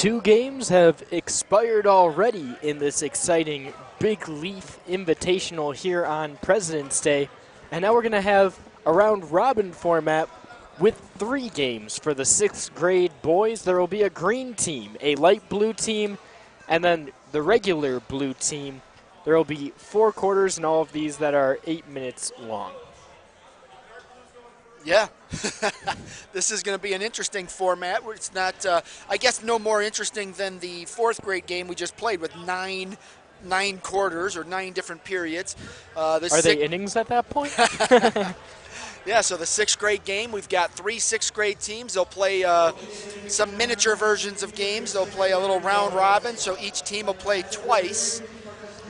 2 games have expired already in this exciting Big Leaf Invitational here on President's Day. And now we're going to have a round robin format with 3 games for the 6th grade boys. There will be a green team, a light blue team, and then the regular blue team. There will be 4 quarters in all of these that are 8 minutes long. Yeah, this is going to be an interesting format. It's not, I guess, no more interesting than the 4th grade game we just played with nine quarters or 9 different periods. Are they innings at that point? Yeah, so the 6th grade game, we've got 3 6th grade teams. They'll play some miniature versions of games. They'll play a little round robin, so each team will play twice.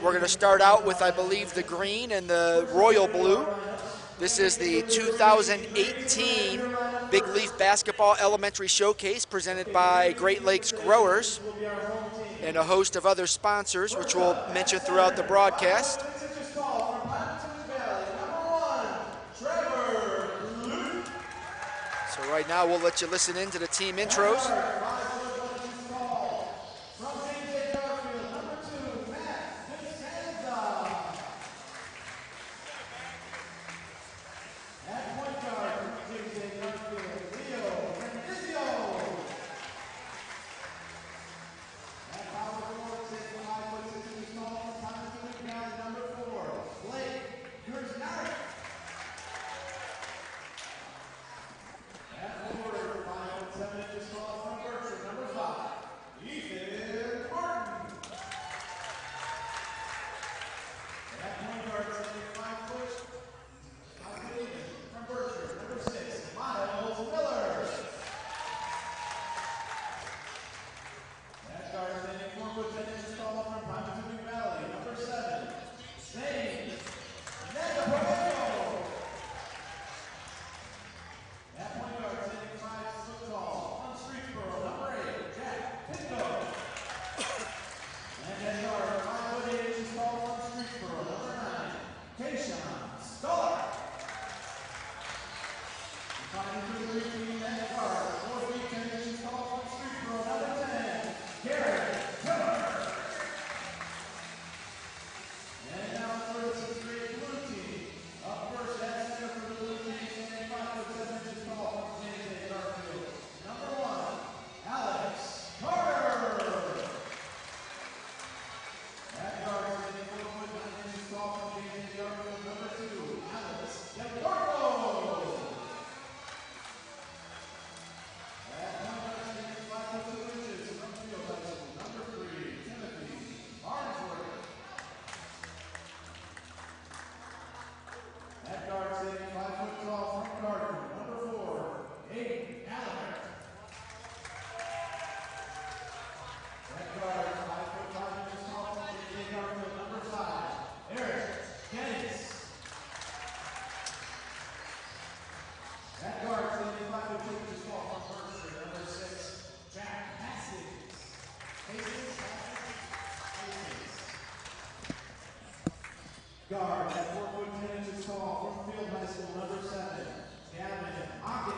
We're going to start out with, I believe, the green and the royal blue. This is the 2018 Big Leaf Basketball Elementary Showcase presented by Great Lakes Growers and a host of other sponsors, which we'll mention throughout the broadcast. So right now we'll let you listen in to the team intros. Guard at 4 foot 10 inches tall from Field High School, number 7, Gavin Ogden.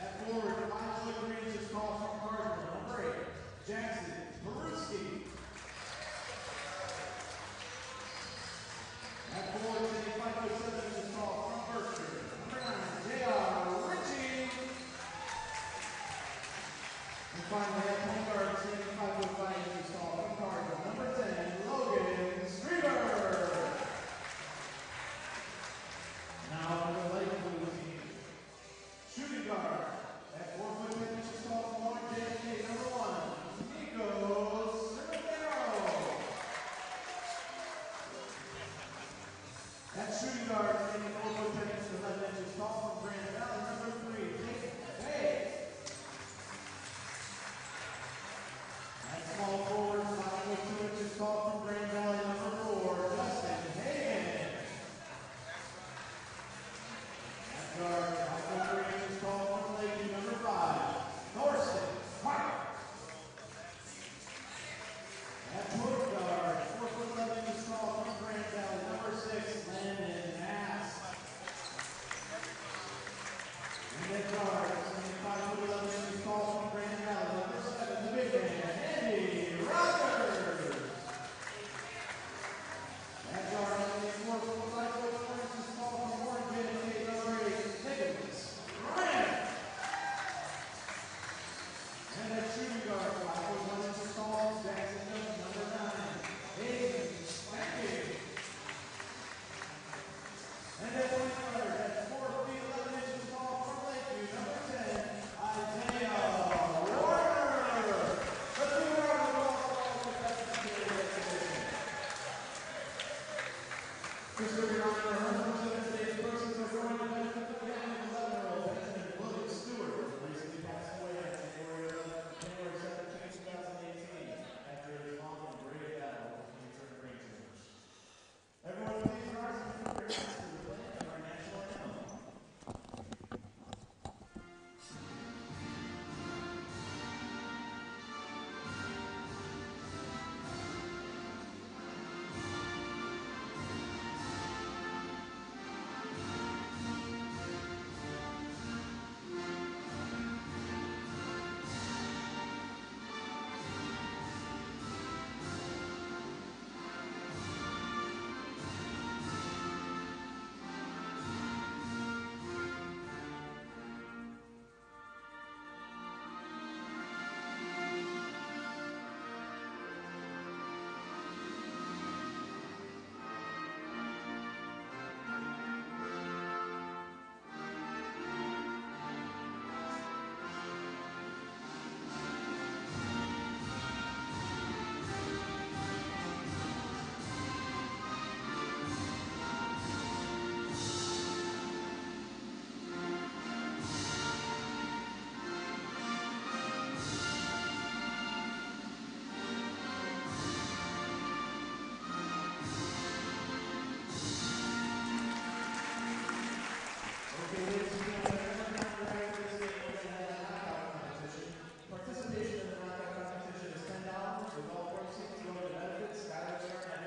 At forward, 5 foot 3 inches tall from Cardinal, number 8, Jackson Peruski. At forward, 5 foot 7 inches tall from Berkshire, number 9, J.R. Ritchie. And finally, at point guard, 5 foot 5 inches tall from Cardinal, number 10, Logan Streeter. Now for the Lake Blue team. Shooting guard at 4 foot 10 inches tall from Mark JFK, number 1, Nico Cervero. At shooting guard, standing 4 foot 10 inches to 11 inches tall from Grand Valley, number 3, Jason Bay. At small forward, 5 foot 2 inches tall from Grand Valley, number 4, Justin Hagan. At guard, 5 foot 3 inches tall from Lakey, number 5, Thorsten Park. At point guard, 4 foot 11 inches tall from Grand Valley, number 6, Landon Ass.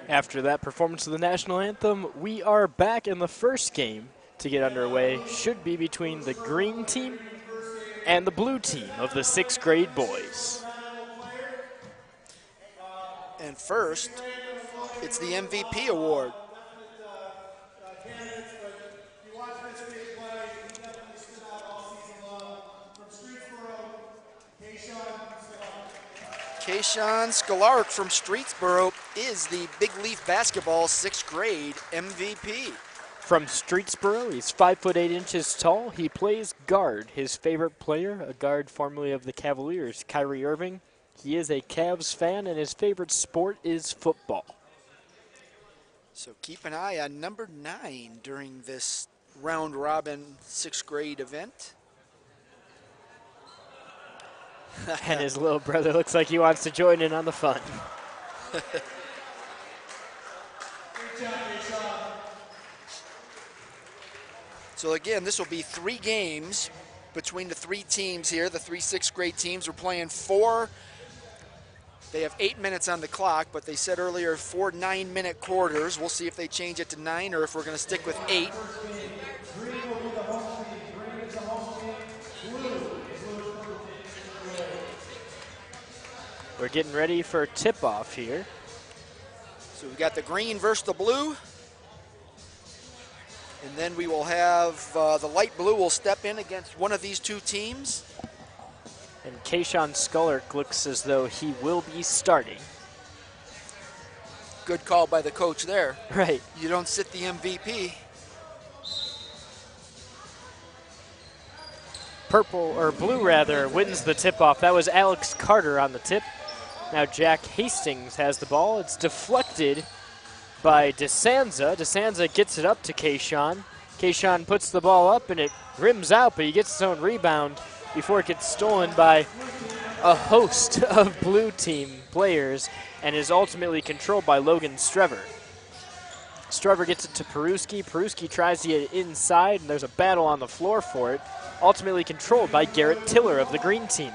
After that performance of the national anthem, we are back in the first game to get underway. Should be between the green team and the blue team of the 6th grade boys. And first, it's the MVP award. Kayshawn Scholark from Streetsboro is the Big Leaf Basketball 6th grade MVP. From Streetsboro, he's 5'8" tall. He plays guard. His favorite player, a guard formerly of the Cavaliers, Kyrie Irving. He is a Cavs fan, and his favorite sport is football. So keep an eye on number 9 during this round-robin 6th grade event. And his little brother looks like he wants to join in on the fun. So again, this will be 3 games between the 3 teams here, the 3 6th grade teams. We're playing 4. They have 8 minutes on the clock, but they said earlier 4 9-minute quarters. We'll see if they change it to 9 or if we're going to stick with 8. We're getting ready for tip-off here. So we've got the green versus the blue. And then we will have the light blue will step in against one of these 2 teams. And Kayshawn Scholark looks as though he will be starting. Good call by the coach there. Right. You don't sit the MVP. Purple, or blue rather, wins the tip-off. That was Alex Carter on the tip. Now Jack Hastings has the ball. It's deflected by DeSanza. DeSanza gets it up to Kayshawn. Kayshawn puts the ball up and it rims out, but he gets his own rebound before it gets stolen by a host of blue team players and is ultimately controlled by Logan Strever. Strever gets it to Peruski. Peruski tries to get it inside, and there's a battle on the floor for it. Ultimately controlled by Garrett Tiller of the green team.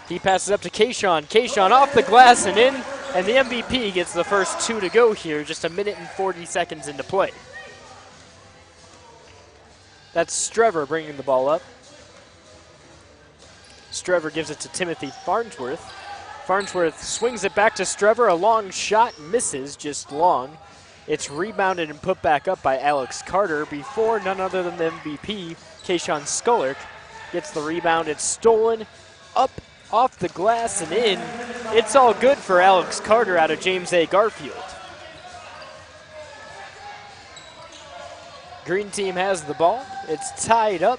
He passes up to Kayshawn. Kayshawn off the glass and in, and the MVP gets the first 2 to go here, just 1 minute and 40 seconds into play. That's Strever bringing the ball up. Strever gives it to Timothy Farnsworth. Farnsworth swings it back to Strever. A long shot misses, just long. It's rebounded and put back up by Alex Carter before none other than the MVP, Kayshawn Scholark, gets the rebound. It's stolen up off the glass and in. It's all good for Alex Carter out of James A. Garfield. Green team has the ball. It's tied up.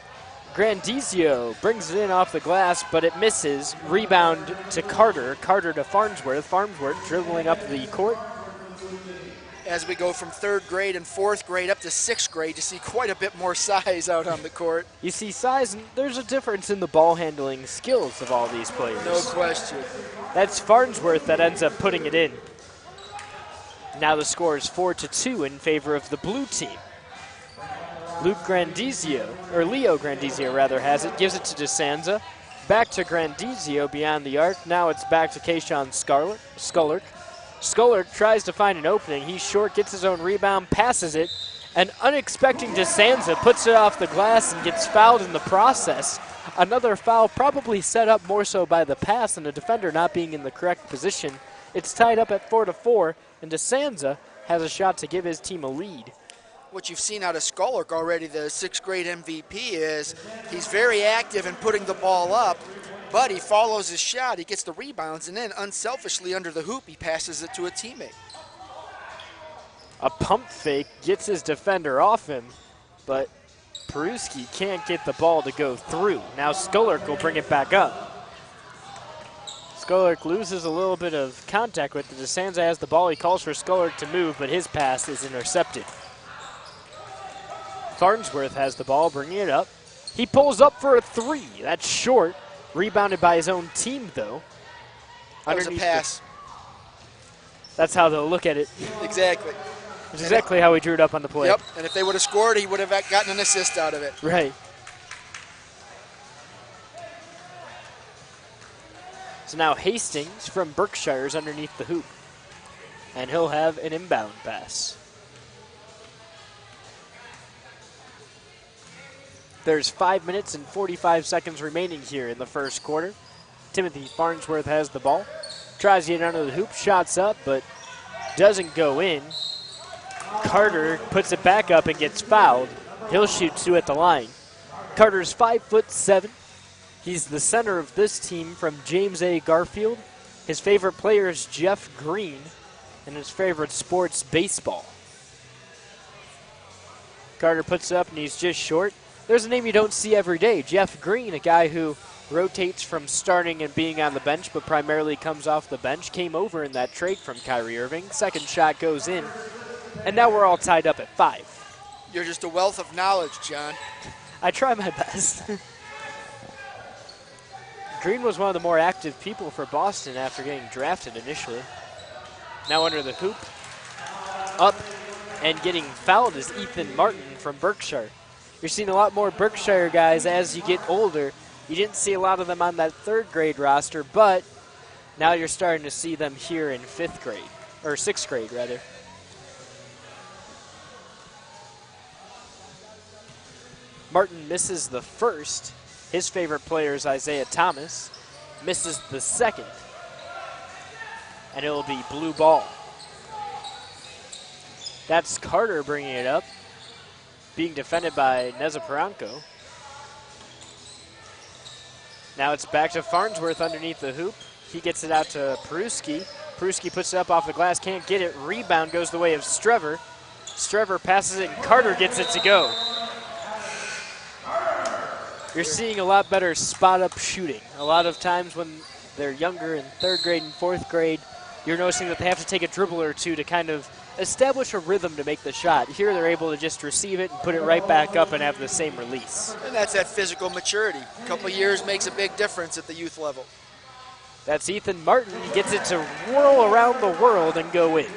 Grandizio brings it in off the glass, but it misses. Rebound to Carter. Carter to Farnsworth. Farnsworth dribbling up the court. as we go from 3rd grade and 4th grade up to 6th grade, you see quite a bit more size out on the court. You see size, and there's a difference in the ball handling skills of all these players. No question. That's Farnsworth that ends up putting it in. Now the score is 4-2 in favor of the blue team. Leo Grandizio rather, has it, gives it to DeSanza. Back to Grandizio beyond the arc. Now it's back to Kayshawn Skullerk. Skullerk tries to find an opening. He's short, gets his own rebound, passes it, and unexpecting DeSanza puts it off the glass and gets fouled in the process. Another foul probably set up more so by the pass and the defender not being in the correct position. It's tied up at 4-4, and DeSanza has a shot to give his team a lead. What you've seen out of Skullerk already, the 6th grade MVP, is he's very active in putting the ball up, but he follows his shot, he gets the rebounds, and then unselfishly under the hoop, he passes it to a teammate. A pump fake gets his defender off him, but Peruski can't get the ball to go through. Now Skullerk will bring it back up. Skullerk loses a little bit of contact with it. DeSanza has the ball. He calls for Skullerk to move, but his pass is intercepted. Farnsworth has the ball, bringing it up. He pulls up for a 3. That's short. Rebounded by his own team, though. That was a pass. That's how they'll look at it. Exactly. That's exactly how he drew it up on the play. Yep, and if they would have scored, he would have gotten an assist out of it. Right. So now Hastings from Berkshire's underneath the hoop. And he'll have an inbound pass. There's 5 minutes and 45 seconds remaining here in the first quarter. Timothy Farnsworth has the ball. Tries to get under the hoop, shots up, but doesn't go in. Carter puts it back up and gets fouled. He'll shoot 2 at the line. Carter's 5'7". He's the center of this team from James A. Garfield. His favorite player is Jeff Green, and his favorite sport's baseball. Carter puts it up and he's just short. There's a name you don't see every day, Jeff Green, a guy who rotates from starting and being on the bench, but primarily comes off the bench. Came over in that trade from Kyrie Irving. Second shot goes in, and now we're all tied up at 5. You're just a wealth of knowledge, John. I try my best. Green was one of the more active people for Boston after getting drafted initially. Now under the hoop. Up and getting fouled is Ethan Martin from Berkshire. You're seeing a lot more Berkshire guys as you get older. You didn't see a lot of them on that 3rd grade roster, but now you're starting to see them here in 5th grade, or 6th grade rather. Martin misses the first. His favorite player is Isaiah Thomas. Misses the second. And it'll be blue ball. That's Carter bringing it up. Being defended by Nezaparanko. Now it's back to Farnsworth underneath the hoop. He gets it out to Peruski. Peruski puts it up off the glass, can't get it. Rebound goes the way of Strever. Strever passes it, and Carter gets it to go. You're seeing a lot better spot-up shooting. A lot of times when they're younger in 3rd grade and 4th grade, you're noticing that they have to take a dribble or two to kind of establish a rhythm to make the shot. Here they're able to just receive it and put it right back up and have the same release. And that's that physical maturity. A couple of years makes a big difference at the youth level. That's Ethan Martin. He gets it to whirl around the world and go in.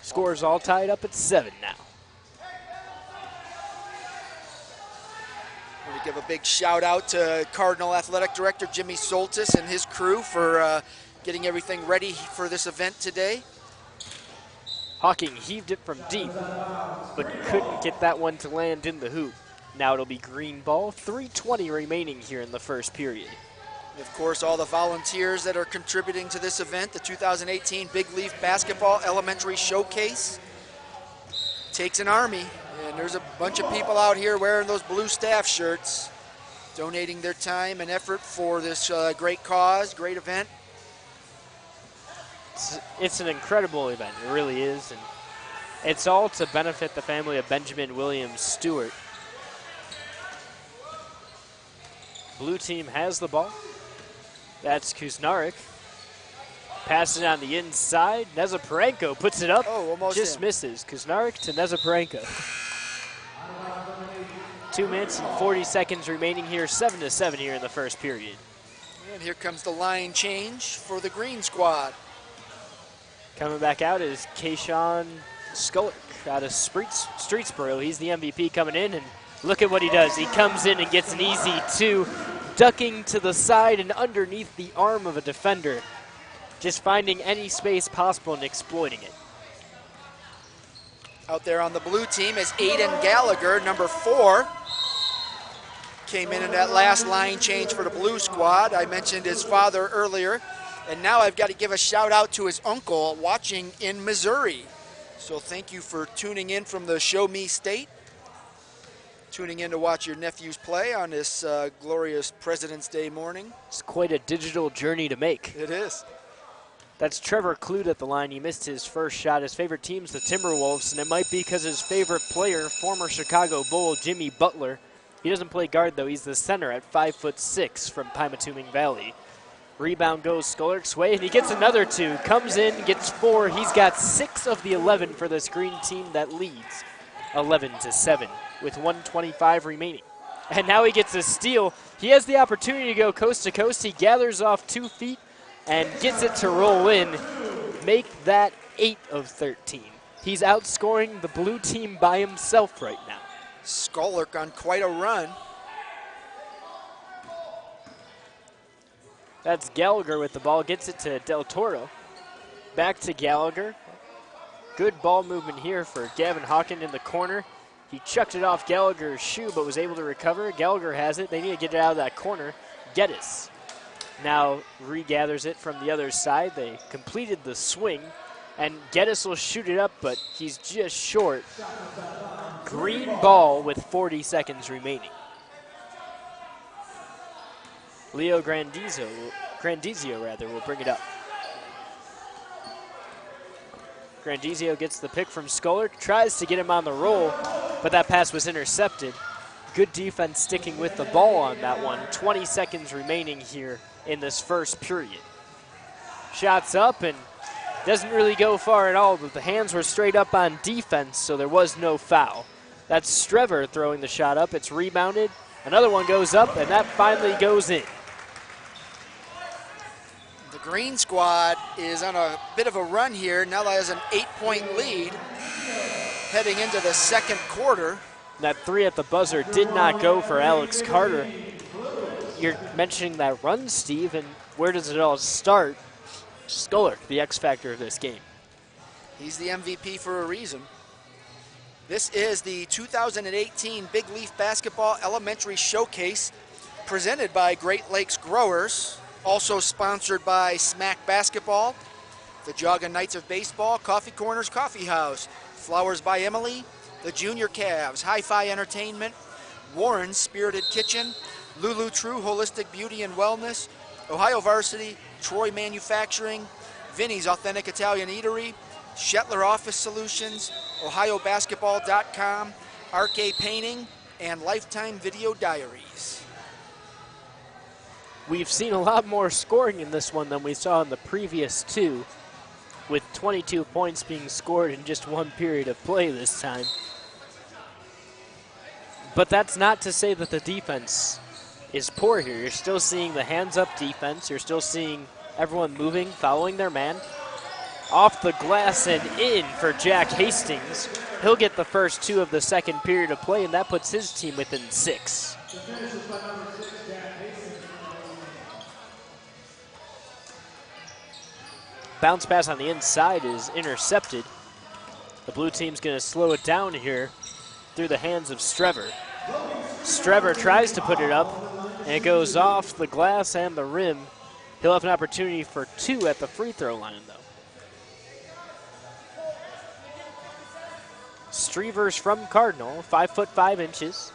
Scores all tied up at 7 now. I want to give a big shout out to Cardinal Athletic Director Jimmy Soltis and his crew for getting everything ready for this event today. Hawking heaved it from deep, but couldn't get that one to land in the hoop. Now it'll be green ball, 3:20 remaining here in the first period. And of course, all the volunteers that are contributing to this event, the 2018 Big Leaf Basketball Elementary Showcase, takes an army, and there's a bunch of people out here wearing those blue staff shirts, donating their time and effort for this great cause, great event. It's an incredible event, it really is, and it's all to benefit the family of Benjamin Williams Stewart. Blue team has the ball. That's Kuznarik. Passing on the inside. Nezaparenko puts it up. Oh, almost just in. misses. Kusnarik to Nezaparenko. 2 minutes and 40 seconds remaining here. 7-7 here in the first period. And here comes the line change for the green squad. Coming back out is Kayshawn Skullick out of Streetsboro. He's the MVP coming in, and look at what he does. He comes in and gets an easy 2, ducking to the side and underneath the arm of a defender, just finding any space possible and exploiting it. Out there on the blue team is Aiden Gallagher, number 4. Came in that last line change for the blue squad. I mentioned his father earlier. And now I've got to give a shout out to his uncle watching in Missouri. So thank you for tuning in from the Show Me State. Tuning in to watch your nephews play on this glorious President's Day morning. It's quite a digital journey to make. It is. That's Trevor Clute at the line. He missed his first shot. His favorite team's the Timberwolves, and it might be because his favorite player, former Chicago Bull Jimmy Butler. He doesn't play guard, though. He's the center at 5'6" from Pymatuming Valley. Rebound goes Skuller's way, and he gets another 2. Comes in, gets 4. He's got 6 of the 11 for this green team that leads 11-7 with 1:25 remaining. And now he gets a steal. He has the opportunity to go coast to coast. He gathers off 2 feet and gets it to roll in. Make that 8 of 13. He's outscoring the blue team by himself right now. Skullick on quite a run. That's Gallagher with the ball, gets it to Del Toro. Back to Gallagher. Good ball movement here for Gavin Hawken in the corner. He chucked it off Gallagher's shoe, but was able to recover. Gallagher has it. They need to get it out of that corner. Geddes now regathers it from the other side. They completed the swing, and Geddes will shoot it up, but he's just short. Green ball with 40 seconds remaining. Leo Grandizio will bring it up. Grandizio gets the pick from Skullick, tries to get him on the roll, but that pass was intercepted. Good defense sticking with the ball on that one. 20 seconds remaining here in this first period. Shots up and doesn't really go far at all, but the hands were straight up on defense, so there was no foul. That's Strever throwing the shot up. It's rebounded. Another one goes up, and that finally goes in. The green squad is on a bit of a run here. Now that has an 8-point lead heading into the second quarter. That 3 at the buzzer did not go for Alex Carter. You're mentioning that run, Steve, and where does it all start? Skullick, the X factor of this game. He's the MVP for a reason. This is the 2018 Big Leaf Basketball Elementary Showcase presented by Great Lakes Growers. Also sponsored by Smack Basketball, the Joggin Knights of Baseball, Coffee Corners Coffee House, Flowers by Emily, the Junior Cavs, Hi-Fi Entertainment, Warren's Spirited Kitchen, Lulu True Holistic Beauty and Wellness, Ohio Varsity, Troy Manufacturing, Vinny's Authentic Italian Eatery, Shetler Office Solutions, OhioBasketball.com, RK Painting, and Lifetime Video Diaries. We've seen a lot more scoring in this one than we saw in the previous 2, with 22 points being scored in just 1 period of play this time. But that's not to say that the defense is poor here. You're still seeing the hands-up defense. You're still seeing everyone moving, following their man. Off the glass and in for Jack Hastings. He'll get the first 2 of the second period of play, and that puts his team within 6. Bounce pass on the inside is intercepted. The blue team's going to slow it down here through the hands of Strever. Strever tries to put it up, and it goes off the glass and the rim. He'll have an opportunity for 2 at the free throw line, though. Strever's from Cardinal, 5'5".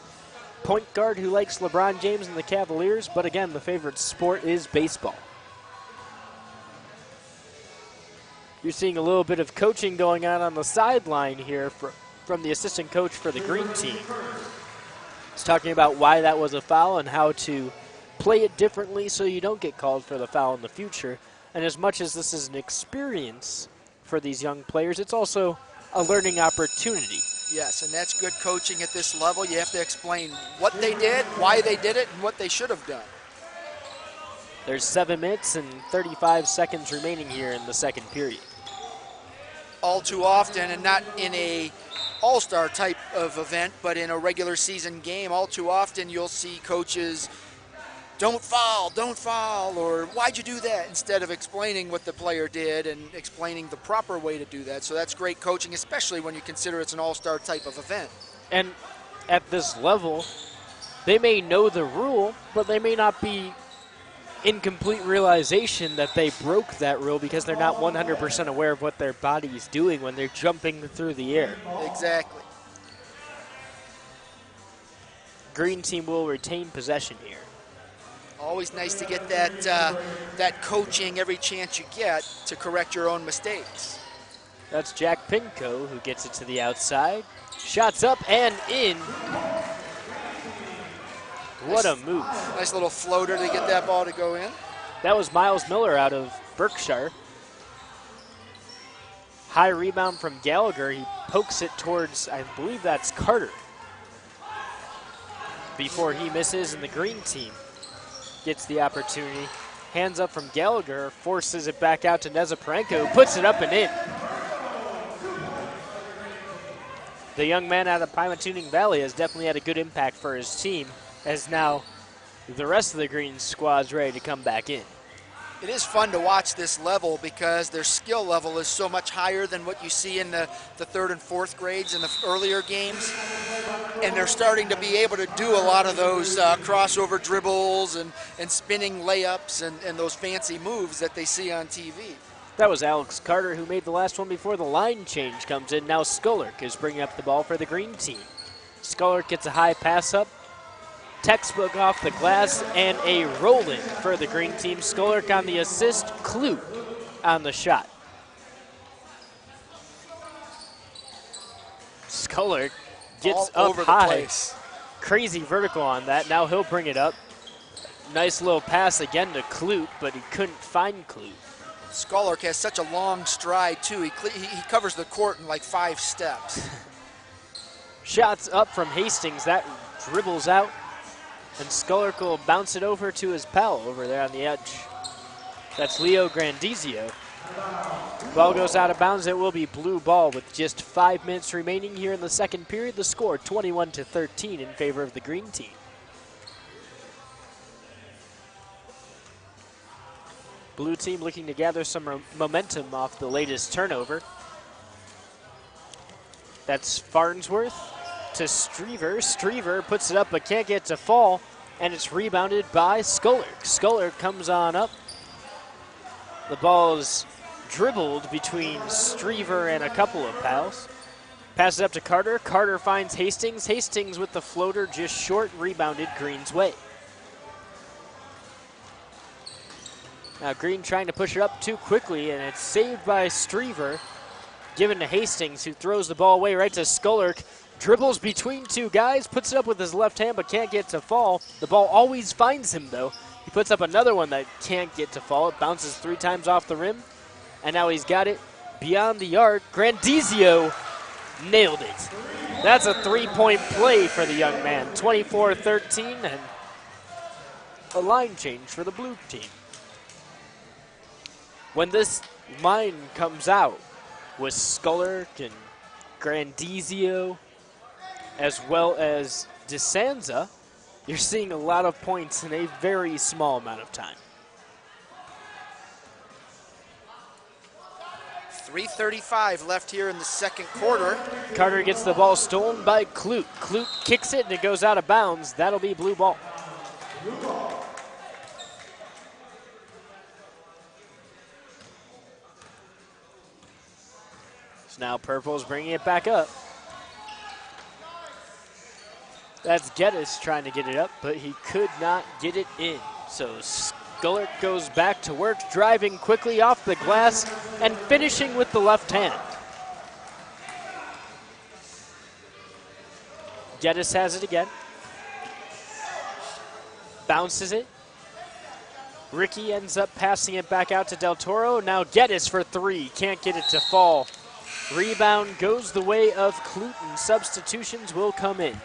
Point guard who likes LeBron James and the Cavaliers, but again, the favorite sport is baseball. You're seeing a little bit of coaching going on the sideline here from the assistant coach for the green team. He's talking about why that was a foul and how to play it differently so you don't get called for the foul in the future. And as much as this is an experience for these young players, it's also a learning opportunity. Yes, and that's good coaching at this level. You have to explain what they did, why they did it, and what they should have done. There's 7 minutes and 35 seconds remaining here in the second period. All too often, and not in a all-star type of event, but in a regular season game, all too often you'll see coaches, don't foul, or why'd you do that, instead of explaining what the player did and explaining the proper way to do that. So that's great coaching, especially when you consider it's an all-star type of event. And at this level, they may know the rule, but they may not be in complete realization that they broke that rule because they're not 100% aware of what their body's doing when they're jumping through the air. Exactly. Green team will retain possession here. Always nice to get that coaching every chance you get to correct your own mistakes. That's Jack Pinko who gets it to the outside. Shots up and in. What a move. Nice little floater to get that ball to go in. That was Miles Miller out of Berkshire. High rebound from Gallagher. He pokes it towards, I believe that's Carter, before he misses, and the green team gets the opportunity. Hands up from Gallagher, forces it back out to Nezaparenko, who puts it up and in. The young man out of Pymatuning Valley has definitely had a good impact for his team, as now the rest of the green squad's ready to come back in. It is fun to watch this level because their skill level is so much higher than what you see in the third and fourth grades in the earlier games. And they're starting to be able to do a lot of those crossover dribbles and spinning layups and those fancy moves that they see on TV. That was Alex Carter who made the last one before the line change comes in. Now Skollerk is bringing up the ball for the green team. Skollerk gets a high pass up. Textbook off the glass and a roll-in for the green team. Skollerk on the assist, Clute on the shot. Skollerk gets all up over high. The place. Crazy vertical on that. Now he'll bring it up. Nice little pass again to Clute, but he couldn't find Clute. Skollerk has such a long stride, too. He covers the court in like 5 steps. Shots up from Hastings. That dribbles out. And Skollerk will bounce it over to his pal over there on the edge. That's Leo Grandizio. Ball goes out of bounds. It will be blue ball with just 5 minutes remaining here in the second period. The score 21-13 in favor of the green team. Blue team looking to gather some momentum off the latest turnover. That's Farnsworth to Strever. Strever puts it up but can't get to fall, and it's rebounded by Skollerk. Skollerk comes on up. The ball is dribbled between Strever and a couple of pals. Passes up to Carter. Carter finds Hastings. Hastings with the floater just short, rebounded Green's way. Now Green trying to push it up too quickly, and it's saved by Strever. Given to Hastings, who throws the ball away right to Skollerk. Dribbles between two guys, puts it up with his left hand, but can't get to fall. The ball always finds him, though. He puts up another one that can't get to fall. It bounces 3 times off the rim, and now he's got it beyond the arc. Grandizio nailed it. That's a 3-point play for the young man. 24-13, and a line change for the blue team. When this line comes out with Skollerk and Grandizio, as well as DeSanza, you're seeing a lot of points in a very small amount of time. 3:35 left here in the second quarter. Carter gets the ball stolen by Clute. Clute kicks it and it goes out of bounds. That'll be blue ball. So now Purple's bringing it back up. That's Geddes trying to get it up, but he could not get it in. So Skollerk goes back to work, driving quickly off the glass and finishing with the left hand. Geddes has it again. Bounces it. Ricky ends up passing it back out to Del Toro. Now Geddes for three. Can't get it to fall. Rebound goes the way of Clute. Substitutions will come in.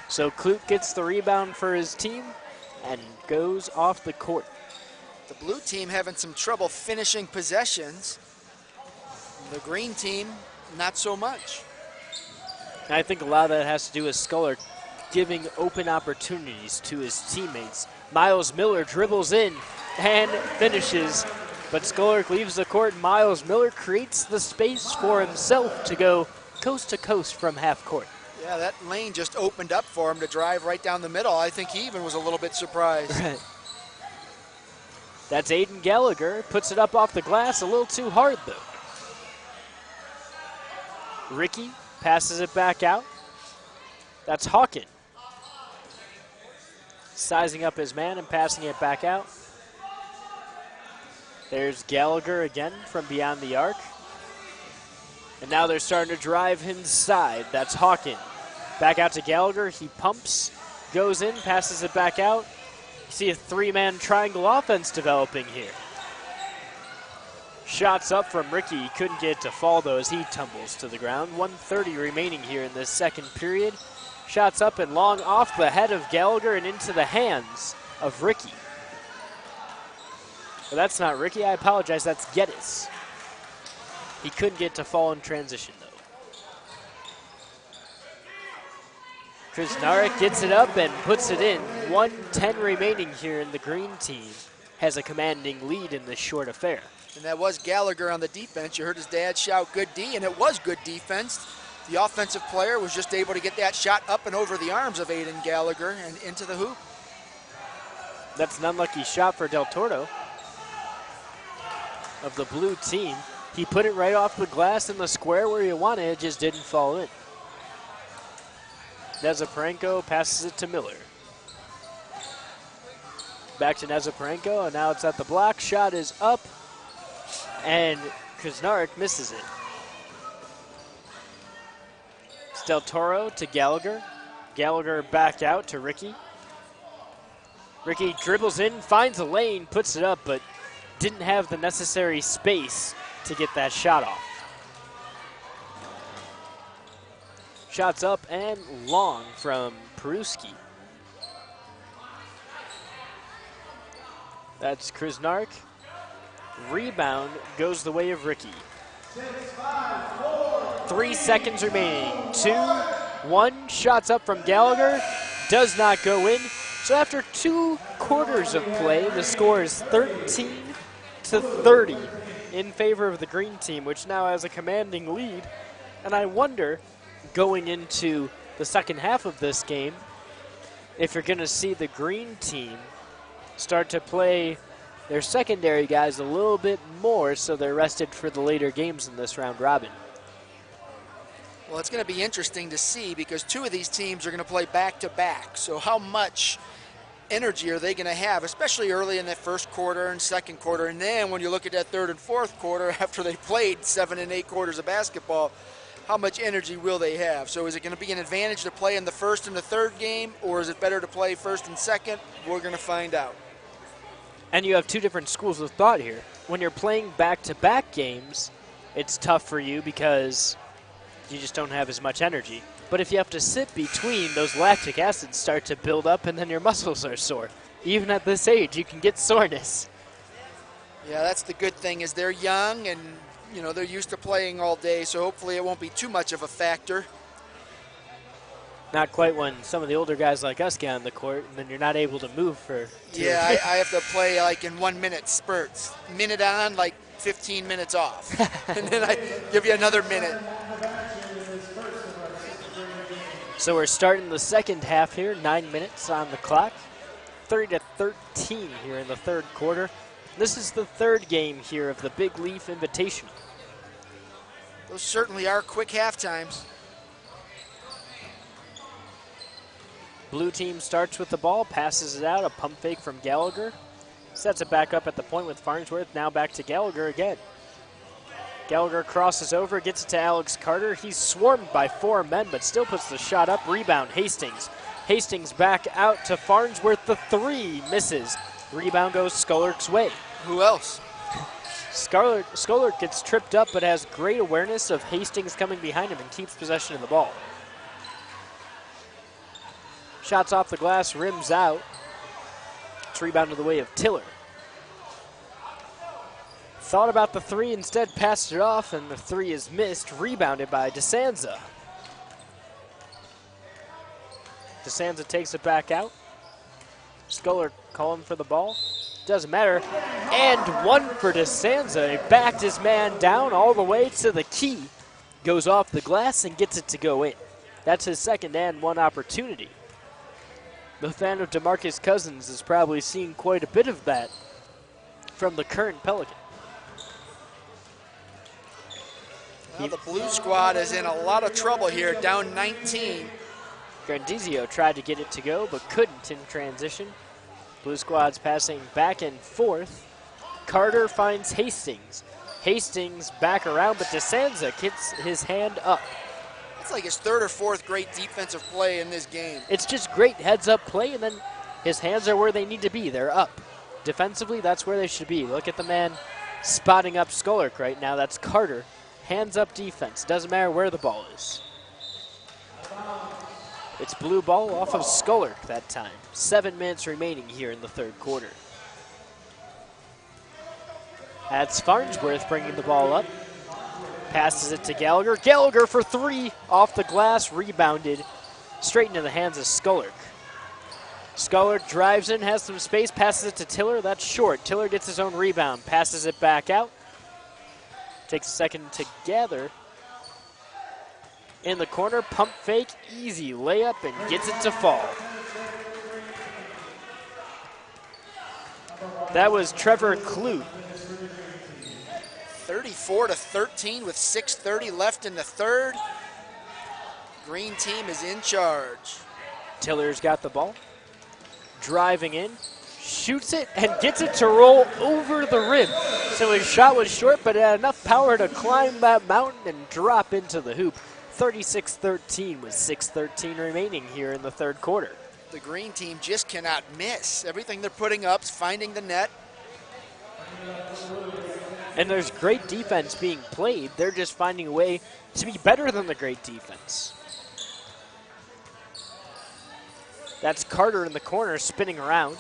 So Clute gets the rebound for his team and goes off the court. The blue team having some trouble finishing possessions. The green team, not so much. I think a lot of that has to do with Sculler giving open opportunities to his teammates. Miles Miller dribbles in and finishes, but Sculler leaves the court. Miles Miller creates the space for himself to go coast to coast from half court. Yeah, that lane just opened up for him to drive right down the middle. I think he even was a little bit surprised. Right. That's Aiden Gallagher. Puts it up off the glass a little too hard, though. Ricky passes it back out. That's Hawken. Sizing up his man and passing it back out. There's Gallagher again from beyond the arc. And now they're starting to drive inside. That's Hawken. Back out to Gallagher. He pumps, goes in, passes it back out. You see a three-man triangle offense developing here. Shots up from Ricky. He couldn't get it to fall, though, as he tumbles to the ground. 1:30 remaining here in this second period. Shots up and long off the head of Gallagher and into the hands of Ricky. Well, that's not Ricky. I apologize. That's Geddes. He couldn't get to fall in transition, though. Krasnarek gets it up and puts it in. 1:10 remaining here, and the green team has a commanding lead in this short affair. And that was Gallagher on the defense. You heard his dad shout, good D, and it was good defense. The offensive player was just able to get that shot up and over the arms of Aiden Gallagher and into the hoop. That's an unlucky shot for Del Toro of the blue team. He put it right off the glass in the square where he wanted it, just didn't fall in. Nezaparenko passes it to Miller. Back to Nezaparenko, and now it's at the block. Shot is up, and Krasnarek misses it. It's Del Toro to Gallagher. Gallagher back out to Ricky. Ricky dribbles in, finds a lane, puts it up, but didn't have the necessary space to get that shot off. Shots up and long from Peruski. That's Krasnarek. Rebound goes the way of Ricky. 3 seconds remaining. 2, 1. Shots up from Gallagher. Does not go in. So after 2 quarters of play, the score is 13-30 in favor of the green team, which now has a commanding lead. And I wonder, going into the second half of this game, if you're going to see the green team start to play their secondary guys a little bit more so they're rested for the later games in this round robin. Well, it's going to be interesting to see because 2 of these teams are going to play back-to-back. So how much energy are they going to have, especially early in that first quarter and second quarter? And then when you look at that third and fourth quarter, after they played 7 and 8 quarters of basketball, how much energy will they have? So is it going to be an advantage to play in the first and the third game, or is it better to play first and second? We're going to find out. And you have 2 different schools of thought here. When you're playing back-to-back games, it's tough for you because you just don't have as much energy. But if you have to sit between, those lactic acids start to build up and then your muscles are sore. Even at this age, you can get soreness. Yeah, that's the good thing is they're young and, you know, they're used to playing all day, so hopefully it won't be too much of a factor. Not quite when some of the older guys like us get on the court and then you're not able to move for 2 Yeah, I have to play like in 1 minute spurts. Minute on, like 15 minutes off. And then I give you another minute. So we're starting the second half here, 9 minutes on the clock. 30-13 here in the third quarter. This is the third game here of the Big Leaf Invitational. Those certainly are quick half times. Blue team starts with the ball, passes it out, a pump fake from Gallagher. Sets it back up at the point with Farnsworth, now back to Gallagher again. Gallagher crosses over, gets it to Alex Carter. He's swarmed by 4 men, but still puts the shot up. Rebound, Hastings. Hastings back out to Farnsworth. The 3 misses. Rebound goes Skolark's way. Who else? Skolark gets tripped up but has great awareness of Hastings coming behind him and keeps possession of the ball. Shots off the glass, rims out. It's rebounded the way of Tiller. Thought about the three, instead passed it off, and the three is missed, rebounded by DeSanza. DeSanza takes it back out. Skolark calling for the ball. Doesn't matter. And one for DeSanza. He backed his man down all the way to the key. Goes off the glass and gets it to go in. That's his second and one opportunity. The fan of DeMarcus Cousins is probably seeing quite a bit of that from the current Pelican. Well, the blue squad is in a lot of trouble here, down 19. Grandizio tried to get it to go, but couldn't in transition. Blue squad's passing back and forth. Carter finds Hastings. Hastings back around, but DeSanza gets his hand up. It's like his third or fourth great defensive play in this game. It's just great heads-up play, and then his hands are where they need to be. They're up. Defensively, that's where they should be. Look at the man spotting up Skolark right now. That's Carter. Hands-up defense. Doesn't matter where the ball is. It's blue ball off of Skolark that time. 7 minutes remaining here in the third quarter. That's Farnsworth bringing the ball up. Passes it to Gallagher. Gallagher for three off the glass, rebounded straight into the hands of Skolark. Skolark drives in, has some space, passes it to Tiller. That's short. Tiller gets his own rebound, passes it back out. Takes a second to gather. In the corner, pump fake, easy layup, and gets it to fall. That was Trevor Clute. 34-13 with 6:30 left in the third. Green team is in charge. Tiller's got the ball. Driving in, shoots it, and gets it to roll over the rim. So his shot was short, but it had enough power to climb that mountain and drop into the hoop. 36-13 with 6:13 remaining here in the third quarter. The green team just cannot miss. Everything they're putting up is finding the net. And there's great defense being played. They're just finding a way to be better than the great defense. That's Carter in the corner spinning around.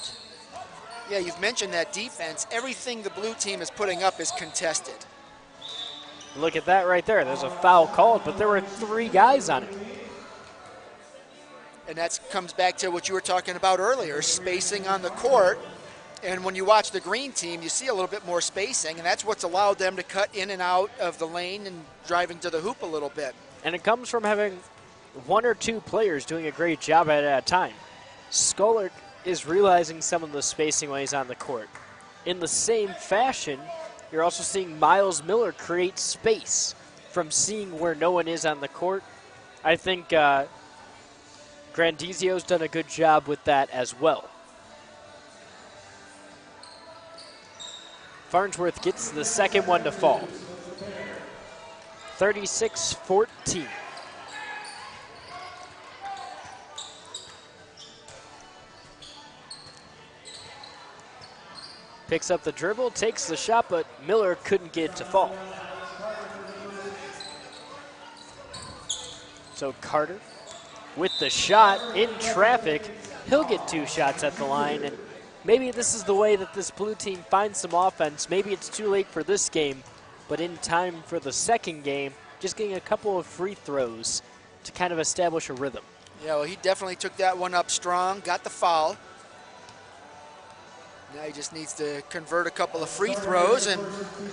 Yeah, you've mentioned that defense. Everything the blue team is putting up is contested. Look at that right there. There's a foul called, but there were 3 guys on it. And that comes back to what you were talking about earlier, spacing on the court. And when you watch the green team, you see a little bit more spacing, and that's what's allowed them to cut in and out of the lane and driving to the hoop a little bit. And it comes from having 1 or 2 players doing a great job at it at a time. Skolark is realizing some of the spacing ways on the court. In the same fashion, you're also seeing Miles Miller create space from seeing where no one is on the court. I think Grandizio's done a good job with that as well. Farnsworth gets the second one to fall. 36-14. Picks up the dribble, takes the shot, but Miller couldn't get it to fall. So Carter with the shot in traffic. He'll get 2 shots at the line, and maybe this is the way that this blue team finds some offense. Maybe it's too late for this game, but in time for the second game, just getting a couple of free throws to kind of establish a rhythm. Yeah, well, he definitely took that one up strong, got the foul. Now he just needs to convert a couple of free throws and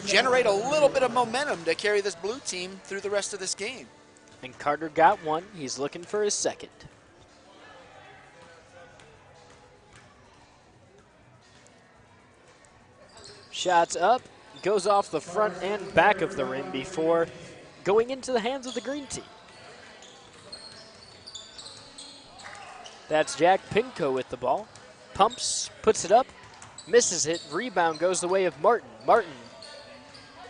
generate a little bit of momentum to carry this blue team through the rest of this game. And Carter got one. He's looking for his second. Shots up, goes off the front and back of the rim before going into the hands of the green team. That's Jack Pinko with the ball. Pumps, puts it up, misses it. Rebound goes the way of Martin. Martin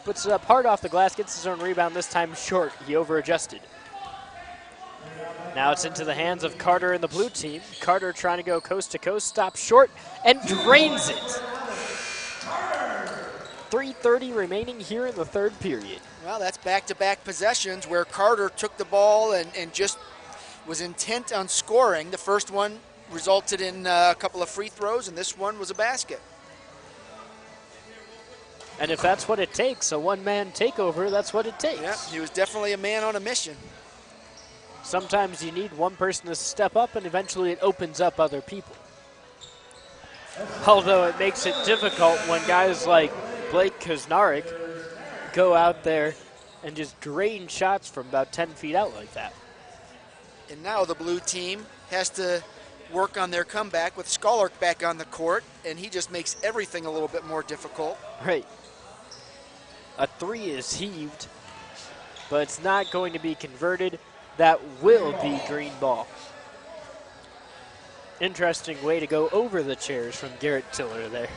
puts it up hard off the glass, gets his own rebound, this time short. He over-adjusted. Now it's into the hands of Carter and the blue team. Carter trying to go coast to coast, stops short, and drains it. 3:30 remaining here in the third period. Well, that's back-to-back possessions where Carter took the ball and just was intent on scoring. The first one resulted in a couple of free throws, and this one was a basket. And if that's what it takes, a one-man takeover, that's what it takes. Yeah, he was definitely a man on a mission. Sometimes you need one person to step up, and eventually it opens up other people. Although it makes it difficult when guys like Blake Kusnarek go out there and just drain shots from about 10 feet out like that. And now the blue team has to work on their comeback with Scholark back on the court, and he just makes everything a little bit more difficult. Right. A three is heaved, but it's not going to be converted. That will be green ball. Interesting way to go over the chairs from Garrett Tiller there.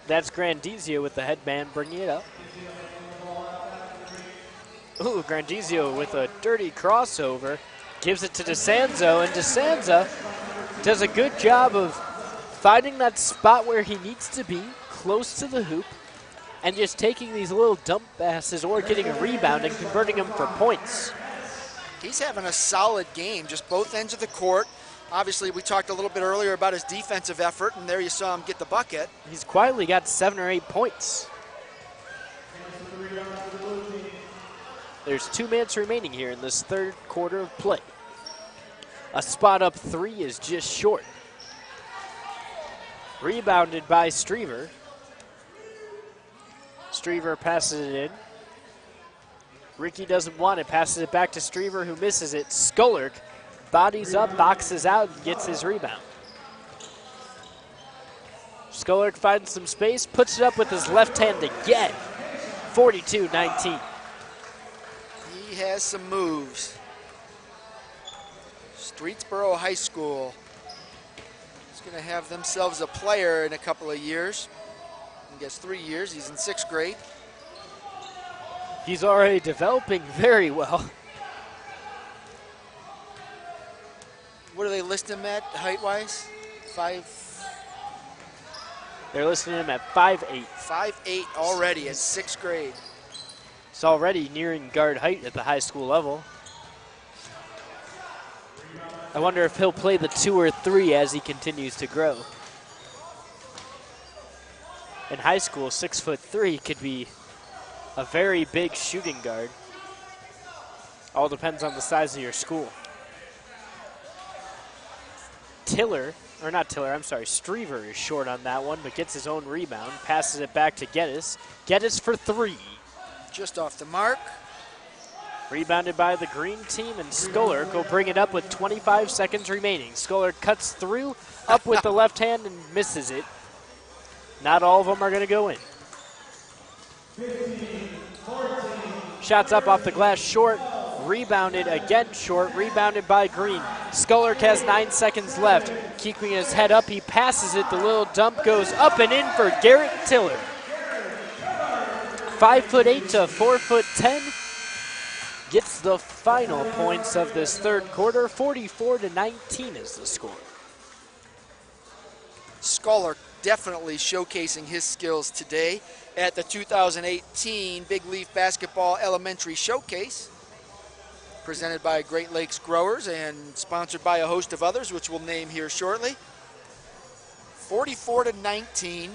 That's Grandizio with the headband bringing it up. Ooh, Grandizio with a dirty crossover. Gives it to DeSanzo, and DeSanzo does a good job of finding that spot where he needs to be, close to the hoop, and just taking these little dump passes or getting a rebound and converting them for points. He's having a solid game, just both ends of the court. Obviously, we talked a little bit earlier about his defensive effort, and there you saw him get the bucket. He's quietly got 7 or 8 points. There's 2 minutes remaining here in this third quarter of play. A spot up three is just short. Rebounded by Strever. Strever passes it in. Ricky doesn't want it, passes it back to Strever, who misses it. Scholark bodies up, boxes out, and gets his rebound. Scholark finds some space, puts it up with his left hand again. 42-19. He has some moves. Streetsboro High School is going to have themselves a player in a couple of years. I guess 3 years. He's in 6th grade. He's already developing very well. What do they list him at height-wise? 5'? They're listing him at 5'8". 5'8" already at 6th grade. He's already nearing guard height at the high school level. I wonder if he'll play the 2 or 3 as he continues to grow. In high school, 6'3" could be a very big shooting guard. All depends on the size of your school. Strever is short on that one, but gets his own rebound, passes it back to Geddes. Geddes for 3. Just off the mark. Rebounded by the green team, and Scholark will bring it up with 25 seconds remaining. Scholark cuts through, up with the left hand, and misses it. Not all of them are going to go in. 15, 14. Shots up off the glass short, rebounded again short, rebounded by Green. Scholark has 9 seconds left. Keeping his head up, he passes it. The little dump goes up and in for Garrett Tiller. 5'8" to 4'10". Gets the final points of this third quarter. 44-19 is the score. Scholark definitely showcasing his skills today at the 2018 Big Leaf Basketball Elementary Showcase, presented by Great Lakes Growers and sponsored by a host of others, which we'll name here shortly. 44-19.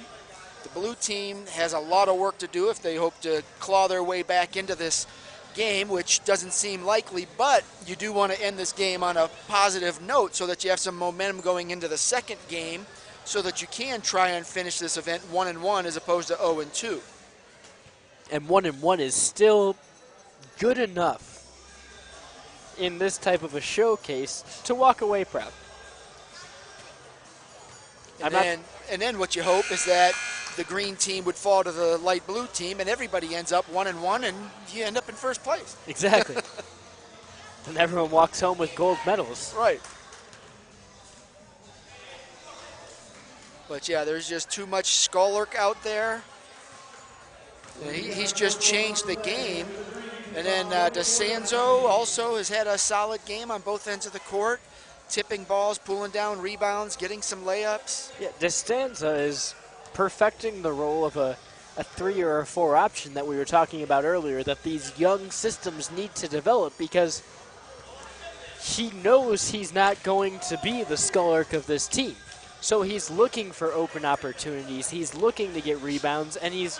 The blue team has a lot of work to do if they hope to claw their way back into this game, which doesn't seem likely, but you do want to end this game on a positive note so that you have some momentum going into the second game so that you can try and finish this event 1-1 as opposed to 0-2. And 1-1 is still good enough in this type of a showcase to walk away proud. And then what you hope is that the green team would fall to the light blue team and everybody ends up 1-1 and you end up in first place. Exactly. And everyone walks home with gold medals. Right. But yeah, there's just too much Scholark out there. He's just changed the game. And then DeSanzo also has had a solid game on both ends of the court. tipping balls, pulling down rebounds, getting some layups. Yeah, Destanza is perfecting the role of a 3 or a 4 option that we were talking about earlier, that these young systems need to develop, because he knows he's not going to be the Skullark of this team. So he's looking for open opportunities, he's looking to get rebounds, and he's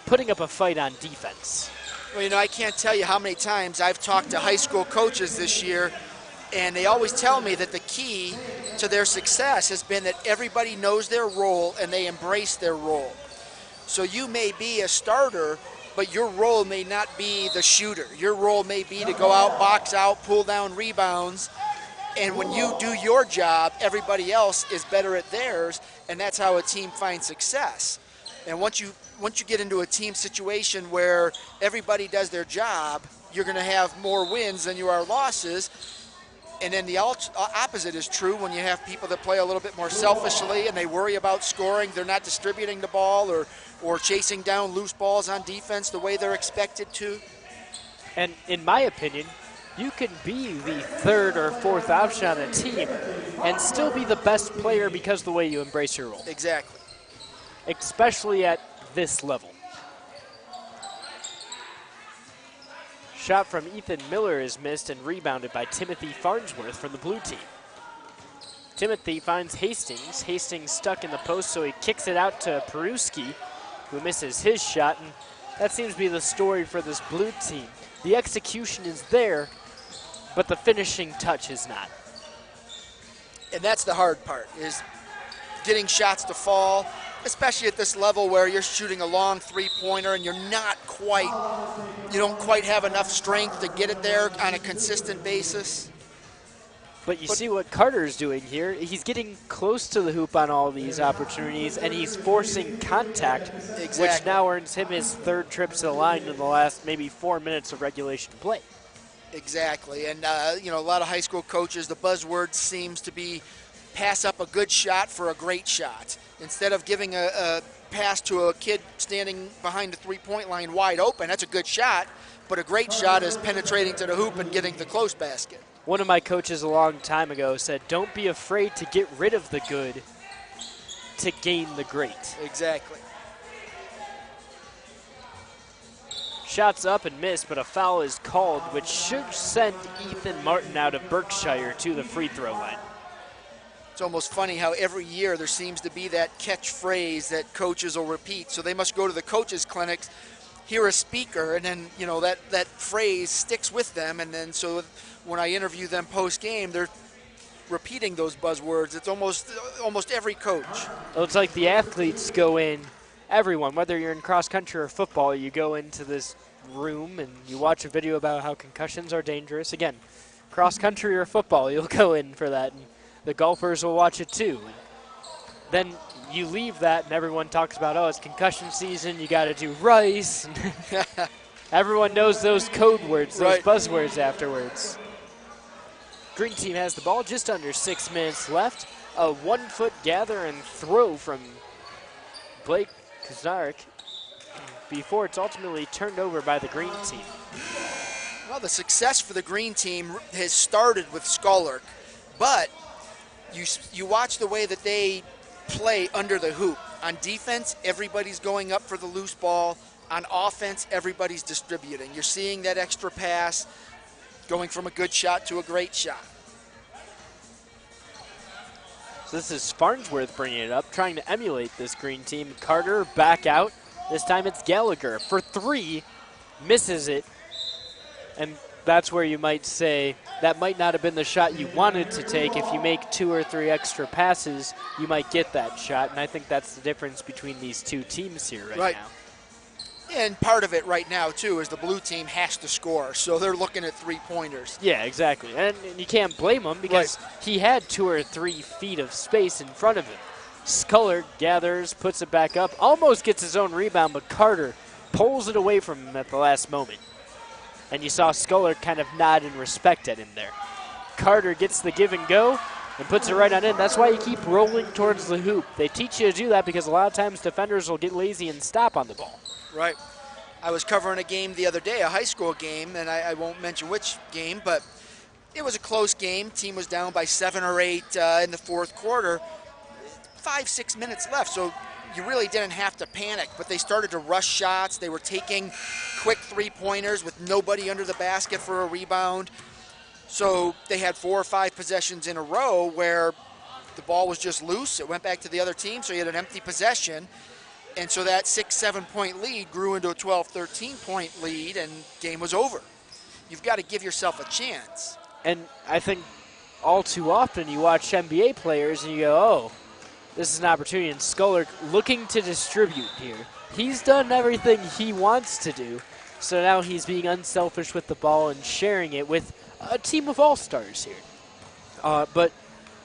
putting up a fight on defense. Well, you know, I can't tell you how many times I've talked to high school coaches this year, and they always tell me that the key to their success has been that everybody knows their role and they embrace their role. So you may be a starter, but your role may not be the shooter. Your role may be to go out, box out, pull down rebounds, and when you do your job, everybody else is better at theirs, and that's how a team finds success. And once you get into a team situation where everybody does their job, you're going to have more wins than you are losses. And then the opposite is true when you have people that play a little bit more selfishly and they worry about scoring. They're not distributing the ball or chasing down loose balls on defense the way they're expected to. And in my opinion, you can be the 3rd or 4th option on a team and still be the best player because of the way you embrace your role. Exactly. Especially at this level. Shot from Ethan Miller is missed and rebounded by Timothy Farnsworth from the blue team. Timothy finds Hastings. Hastings stuck in the post, so he kicks it out to Peruski, who misses his shot, and that seems to be the story for this blue team. The execution is there, but the finishing touch is not. And that's the hard part, is getting shots to fall, especially at this level where you're shooting a long three-pointer and you don't quite have enough strength to get it there on a consistent basis. But you see what Carter's doing here. He's getting close to the hoop on all these opportunities, and he's forcing contact, which now earns him his 3rd trip to the line in the last maybe 4 minutes of regulation play. Exactly, and a lot of high school coaches, the buzzword seems to be pass up a good shot for a great shot. Instead of giving a pass to a kid standing behind the three-point line wide open, that's a good shot, but a great shot is penetrating to the hoop and getting the close basket. One of my coaches a long time ago said, don't be afraid to get rid of the good to gain the great. Exactly. Shots up and missed, but a foul is called, which should send Ethan Martin out of Berkshire to the free throw line. It's almost funny how every year there seems to be that catchphrase that coaches will repeat. So they must go to the coaches' clinics, hear a speaker, and then that phrase sticks with them. And then so when I interview them post-game, they're repeating those buzzwords. It's almost every coach. Well, it's like the athletes go in, everyone, whether you're in cross country or football, you go into this room and you watch a video about how concussions are dangerous. Again, cross country or football, you'll go in for that. And the golfers will watch it too. And then you leave that and everyone talks about, it's concussion season, you got to do rice. Everyone knows those code words, those buzzwords afterwards. Green team has the ball, just under 6 minutes left. A 1-foot gather and throw from Blake Kazarek before it's ultimately turned over by the green team. Well, the success for the green team has started with Skullark, but you watch the way that they play under the hoop. On defense, everybody's going up for the loose ball. On offense, everybody's distributing. You're seeing that extra pass going from a good shot to a great shot. So this is Farnsworth bringing it up, trying to emulate this green team. Carter back out. This time it's Gallagher for 3, misses it. And that's where you might say that might not have been the shot you wanted to take. If you make 2 or 3 extra passes, you might get that shot. And I think that's the difference between these two teams here right now. And part of it right now, too, is the blue team has to score, so they're looking at 3-pointers. Yeah, exactly. And you can't blame him because he had 2 or 3 feet of space in front of him. Skullark gathers, puts it back up, almost gets his own rebound, but Carter pulls it away from him at the last moment. And you saw Skullark kind of nod in respect at him there. Carter gets the give and go and puts it right on in. That's why you keep rolling towards the hoop. They teach you to do that because a lot of times defenders will get lazy and stop on the ball. Right. I was covering a game the other day, a high school game, and I won't mention which game, but It was a close game. Team was down by 7 or 8 in the fourth quarter. 5-6 minutes left, so you really didn't have to panic, but they started to rush shots. They were taking quick three-pointers with nobody under the basket for a rebound. So they had 4 or 5 possessions in a row where the ball was just loose. It went back to the other team, so you had an empty possession. And so that 6-7 point lead grew into a 12-13 point lead, and game was over. You've got to give yourself a chance. And I think all too often you watch NBA players and you go, oh, this is an opportunity. And Skolak looking to distribute here. He's done everything he wants to do, so now he's being unselfish with the ball and sharing it with a team of all-stars here. But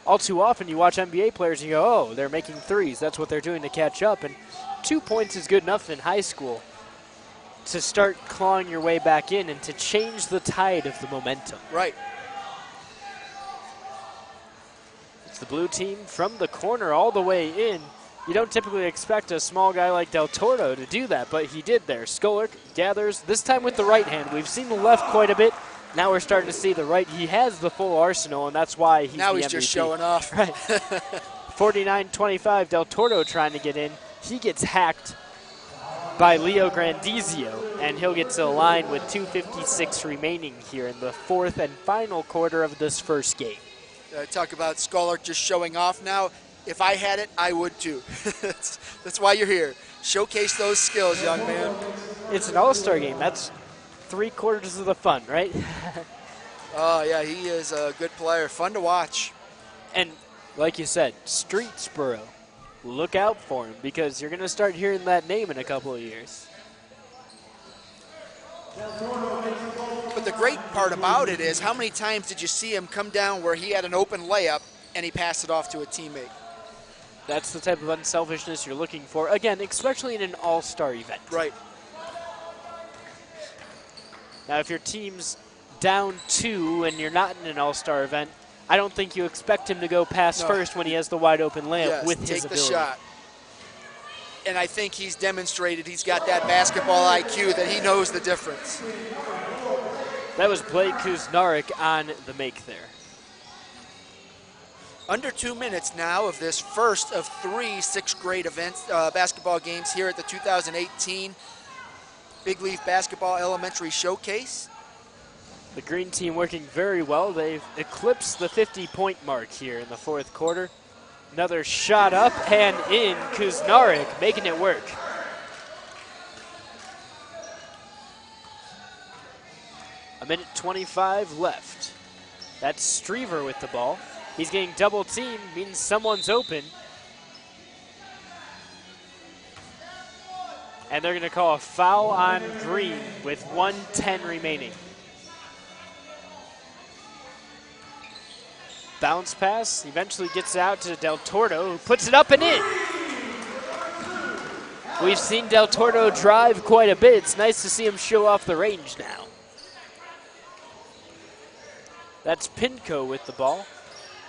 all too often you watch NBA players and you go, oh, they're making threes. That's what they're doing to catch up. And 2 points is good enough in high school to start clawing your way back in and to change the tide of the momentum. Right. It's the blue team from the corner all the way in. You don't typically expect a small guy like Del Toro to do that, but he did there. Skolak gathers, this time with the right hand. We've seen the left quite a bit. Now we're starting to see the right. He has the full arsenal, and that's why he's now the he's MVP. Just showing off. Right. 49-25, Del Toro trying to get in. He gets hacked by Leo Grandizio, and he'll get to the line with 2:56 remaining here in the fourth and final quarter of this first game. Talk about Skolak just showing off now. If I had it, I would too. That's why you're here. Showcase those skills, young man. It's an all-star game. That's 3/4 of the fun, right? Oh, yeah, he is a good player. Fun to watch. And like you said, Streetsboro. Look out for him because you're going to start hearing that name in a couple of years. But the great part about it is how many times did you see him come down where he had an open layup and he passed it off to a teammate? That's the type of unselfishness you're looking for. Again, especially in an all-star event. Right. Now, if your team's down 2 and you're not in an all-star event, I don't think you expect him to go pass first when he has the wide open layup with his ability. Take the shot. And I think he's demonstrated he's got that basketball IQ that he knows the difference. That was Blake Kuznarik on the make there. Under 2 minutes now of this first of 3 sixth grade events, basketball games here at the 2018 Big Leaf Basketball Elementary Showcase. The green team working very well. They've eclipsed the 50-point mark here in the fourth quarter. Another shot up and in. Kuznarik making it work. A minute 25 left. That's Strever with the ball. He's getting double teamed, means someone's open. And they're going to call a foul on Green with 1:10 remaining. Bounce pass, eventually gets out to Del Tordo, who puts it up and in. We've seen Del Tordo drive quite a bit. It's nice to see him show off the range now. That's Pinco with the ball.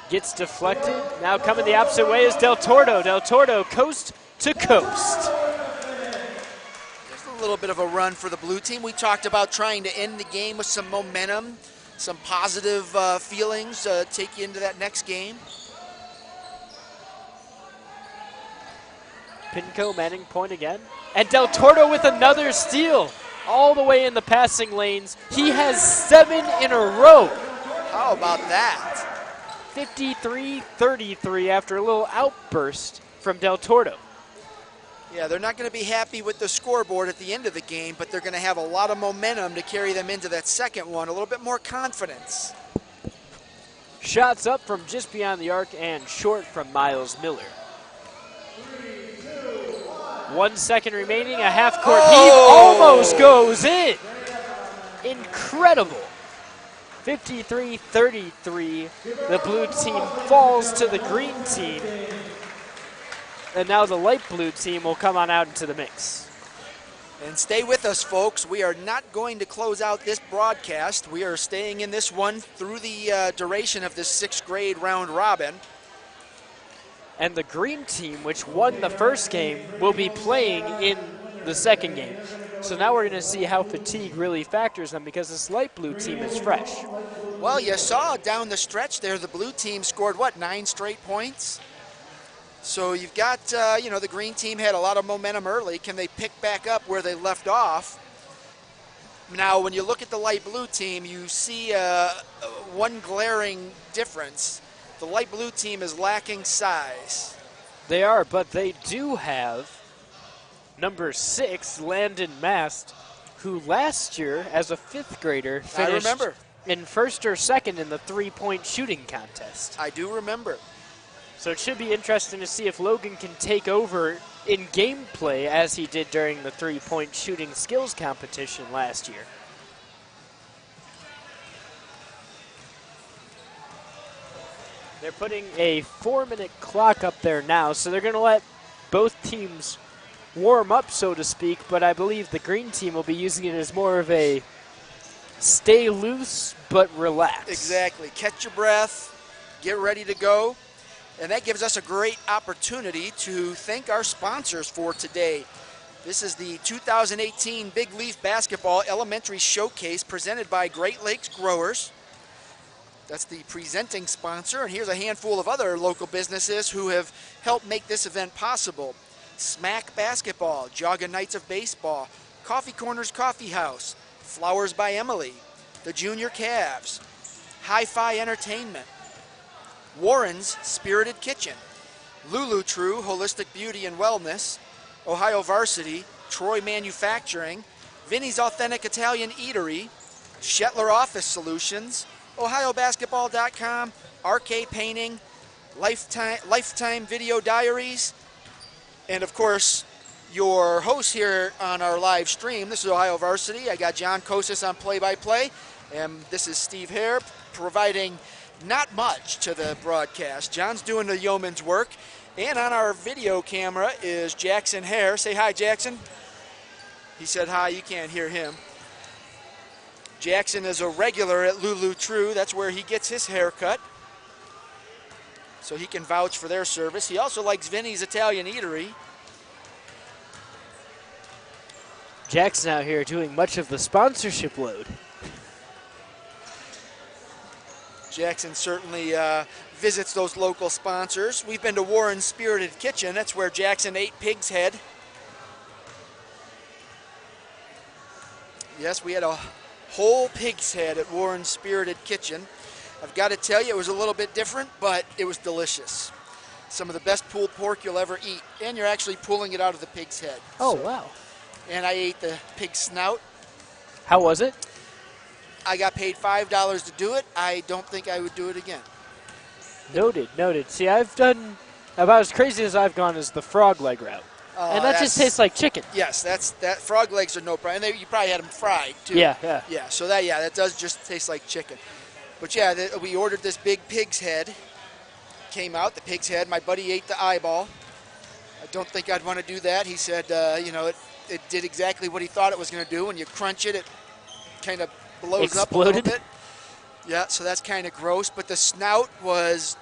Gets deflected. Now coming the opposite way is Del Tordo. Del Tordo coast to coast. There's a little bit of a run for the blue team. We talked about trying to end the game with some momentum. Some positive feelings take you into that next game. Pinco manning point again. And Del Tordo with another steal. All the way in the passing lanes. He has 7 in a row. How about that? 53-33 after a little outburst from Del Tordo. Yeah, they're not going to be happy with the scoreboard at the end of the game, but they're going to have a lot of momentum to carry them into that second one, a little bit more confidence. Shots up from just beyond the arc and short from Miles Miller. 1 second remaining, a half-court heave almost goes in. Incredible. 53-33, the blue team falls to the green team. And now the light blue team will come on out into the mix. And stay with us, folks. We are not going to close out this broadcast. We are staying in this one through the duration of this sixth grade round robin. And the green team, which won the first game, will be playing in the second game. So now we're going to see how fatigue really factors them because this light blue team is fresh. Well, you saw down the stretch there, the blue team scored, 9 straight points? So you've got, the green team had a lot of momentum early. Can they pick back up where they left off? Now, when you look at the light blue team, you see one glaring difference. The light blue team is lacking size. They are, but they do have number 6, Landon Mast, who last year, as a 5th grader, finished in first or second in the 3-point shooting contest. I do remember. So it should be interesting to see if Logan can take over in gameplay as he did during the 3-point shooting skills competition last year. They're putting a 4-minute clock up there now, so they're going to let both teams warm up, so to speak, but I believe the green team will be using it as more of a stay loose but relax. Exactly. Catch your breath, get ready to go. And that gives us a great opportunity to thank our sponsors for today. This is the 2018 Big Leaf Basketball Elementary Showcase presented by Great Lakes Growers. That's the presenting sponsor, and here's a handful of other local businesses who have helped make this event possible. Smack Basketball, Jogga Knights of Baseball, Coffee Corners Coffee House, Flowers by Emily, the Junior Cavs, Hi-Fi Entertainment, Warren's Spirited Kitchen, Lulu True Holistic Beauty and Wellness, Ohio Varsity, Troy Manufacturing, Vinny's Authentic Italian Eatery, Shetler Office Solutions, OhioBasketball.com, RK Painting, Lifetime Video Diaries, and of course, your host here on our live stream. This is Ohio Varsity. I got John Kosis on play-by-play, and this is Steve Hare providing not much to the broadcast. John's doing the yeoman's work, and on our video camera is Jackson Hare. Say hi, Jackson. He said hi. You can't hear him. Jackson is a regular at Lulu True. That's where he gets his haircut, so he can vouch for their service. He also likes Vinny's Italian Eatery. Jackson out here doing much of the sponsorship load. Jackson certainly visits those local sponsors. We've been to Warren's Spirited Kitchen. That's where Jackson ate pig's head. Yes, we had a whole pig's head at Warren's Spirited Kitchen. I've got to tell you, it was a little bit different, but it was delicious. Some of the best pulled pork you'll ever eat, and you're actually pulling it out of the pig's head. Oh, wow. And I ate the pig's snout. How was it? I got paid $5 to do it. I don't think I would do it again. Noted, noted. See, I've done about as crazy as I've gone is the frog leg route. And that just tastes like chicken. Yes, that frog legs are no problem. And you probably had them fried, too. Yeah. Yeah, so that does just taste like chicken. But, yeah, we ordered this big pig's head. Came out, the pig's head. My buddy ate the eyeball. I don't think I'd want to do that. He said, it did exactly what he thought it was going to do. When you crunch it, it kind of blows up a little bit. Yeah, so that's kind of gross. But the snout was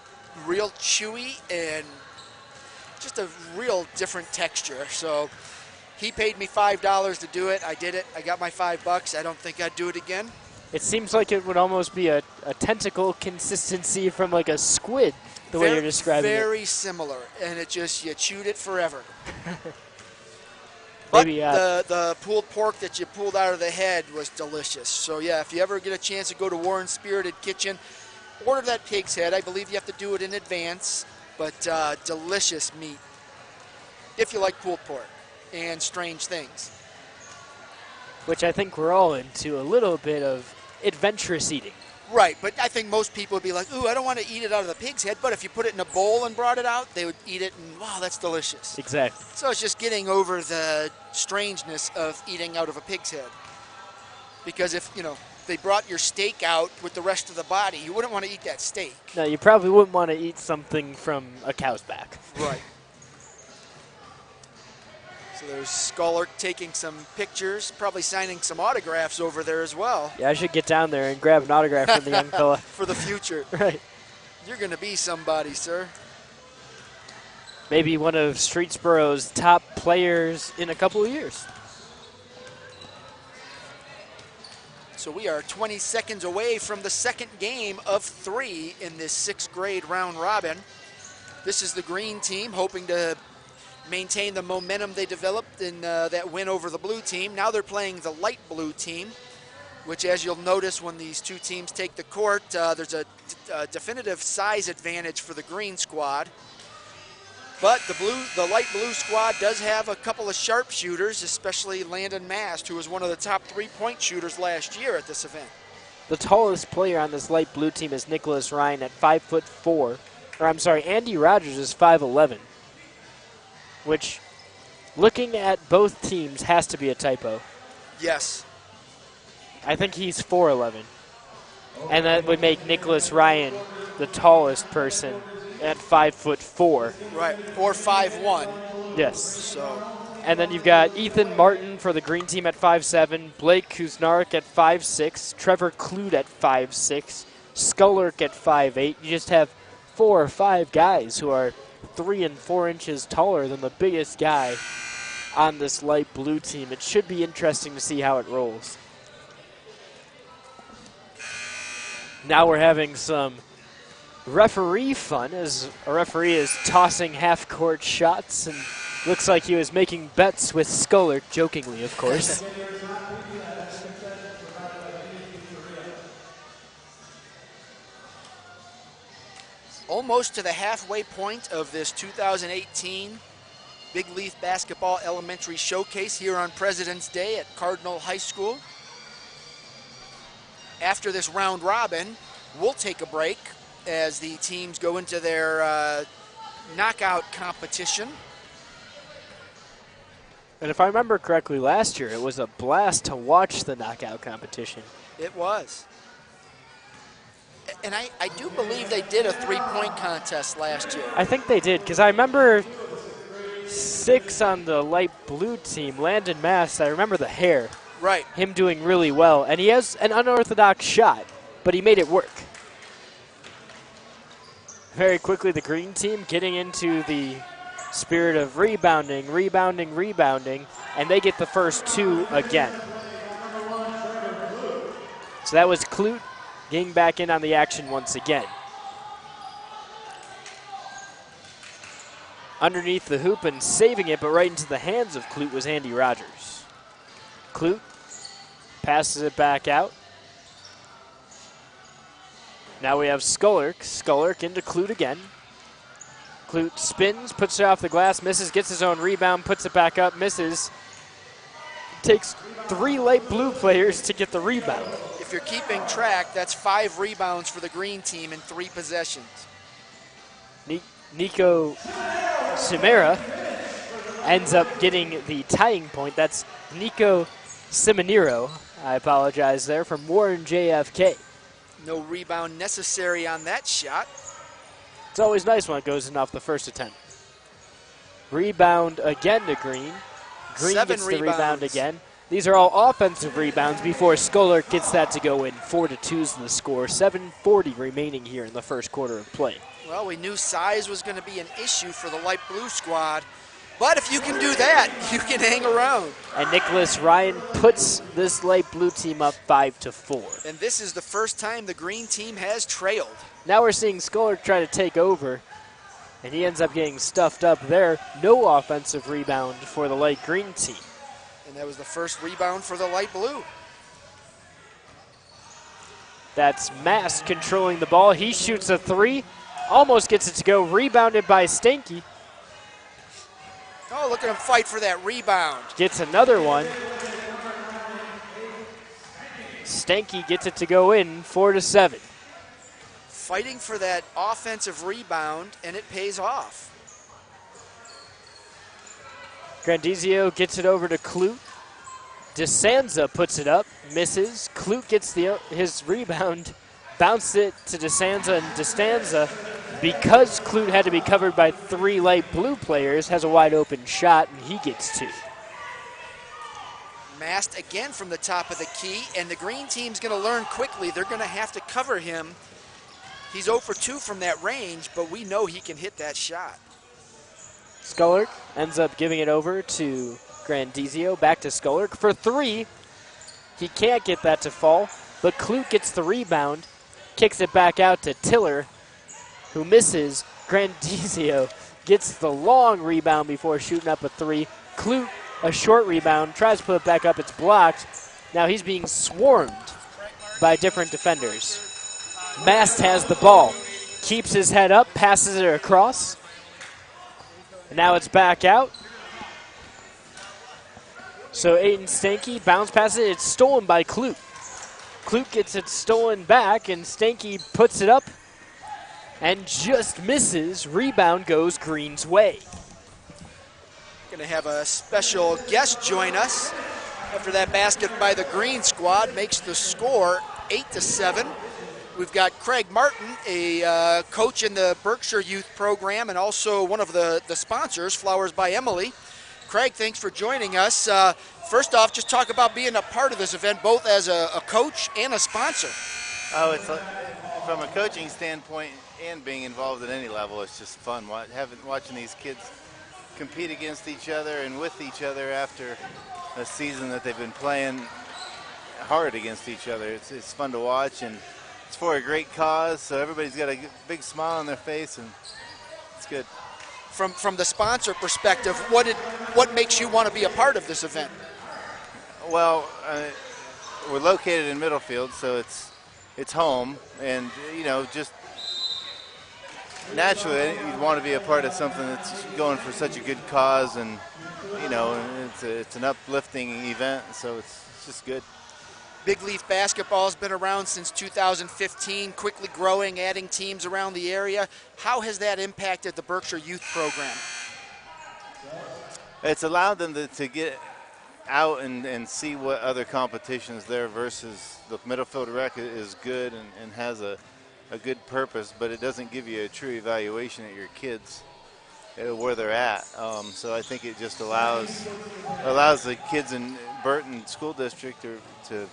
real chewy and just a real different texture. So he paid me $5 to do it. I did it. I got my $5. I don't think I'd do it again. It seems like it would almost be a tentacle consistency from like a squid, the way you're describing it. Very similar, and it just, you chewed it forever. But Maybe, the pulled pork that you pulled out of the head was delicious. So, yeah, if you ever get a chance to go to Warren's Spirited Kitchen, order that pig's head. I believe you have to do it in advance, but delicious meat if you like pulled pork and strange things. Which I think we're all into a little bit of adventurous eating. Right, but I think most people would be like, ooh, I don't want to eat it out of the pig's head, but if you put it in a bowl and brought it out, they would eat it, and wow, that's delicious. Exactly. So it's just getting over the strangeness of eating out of a pig's head. Because if, they brought your steak out with the rest of the body, you wouldn't want to eat that steak. No, you probably wouldn't want to eat something from a cow's back. Right. So there's Skullark taking some pictures, probably signing some autographs over there as well. Yeah, I should get down there and grab an autograph from the young fella. For the future. Right. You're going to be somebody, sir. Maybe one of Streetsboro's top players in a couple of years. So we are 20 seconds away from the second game of 3 in this 6th grade round robin. This is the green team hoping to maintain the momentum they developed in that win over the blue team. Now they're playing the light blue team, which, as you'll notice when these two teams take the court, there's a definitive size advantage for the green squad. But the light blue squad does have a couple of sharpshooters, especially Landon Mast, who was one of the top 3-point shooters last year at this event. The tallest player on this light blue team is Nicholas Ryan at 5'4", or I'm sorry, Andy Rogers is 5'11", which, looking at both teams, has to be a typo. Yes. I think he's 4'11", and that would make Nicholas Ryan the tallest person at 5'4". Right, or 5'1". Yes. So. And then you've got Ethan Martin for the green team at 5'7", Blake Kuznarek at 5'6", Trevor Clute at 5'6", Skullerk at 5'8". You just have 4 or 5 guys who are 3 and 4 inches taller than the biggest guy on this light blue team. It should be interesting to see how it rolls. Now we're having some referee fun as a referee is tossing half-court shots and looks like he was making bets with Skullerk, jokingly, of course. Almost to the halfway point of this 2018 Big Leaf Basketball Elementary Showcase here on President's Day at Cardinal High School. After this round robin, we'll take a break as the teams go into their knockout competition. And if I remember correctly, last year it was a blast to watch the knockout competition. It was. And I do believe they did a 3-point contest last year. I think they did, because I remember 6 on the light blue team, Landon Mast. I remember the hair. Right. Him doing really well. And he has an unorthodox shot, but he made it work. Very quickly, the green team getting into the spirit of rebounding, and they get the first 2 again. So that was Clute getting back in on the action once again. Underneath the hoop and saving it, but right into the hands of Clute was Andy Rogers. Clute passes it back out. Now we have Skullerk. Skullerk into Clute again. Clute spins, puts it off the glass, misses, gets his own rebound, puts it back up, misses. Takes 3 light blue players to get the rebound. If you're keeping track, that's 5 rebounds for the green team in 3 possessions. Nico Chimera ends up getting the tying point. That's Nico Simonero, I apologize there, from Warren JFK. No rebound necessary on that shot. It's always nice when it goes in off the first attempt. Rebound again to Green. Green 7 gets the rebounds. rebound again. These are all offensive rebounds before Skullerk gets that to go in. 4-2 is the score. 7:40 remaining here in the first quarter of play. Well, we knew size was going to be an issue for the light blue squad. But if you can do that, you can hang around. And Nicholas Ryan puts this light blue team up 5-4. And this is the first time the green team has trailed. Now we're seeing Skullerk try to take over, and he ends up getting stuffed up there. No offensive rebound for the light green team. And that was the first rebound for the light blue. That's Mast controlling the ball. He shoots a 3, almost gets it to go, rebounded by Stanky. Oh, look at him fight for that rebound. Gets another one. Stanky gets it to go in, 4-7. Fighting for that offensive rebound, and it pays off. Grandizio gets it over to Clute. DeSanza puts it up, misses. Clute gets his rebound, bounced it to DeSanza, and DeSanza, because Clute had to be covered by 3 light blue players, has a wide open shot, and he gets 2. Mast again from the top of the key, and the green team's going to learn quickly. They're going to have to cover him. He's 0 for 2 from that range, but we know he can hit that shot. Skullerk ends up giving it over to Grandizio. Back to Skullerk for 3. He can't get that to fall, but Clute gets the rebound, kicks it back out to Tiller, who misses. Grandizio gets the long rebound before shooting up a three. Clute, a short rebound, tries to put it back up. It's blocked. Now he's being swarmed by different defenders. Mast has the ball, keeps his head up, passes it across. And now it's back out. So Aiden Stanky bounce passes it. It's stolen by Clute. Clute gets it stolen back, and Stanky puts it up and just misses. Rebound goes Green's way. Going to have a special guest join us after that basket by the Green squad makes the score 8-7. We've got Craig Martin, a coach in the Berkshire Youth Program and also one of the sponsors, Flowers by Emily. Craig, thanks for joining us. First off, just talk about being a part of this event, both as a coach and a sponsor. Oh, it's from a coaching standpoint and being involved at any level, it's just fun watching these kids compete against each other and with each other after a season that they've been playing hard against each other. It's fun to watch, and it's for a great cause, so everybody's got a big smile on their face, and it's good. From the sponsor perspective, what makes you want to be a part of this event? Well, we're located in Middlefield, so it's home, and just naturally you'd want to be a part of something that's going for such a good cause, and it's an uplifting event, so it's just good. Big Leaf basketball has been around since 2015, quickly growing, adding teams around the area. How has that impacted the Berkshire Youth Program? It's allowed them to get out and see what other competitions there versus the Middlefield Rec is good and has a good purpose, but it doesn't give you a true evaluation of your kids where they're at. So I think it just allows the kids in Burton School District to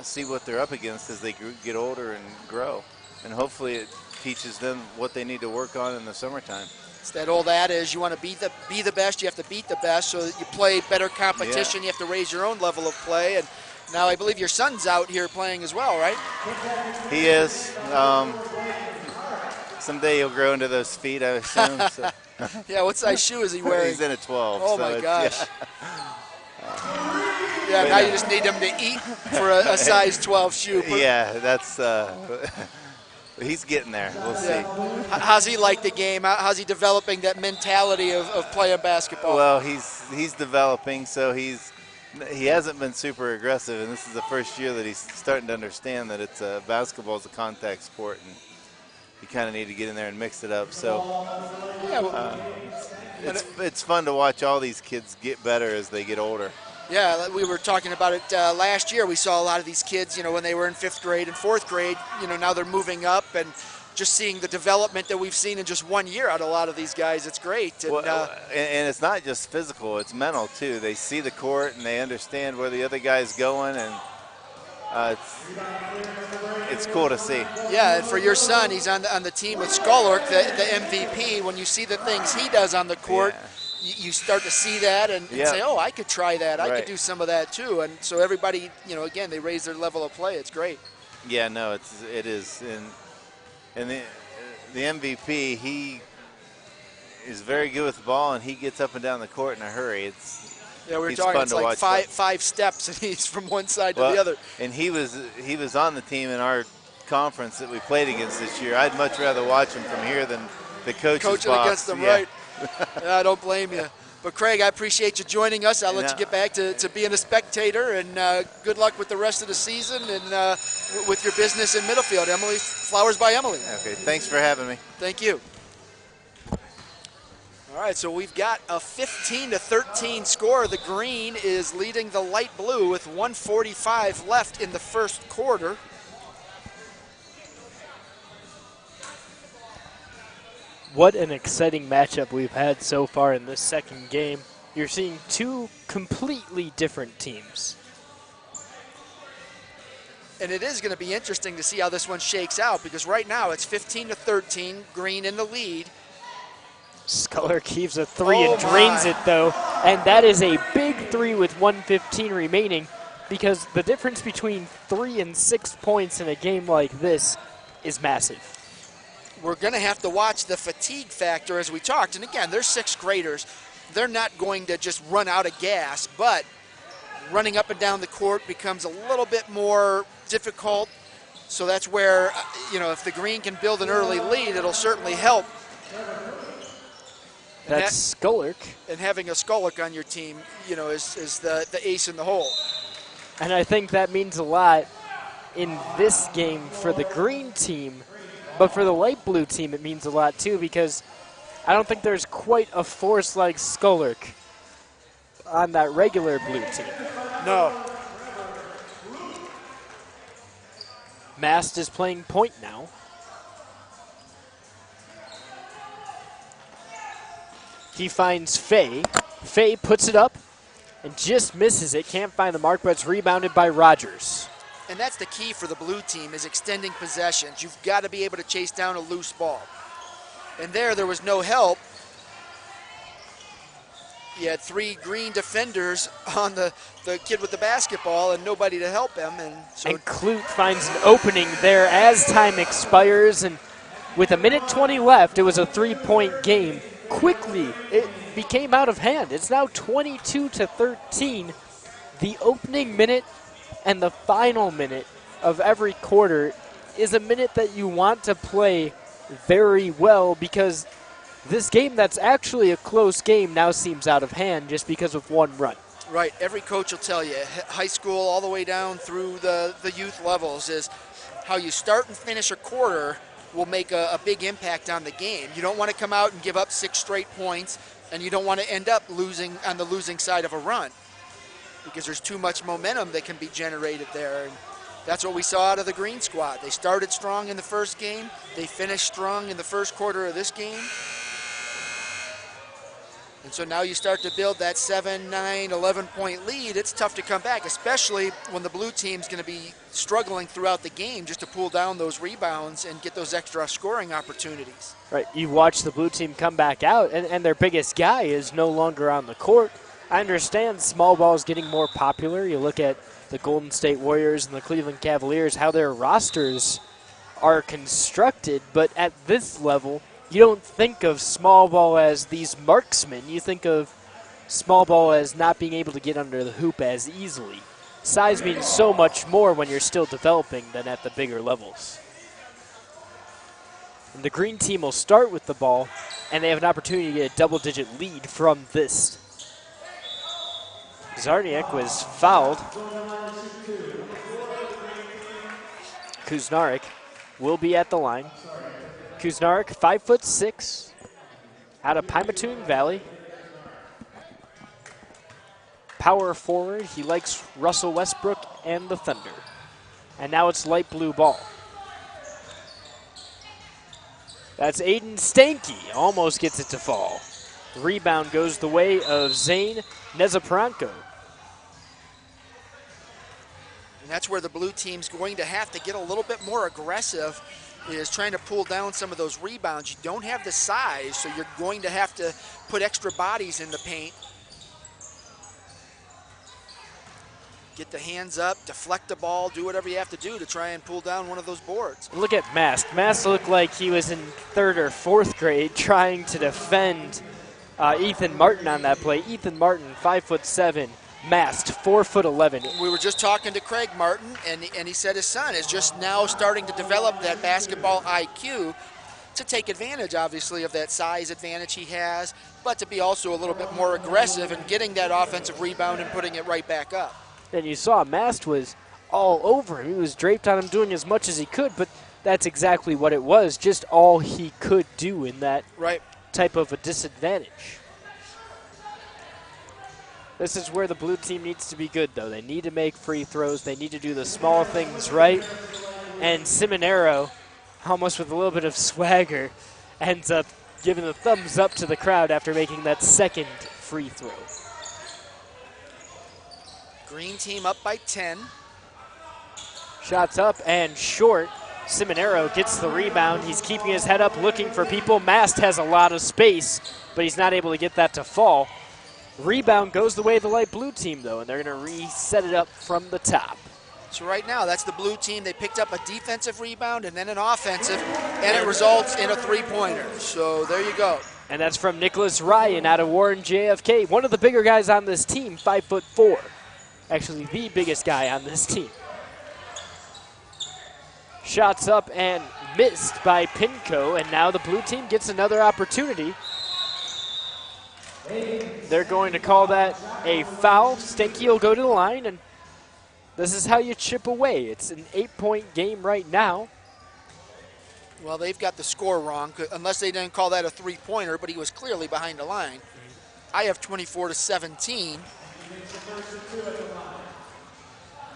see what they're up against as they get older and grow. And hopefully it teaches them what they need to work on in the summertime. It's that old adage, you want to be the best, you have to beat the best, so that you play better competition, You have to raise your own level of play. And now I believe your son's out here playing as well, right? He is. Someday he'll grow into those feet, I assume. So. Yeah, what size shoe is he wearing? He's in a 12. Oh, so my gosh. Yeah. Now you just need him to eat for a size 12 shoe. Yeah, that's he's getting there. We'll see. How's he like the game? How's he developing that mentality of playing basketball? Well, he's developing, so he hasn't been super aggressive, and this is the first year that he's starting to understand that basketball is a contact sport, and you kind of need to get in there and mix it up. So it's fun to watch all these kids get better as they get older. Yeah, we were talking about it last year. We saw a lot of these kids, when they were in 5th grade and 4th grade, now they're moving up, and just seeing the development that we've seen in just 1 year out of a lot of these guys, it's great. And, and it's not just physical, it's mental too. They see the court and they understand where the other guy's going, and it's cool to see. Yeah, and for your son, he's on the team with Skolork, the MVP. When you see the things he does on the court, you start to see that and say, oh, I could try that. I could do some of that too. And so everybody, again, they raise their level of play. It's great. Yeah, no, it is. And the MVP, he is very good with the ball, and he gets up and down the court in a hurry. We were talking, it's like five steps, and he's from one side to the other. And he was on the team in our conference that we played against this year. I'd much rather watch him from here than the coach's coaching box. Against them, right. I don't blame you. But, Craig, I appreciate you joining us. I'll let you get back to being a spectator, and good luck with the rest of the season and with your business in Middlefield. Emily, Flowers by Emily. Okay, thanks for having me. Thank you. All right, so we've got a 15-13 score. The green is leading the light blue with 1:45 left in the first quarter. What an exciting matchup we've had so far in this second game. You're seeing two completely different teams. And it is going to be interesting to see how this one shakes out, because right now it's 15-13, green in the lead. Skolork heaves a three and drains it, though. And that is a big three with 1:15 remaining. because the difference between 3 and 6 points in a game like this is massive. We're going to have to watch the fatigue factor as we talked. And again, they're sixth graders. They're not going to just run out of gas, but running up and down the court becomes a little bit more difficult. So that's where, if the Green can build an early lead, it'll certainly help. That's Skolek. And having a Skolek on your team, is the ace in the hole. And I think that means a lot in this game for the Green team. But for the light blue team, it means a lot too, because I don't think there's quite a force like Skolek on that regular blue team. No. Mast is playing point now. He finds Fay. Fay puts it up and just misses it. Can't find the mark, but it's rebounded by Rogers. And that's the key for the blue team, is extending possessions. You've got to be able to chase down a loose ball. And there was no help. You had 3 Green defenders on the kid with the basketball and nobody to help him. And Clute finds an opening there as time expires. And with 1:20 left, it was a 3-point game. Quickly, it became out of hand. It's now 22-13. The opening minute and the final minute of every quarter is a minute that you want to play very well, because this game that's actually a close game now seems out of hand just because of one run. Right. Every coach will tell you, high school all the way down through the youth levels, is how you start and finish a quarter will make a big impact on the game. You don't want to come out and give up 6 straight points, and you don't want to end up losing on the losing side of a run, because there's too much momentum that can be generated there. And that's what we saw out of the Green squad. They started strong in the first game. They finished strong in the first quarter of this game. And so now you start to build that 7, 9, 11-point lead. It's tough to come back, especially when the blue team's going to be struggling throughout the game just to pull down those rebounds and get those extra scoring opportunities. Right, you watch the blue team come back out, and their biggest guy is no longer on the court. I understand small ball is getting more popular. You look at the Golden State Warriors and the Cleveland Cavaliers, how their rosters are constructed, but at this level, you don't think of small ball as these marksmen. You think of small ball as not being able to get under the hoop as easily. Size means so much more when you're still developing than at the bigger levels. And the Green team will start with the ball, and they have an opportunity to get a double-digit lead from this. Zarniak was fouled. Kuznarik will be at the line. Kuznarik, 5'6", out of Pymatuning Valley. Power forward. He likes Russell Westbrook and the Thunder. And now it's light blue ball. That's Aiden Stanky. Almost gets it to fall. The rebound goes the way of Zane Nezaparanko. And that's where the blue team's going to have to get a little bit more aggressive, is trying to pull down some of those rebounds. You don't have the size, so you're going to have to put extra bodies in the paint. Get the hands up, deflect the ball, do whatever you have to do to try and pull down one of those boards. Look at Mast. Mast looked like he was in 3rd or 4th grade trying to defend Ethan Martin on that play. Ethan Martin, 5'7", Mast, 4'11". We were just talking to Craig Martin, and he said his son is just now starting to develop that basketball IQ to take advantage, obviously, of that size advantage he has, but to be also a little bit more aggressive and getting that offensive rebound and putting it right back up. And you saw Mast was all over him. He was draped on him, doing as much as he could, but that's exactly what it was, just all he could do in that type of a disadvantage. This is where the blue team needs to be good, though. They need to make free throws. They need to do the small things right. And Simonero, almost with a little bit of swagger, ends up giving the thumbs up to the crowd after making that second free throw. Green team up by 10. Shots up and short. Simonero gets the rebound. He's keeping his head up, looking for people. Mast has a lot of space, but he's not able to get that to fall. Rebound goes the way of the light blue team, though, and they're going to reset it up from the top. So right now, that's the blue team. They picked up a defensive rebound and then an offensive, and it results in a three-pointer. So there you go. And that's from Nicholas Ryan out of Warren JFK, one of the bigger guys on this team, 5'4". Actually, the biggest guy on this team. Shots up and missed by Pinco, and now the blue team gets another opportunity. They're going to call that a foul. Stenke will go to the line, and this is how you chip away. It's an 8-point game right now. Well, they've got the score wrong, unless they didn't call that a three-pointer, but he was clearly behind the line. I have 24-17.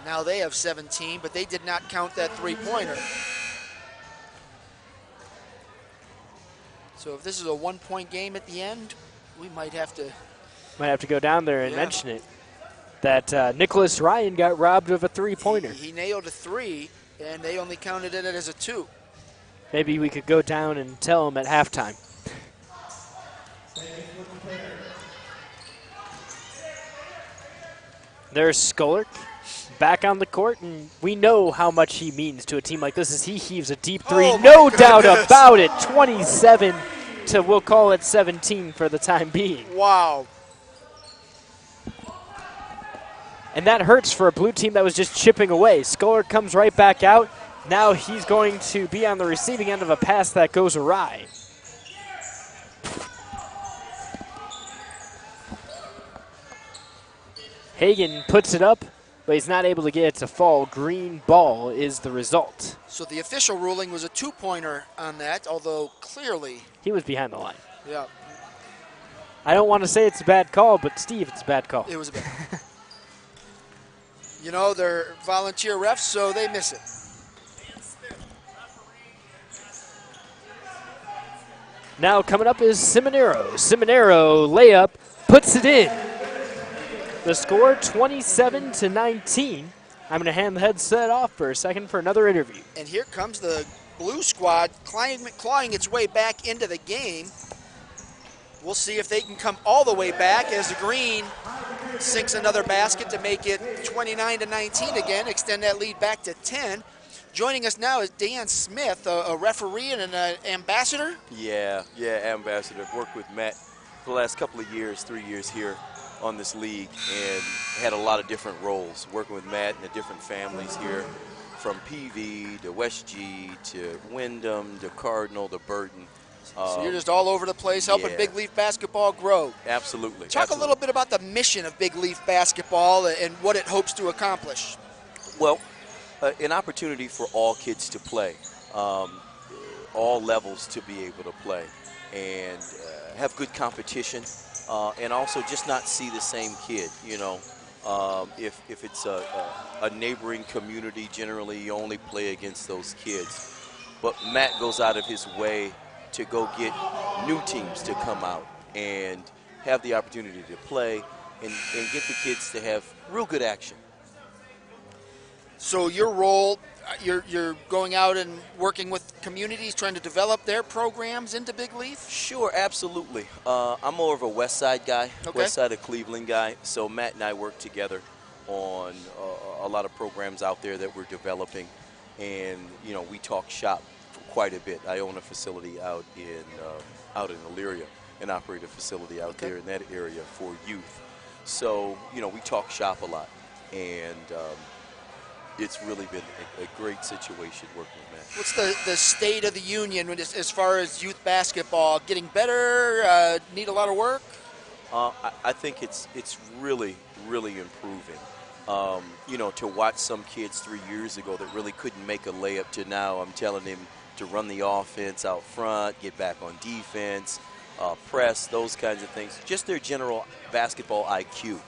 Now they have 17, but they did not count that three-pointer. So if this is a one-point game at the end, we might have to go down there and mention it. That Nicholas Ryan got robbed of a three-pointer. He nailed a three, and they only counted it as a two. Maybe we could go down and tell him at halftime. There's Skolek back on the court, and we know how much he means to a team like this as he heaves a deep three. Oh, no doubt about it. 27 to, we'll call it 17 for the time being. Wow. And that hurts for a blue team that was just chipping away. Skolek comes right back out. Now he's going to be on the receiving end of a pass that goes awry. Hagan puts it up, but he's not able to get it to fall. Green ball is the result. So the official ruling was a two-pointer on that, although clearly. He was behind the line. Yeah. I don't want to say it's a bad call, but Steve, it's a bad call. It was a bad You know, they're volunteer refs, so they miss it. Now coming up is Seminaro. Seminaro layup, puts it in. The score 27-19. I'm going to hand the headset off for a second for another interview. And here comes the blue squad clawing its way back into the game. We'll see if they can come all the way back as the green sinks another basket to make it 29-19 again, extend that lead back to 10. Joining us now is Dan Smith, a referee and an ambassador. Yeah, ambassador. I've worked with Matt for the last couple of years, 3 years here on this league, and had a lot of different roles, working with Matt and the different families here, from PV to West G to Wyndham to Cardinal to Burton. So you're just all over the place helping Big Leaf basketball grow. Absolutely. Talk a little bit about the mission of Big Leaf basketball and what it hopes to accomplish. Well, an opportunity for all kids to play, all levels to be able to play, and have good competition, and also just not see the same kid. You know, if it's a neighboring community, generally you only play against those kids. But Matt goes out of his way to go get new teams to come out and have the opportunity to play and get the kids to have real good action. So your role, you're going out and working with communities, trying to develop their programs into Big Leaf? Sure, absolutely. I'm more of a West Side guy, Okay. West Side of Cleveland guy. So Matt and I work together on a lot of programs out there that we're developing. And, you know, we talk shop quite a bit. I own a facility out in Elyria and operate a facility out there in that area for youth. So, you know, we talk shop a lot. And it's really been a great situation working with Matt. What's the state of the union as far as youth basketball? Getting better? Need a lot of work? I think it's really, really improving. You know, to watch some kids 3 years ago that really couldn't make a layup to now, I'm telling them to run the offense out front, get back on defense, press, those kinds of things. Just their general basketball IQ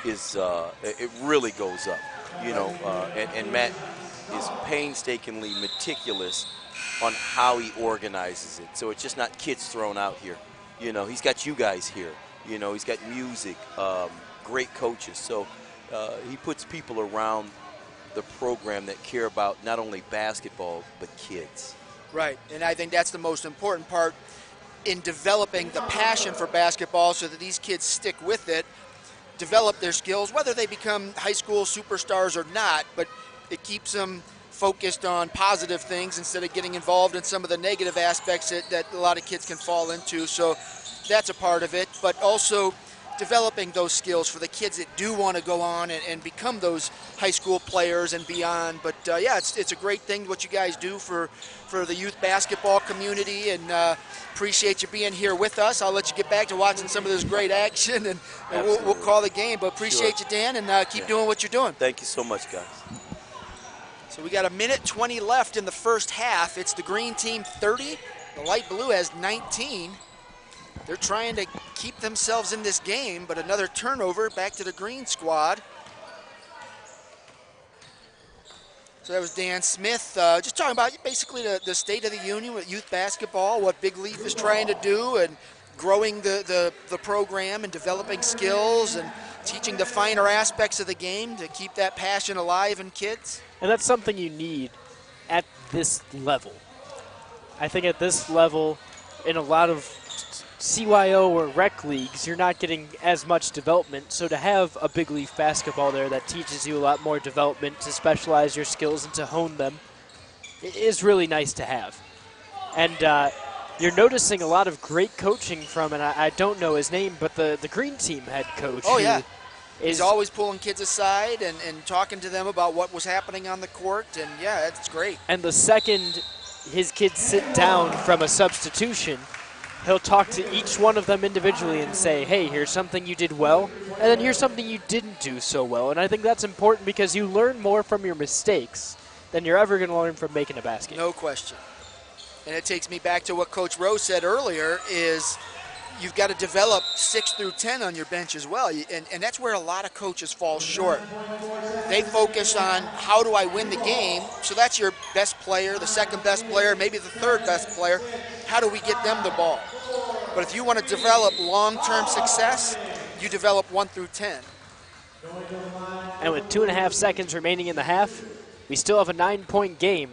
is it really goes up. You know, and Matt is painstakingly meticulous on how he organizes it. So it's just not kids thrown out here. You know, he's got you guys here. You know, he's got music, great coaches. So he puts people around the program that care about not only basketball, but kids. Right, and I think that's the most important part. in developing the passion for basketball so that these kids stick with it, develop their skills, whether they become high school superstars or not, but it keeps them focused on positive things instead of getting involved in some of the negative aspects that a lot of kids can fall into. So that's a part of it, but also developing those skills for the kids that do want to go on and become those high school players and beyond. But yeah, it's a great thing what you guys do for the youth basketball community, and appreciate you being here with us. I'll let you get back to watching some of this great action, and we'll call the game. But appreciate you, Dan, and keep doing what you're doing. Thank you so much, guys. So we got 1:20 left in the first half. It's the green team 30. The light blue has 19. They're trying to keep themselves in this game, but another turnover back to the green squad. So that was Dan Smith, just talking about basically the state of the union with youth basketball, what Big Leaf is trying to do, and growing the program and developing skills and teaching the finer aspects of the game to keep that passion alive in kids. And that's something you need at this level. I think at this level, in a lot of CYO or rec leagues, you're not getting as much development. So to have a Big Leaf basketball there that teaches you a lot more development, to specialize your skills and to hone them, is really nice to have. And you're noticing a lot of great coaching from, and I don't know his name, but the green team head coach. Oh, yeah. He's always pulling kids aside and talking to them about what was happening on the court, and yeah, it's great. And the second his kids sit down from a substitution, he'll talk to each one of them individually and say, hey, here's something you did well, and then here's something you didn't do so well. And I think that's important because you learn more from your mistakes than you're ever going to learn from making a basket. No question. And it takes me back to what Coach Rose said earlier, is you've got to develop 6 through 10 on your bench as well. And that's where a lot of coaches fall short. They focus on how do I win the game, so that's your best player, the second best player, maybe the third best player. How do we get them the ball? But if you want to develop long-term success, you develop 1 through 10. And with 2.5 seconds remaining in the half, we still have a 9-point game,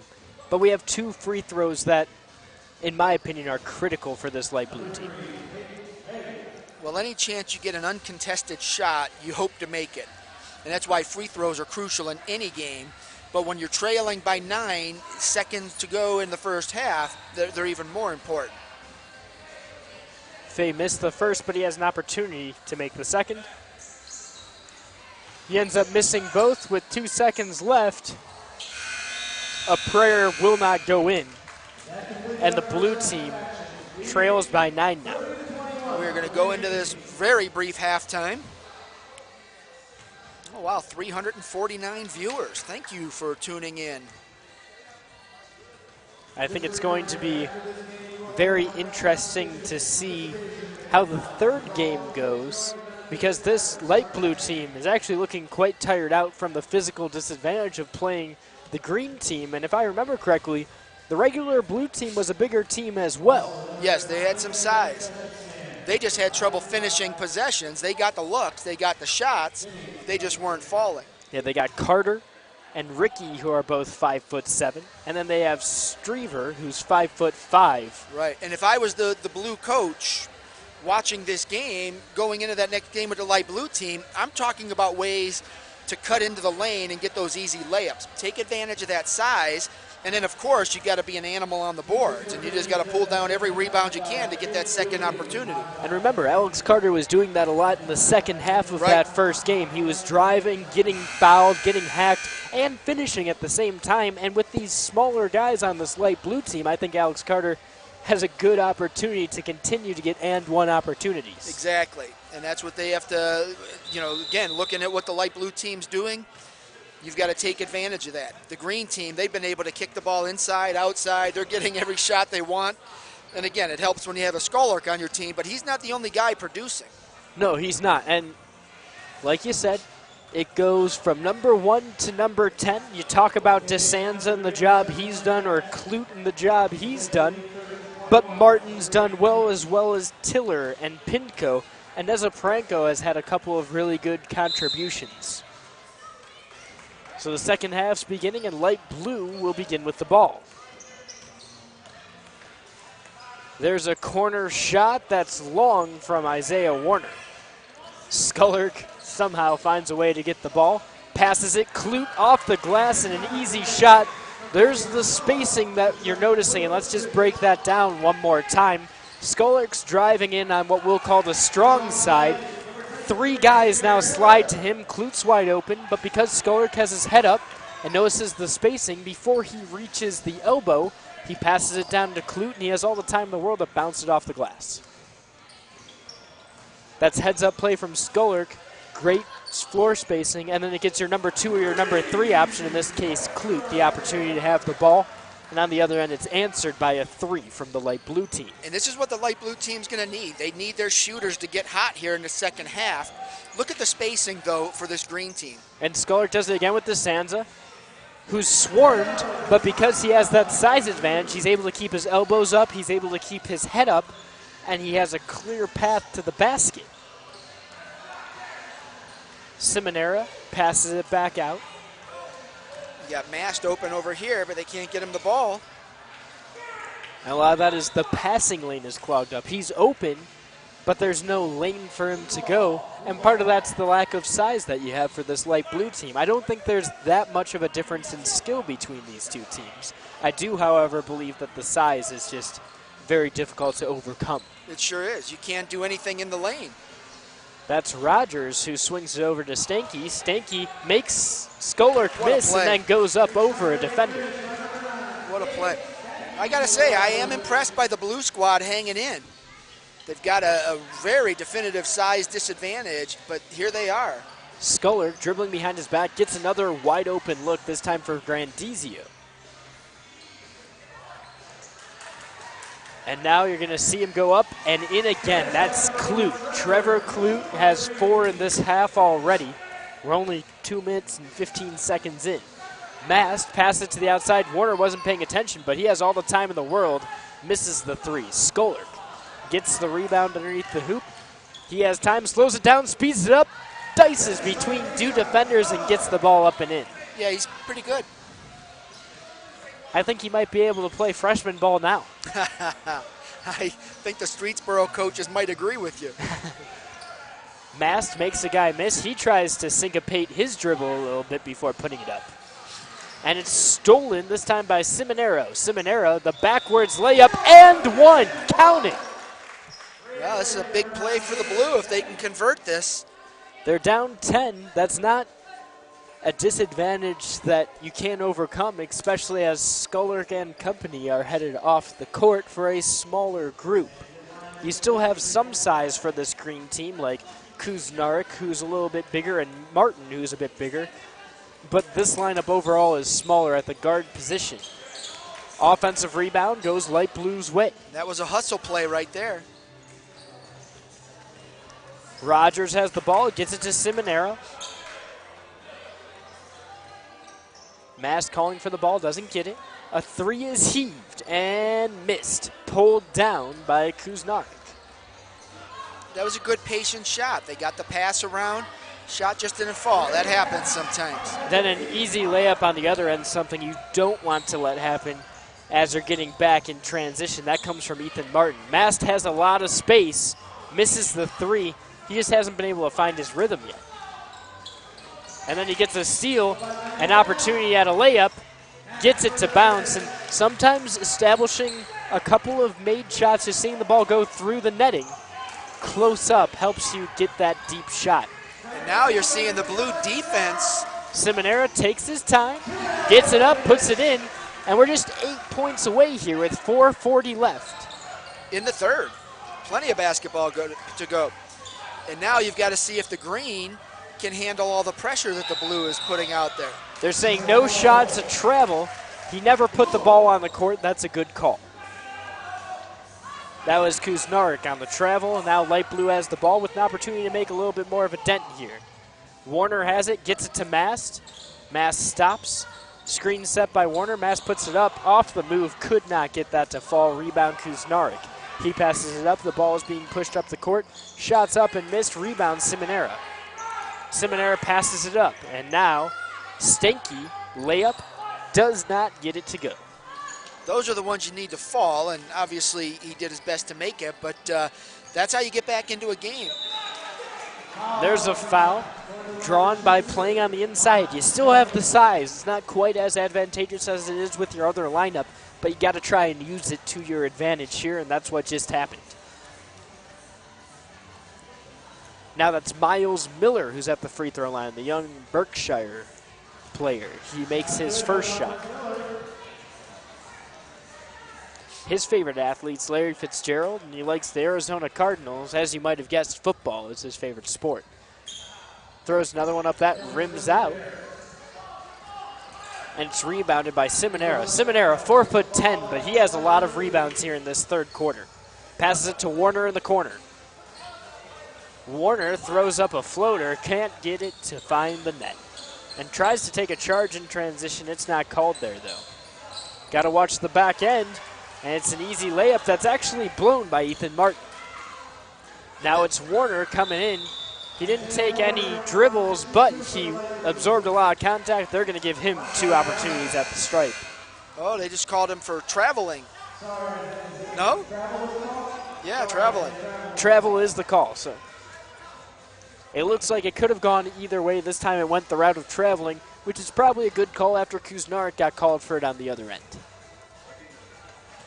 but we have 2 free throws that, in my opinion, are critical for this light blue team. Well, any chance you get an uncontested shot, you hope to make it. And that's why free throws are crucial in any game. But when you're trailing by 9 seconds to go in the first half, they're even more important. Fay missed the first, but he has an opportunity to make the second. He ends up missing both with 2 seconds left. A prayer will not go in. And the blue team trails by 9 now. We're going to go into this very brief halftime. Oh, wow, 349 viewers. Thank you for tuning in. I think it's going to be very interesting to see how the third game goes, because this light blue team is actually looking quite tired out from the physical disadvantage of playing the green team. And if I remember correctly, the regular blue team was a bigger team as well. Yes, they had some size. They just had trouble finishing possessions. They got the looks, they got the shots, they just weren't falling. Yeah, they got Carter and Ricky, who are both 5'7", and then they have Strever, who's 5'5". Right, and if I was the blue coach watching this game, going into that next game with the light blue team, I'm talking about ways to cut into the lane and get those easy layups. Take advantage of that size. And then, of course, you got to be an animal on the boards, and you just got to pull down every rebound you can to get that second opportunity. And remember, Alex Carter was doing that a lot in the second half of that first game. He was driving, getting fouled, getting hacked, and finishing at the same time. And with these smaller guys on this light blue team, I think Alex Carter has a good opportunity to continue to get and-one opportunities. Exactly, and that's what they have to, again, looking at what the light blue team's doing, you've got to take advantage of that. The green team, they've been able to kick the ball inside, outside. They're getting every shot they want. And again, it helps when you have a Skolak on your team, but he's not the only guy producing. No, he's not. And like you said, it goes from number 1 to number 10. You talk about DeSanza and the job he's done, or Clute and the job he's done. But Martin's done well as Tiller and Pinko. And Nezaparenko has had a couple of really good contributions. So the second half's beginning, and light blue will begin with the ball. There's a corner shot that's long from Isaiah Warner. Skullerk somehow finds a way to get the ball. Passes it, Clute off the glass and an easy shot. There's the spacing that you're noticing, and let's just break that down one more time. Skullerk's driving in on what we'll call the strong side. 3 guys now slide to him. Clute's wide open, but because Skullerk has his head up and notices the spacing, before he reaches the elbow, he passes it down to Clute, and he has all the time in the world to bounce it off the glass. That's heads-up play from Skullerk. Great floor spacing, and then it gets your number 2 or your number 3 option, in this case Clute, the opportunity to have the ball. And on the other end, it's answered by a 3 from the light blue team. And this is what the light blue team's going to need. They need their shooters to get hot here in the second half. Look at the spacing, though, for this green team. And Skullerk does it again with DeSanza, who's swarmed, but because he has that size advantage, he's able to keep his elbows up, he's able to keep his head up, and he has a clear path to the basket. Simonera passes it back out. You got Mast open over here, but they can't get him the ball. And a lot of that is the passing lane is clogged up. He's open, but there's no lane for him to go, and part of that's the lack of size that you have for this light blue team. I don't think there's that much of a difference in skill between these two teams. I do, however, believe that the size is just very difficult to overcome. It sure is. You can't do anything in the lane. That's Rogers who swings it over to Stanky. Stanky makes Skullerk miss and then goes up over a defender. What a play. I got to say, I am impressed by the blue squad hanging in. They've got a very definitive size disadvantage, but here they are. Skullerk, dribbling behind his back, gets another wide open look, this time for Grandizio. And now you're going to see him go up and in again. That's Clute. Trevor Clute has 4 in this half already. We're only 2 minutes and 15 seconds in. Mast passes it to the outside. Warner wasn't paying attention, but he has all the time in the world. Misses the 3. Skullerk gets the rebound underneath the hoop. He has time, slows it down, speeds it up, dices between 2 defenders and gets the ball up and in. Yeah, he's pretty good. I think he might be able to play freshman ball now. I think the Streetsboro coaches might agree with you. Mast makes a guy miss. He tries to syncopate his dribble a little bit before putting it up. And it's stolen, this time by Simonero. Simonero, the backwards layup, and 1. Count it. Well, this is a big play for the Blue if they can convert this. They're down 10. That's not a disadvantage that you can't overcome, especially as Skullerk and company are headed off the court for a smaller group. You still have some size for this green team, like Kuznarik, who's a little bit bigger, and Martin, who's a bit bigger. But this lineup overall is smaller at the guard position. Offensive rebound goes light blue's way. That was a hustle play right there. Rogers has the ball, gets it to Simonero. Mast calling for the ball, doesn't get it. A 3 is heaved and missed. Pulled down by Kuznarik. That was a good patient shot. They got the pass around. Shot just didn't fall. That happens sometimes. Then an easy layup on the other end, something you don't want to let happen as they're getting back in transition. That comes from Ethan Martin. Mast has a lot of space, misses the 3. He just hasn't been able to find his rhythm yet. And then he gets a steal, an opportunity at a layup, gets it to bounce, and sometimes establishing a couple of made shots, just seeing the ball go through the netting close up helps you get that deep shot. And now you're seeing the Blue defense. Simonera takes his time, gets it up, puts it in, and we're just 8 points away here with 4:40 left. In the third. Plenty of basketball to go. And now you've got to see if the green can handle all the pressure that the Blue is putting out there. They're saying no shots at travel. He never put the ball on the court. That's a good call. That was Kuznarik on the travel. Now light blue has the ball with an opportunity to make a little bit more of a dent here. Warner has it, gets it to Mast. Mast stops. Screen set by Warner. Mast puts it up. Off the move. Could not get that to fall. Rebound Kuznarik. He passes it up. The ball is being pushed up the court. Shots up and missed. Rebound Simonera. Simonera passes it up. And now Stanky, layup, does not get it to go. those are the ones you need to fall, and obviously he did his best to make it, but that's how you get back into a game. There's a foul drawn by playing on the inside. You still have the size. It's not quite as advantageous as it is with your other lineup, but you got to try and use it to your advantage here, and that's what just happened. Now that's Miles Miller who's at the free throw line, the young Berkshire player. He makes his first shot. His favorite athlete's Larry Fitzgerald, and he likes the Arizona Cardinals. As you might have guessed, football is his favorite sport. Throws another one up, that rims out. And it's rebounded by Simonera. Simonera, 4'10", but he has a lot of rebounds here in this third quarter. Passes it to Warner in the corner. Warner throws up a floater, can't get it to find the net. And tries to take a charge in transition. It's not called there, though. Got to watch the back end. And it's an easy layup that's actually blown by Ethan Martin. Now it's Warner coming in. He didn't take any dribbles, but he absorbed a lot of contact. They're going to give him 2 opportunities at the stripe. Oh, they just called him for traveling. No? Yeah, traveling. Travel is the call, so. It looks like it could have gone either way. This time it went the route of traveling, which is probably a good call after Kuznarik got called for it on the other end.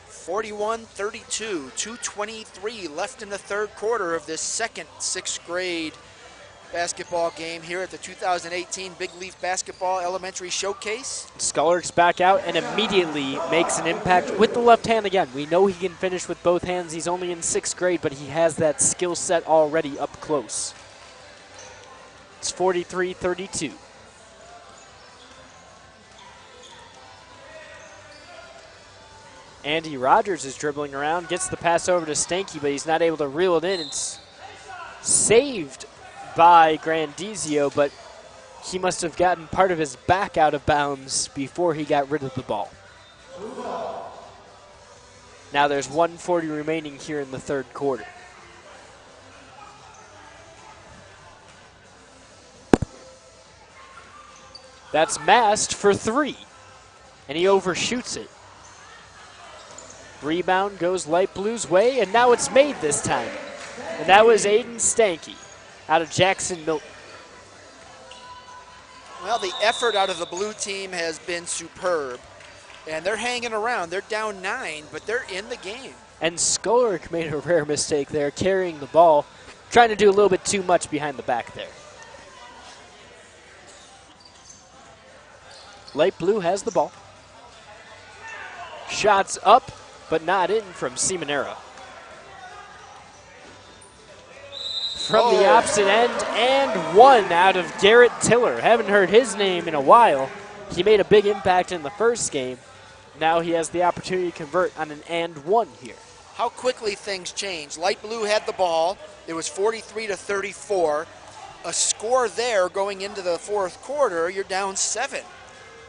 41-32, 2:23 left in the third quarter of this second 6th grade basketball game here at the 2018 Big Leaf Basketball Elementary Showcase. Skoller's back out and immediately makes an impact with the left hand again. We know he can finish with both hands. He's only in 6th grade, but he has that skill set already up close. It's 43-32. Andy Rogers is dribbling around, gets the pass over to Stanky, but he's not able to reel it in. It's saved by Grandizio, but he must have gotten part of his back out of bounds before he got rid of the ball. Now there's 1:40 remaining here in the third quarter. That's Mast for 3, and he overshoots it. Rebound goes Light Blue's way, and now it's made this time. And that was Aiden Stanky out of Jackson Milton. Well, the effort out of the blue team has been superb, and they're hanging around. They're down 9, but they're in the game. And Skolaric made a rare mistake there, carrying the ball, trying to do a little bit too much behind the back there. Light Blue has the ball. Shots up, but not in from Simonera. From the opposite end, and 1 out of Garrett Tiller. Haven't heard his name in a while. He made a big impact in the first game. Now he has the opportunity to convert on an and 1 here. How quickly things change. Light Blue had the ball. It was 43-34. A score there going into the fourth quarter, you're down 7.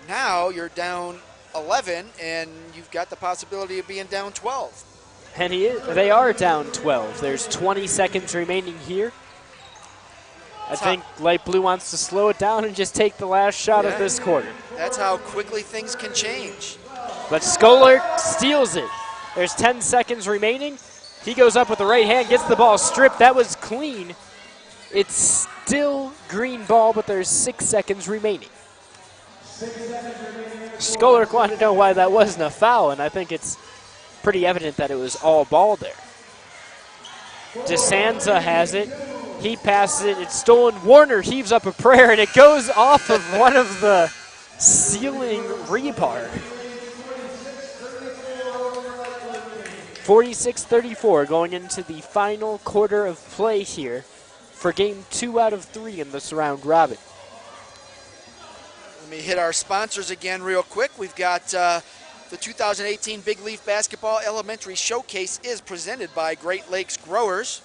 Now you're down 11, and you've got the possibility of being down 12. And they are down 12. There's 20 seconds remaining here. I think Light Blue wants to slow it down and just take the last shot of this quarter. That's how quickly things can change. But Scholar steals it. There's 10 seconds remaining. He goes up with the right hand, gets the ball stripped. That was clean. It's still green ball, but there's 6 seconds remaining. Scholar wanted to know why that wasn't a foul, and I think it's pretty evident that it was all ball there. DeSanza has it. He passes it. It's stolen. Warner heaves up a prayer, and it goes off of one of the ceiling rebar. 46-34 going into the final quarter of play here for game 2 out of 3 in this round robin. Let me hit our sponsors again real quick. We've got the 2018 Big Leaf Basketball Elementary Showcase is presented by Great Lakes Growers.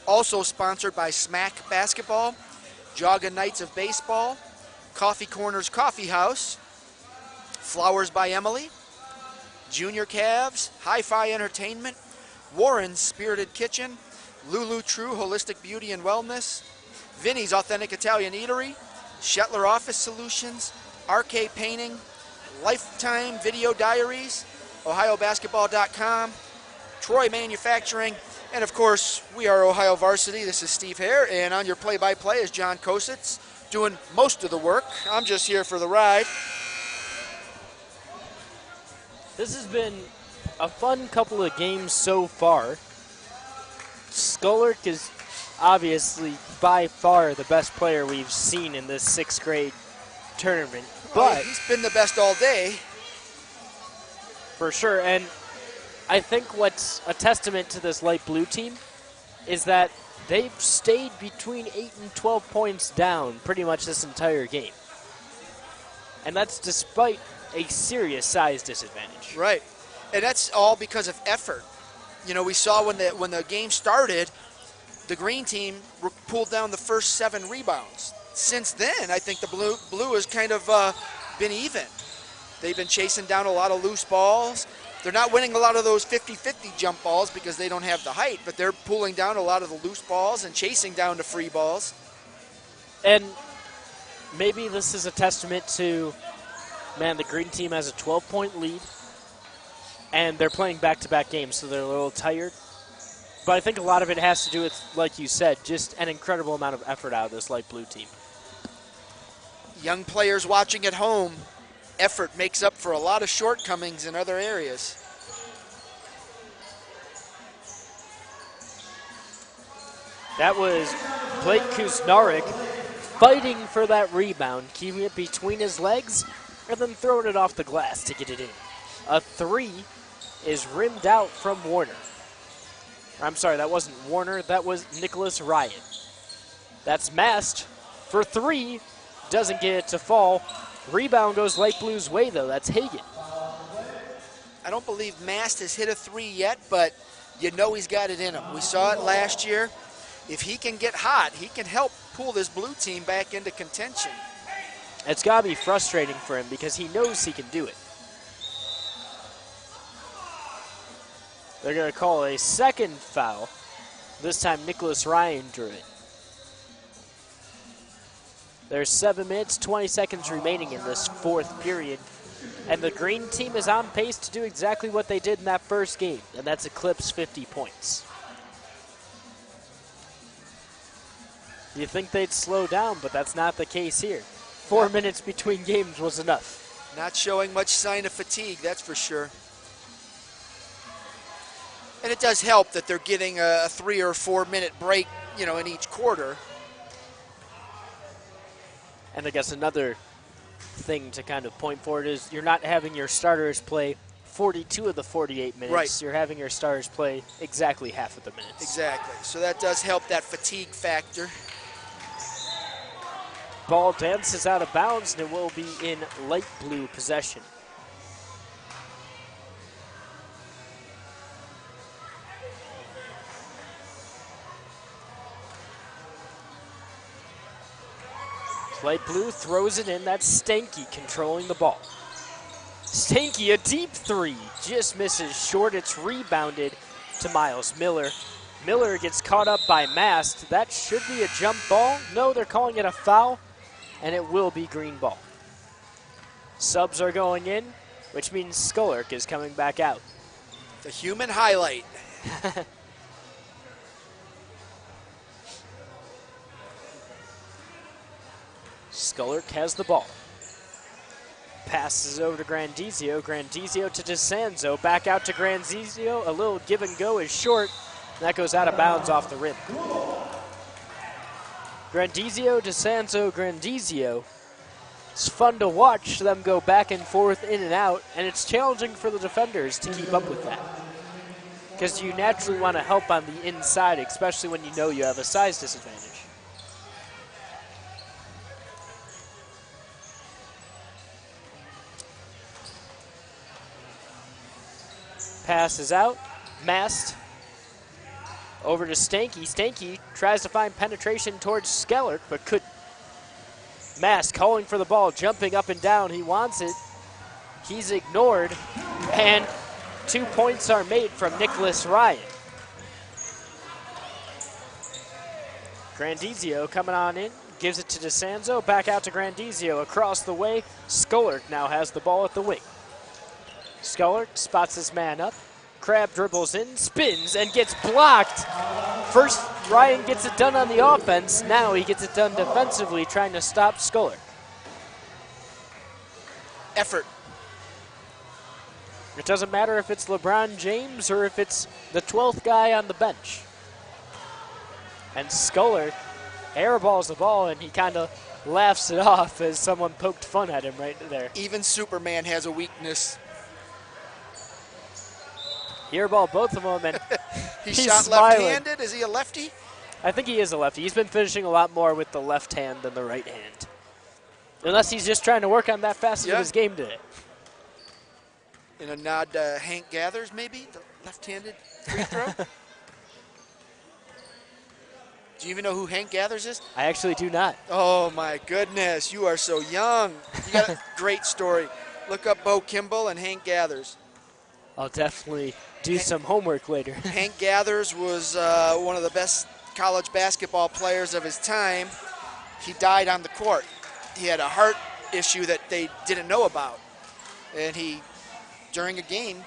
Also sponsored by Smack Basketball, Jogga Knights of Baseball, Coffee Corners Coffee House, Flowers by Emily, Junior Cavs, Hi-Fi Entertainment, Warren's Spirited Kitchen, Lulu True Holistic Beauty and Wellness, Vinny's Authentic Italian Eatery, Shetler Office Solutions, RK Painting, Lifetime Video Diaries, OhioBasketball.com, Troy Manufacturing, and of course, we are Ohio Varsity. This is Steve Hare, and on your play-by-play is John Kositz, doing most of the work. I'm just here for the ride. This has been a fun couple of games so far. Skolart is obviously by far the best player we've seen in this 6th grade tournament. But he's been the best all day. For sure, and I think what's a testament to this light blue team is that they've stayed between 8 and 12 points down pretty much this entire game. And that's despite a serious size disadvantage. Right, and that's all because of effort. You know, we saw when the game started, the green team pulled down the first 7 rebounds. Since then, I think the blue has kind of been even. They've been chasing down a lot of loose balls. They're not winning a lot of those 50-50 jump balls because they don't have the height, but they're pulling down a lot of the loose balls and chasing down the free balls. And maybe this is a testament to, man, the green team has a 12-point lead, and they're playing back-to-back games, so they're a little tired. But I think a lot of it has to do with, like you said, just an incredible amount of effort out of this light blue team. Young players watching at home, effort makes up for a lot of shortcomings in other areas. That was Blake Kusnarek fighting for that rebound, keeping it between his legs, and then throwing it off the glass to get it in. A 3 is rimmed out from Warner. I'm sorry, that wasn't Warner, that was Nicholas Ryan. That's Mast for 3, doesn't get it to fall. Rebound goes light blue's way, though. That's Hagan. I don't believe Mast has hit a 3 yet, but you know he's got it in him. We saw it last year. If he can get hot, he can help pull this blue team back into contention. It's got to be frustrating for him because he knows he can do it. They're going to call a second foul. This time Nicholas Ryan drew it. There's 7 minutes, 20 seconds remaining in this 4th period. And the green team is on pace to do exactly what they did in that first game, and that's eclipse 50 points. You think they'd slow down, but that's not the case here. 4 minutes between games was enough. Not showing much sign of fatigue, that's for sure. And it does help that they're getting a 3 or 4 minute break, you know, in each quarter. And I guess another thing to kind of point forward is you're not having your starters play 42 of the 48 minutes. Right. You're having your starters play exactly half of the minutes. Exactly. So that does help that fatigue factor. Ball dances out of bounds, and it will be in light blue possession. Light blue throws it in. That's Stanky controlling the ball. Stanky, a deep 3, just misses short. It's rebounded to Miles Miller. Miller gets caught up by Mast. That should be a jump ball. No, they're calling it a foul, and it will be green ball. Subs are going in, which means Skolart is coming back out. The human highlight. Skolart has the ball. Passes over to Grandizio. Grandizio to DeSanzo. Back out to Grandizio. A little give and go is short. That goes out of bounds off the rim. Grandizio, DeSanzo, Grandizio. It's fun to watch them go back and forth, in and out, and it's challenging for the defenders to keep up with that. Because you naturally want to help on the inside, especially when you know you have a size disadvantage. Passes out. Mast over to Stanky. Stanky tries to find penetration towards Skolart, but couldn't. Mast calling for the ball, jumping up and down. He wants it. He's ignored, and 2 points are made from Nicholas Ryan. Grandizio coming on in, gives it to DeSanzo, back out to Grandizio across the way. Skolart now has the ball at the wing. Sculler spots his man up. Crab dribbles in, spins, and gets blocked. First, Ryan gets it done on the offense. Now he gets it done defensively, trying to stop Sculler. Effort. It doesn't matter if it's LeBron James or if it's the 12th guy on the bench. And Sculler airballs the ball, and he kind of laughs it off as someone poked fun at him right there. Even Superman has a weakness. He airballed both of them, and He he's shot smiling. left-handed. Is he a lefty? I think he is a lefty. He's been finishing a lot more with the left hand than the right hand. Unless he's just trying to work on that facet of his game today. In a nod to Hank Gathers, maybe? The left-handed free throw? Do you even know who Hank Gathers is? I actually do not. Oh, my goodness. You are so young. You got a great story. Look up Bo Kimball and Hank Gathers. I'll definitely do some homework later. Hank Gathers was one of the best college basketball players of his time. He died on the court. He had a heart issue that they didn't know about. And he, during a game,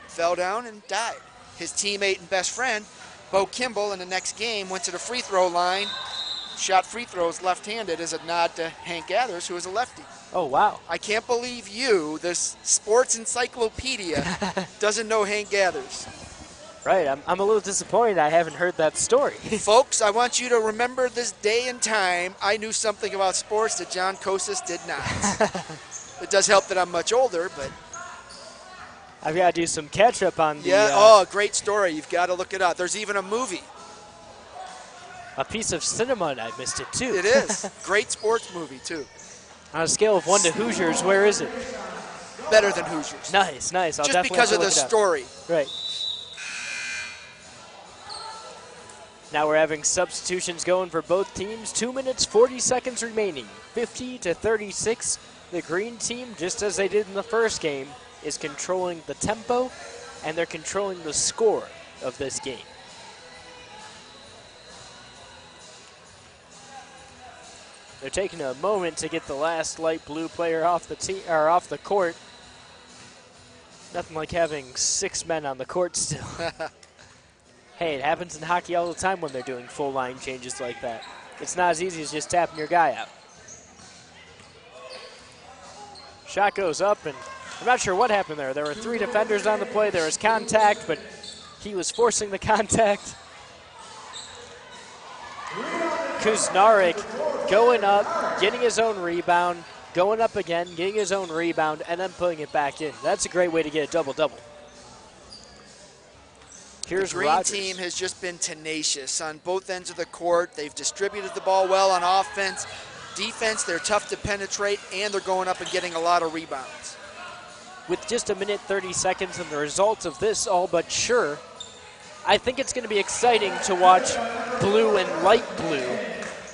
fell down and died. His teammate and best friend, Bo Kimball, in the next game went to the free throw line, shot free throws left-handed as a nod to Hank Gathers, who was a lefty. Oh, wow. I can't believe you, this sports encyclopedia, doesn't know Hank Gathers. Right, I'm a little disappointed I haven't heard that story. Folks, I want you to remember this day and time. I knew something about sports that John Kosas did not. It does help that I'm much older, but I've got to do some catch-up on the great story. You've got to look it up. There's even a movie. a piece of cinema, and I missed it, too. It is. Great sports movie, too. On a scale of 1 to Hoosiers, where is it? Better than Hoosiers. Nice, nice. I'll Just definitely because have of to the look it up. story. Right. Now we're having substitutions going for both teams. 2 minutes, 40 seconds remaining. 50-36. The green team, just as they did in the first game, is controlling the tempo, and they're controlling the score of this game. They're taking a moment to get the last light blue player off the court. Nothing like having 6 men on the court still. Hey, it happens in hockey all the time when they're doing full line changes like that. It's not as easy as just tapping your guy out. Shot goes up, and I'm not sure what happened there. There were 3 defenders on the play. There was contact, but he was forcing the contact. Kuznarik going up, getting his own rebound, going up again, getting his own rebound, and then putting it back in. That's a great way to get a double-double. Here's The green Rogers. team has just been tenacious on both ends of the court. They've distributed the ball well on offense. Defense, they're tough to penetrate, and they're going up and getting a lot of rebounds. With just 1 minute 30 seconds and the results of this all but sure, I think it's going to be exciting to watch blue and light blue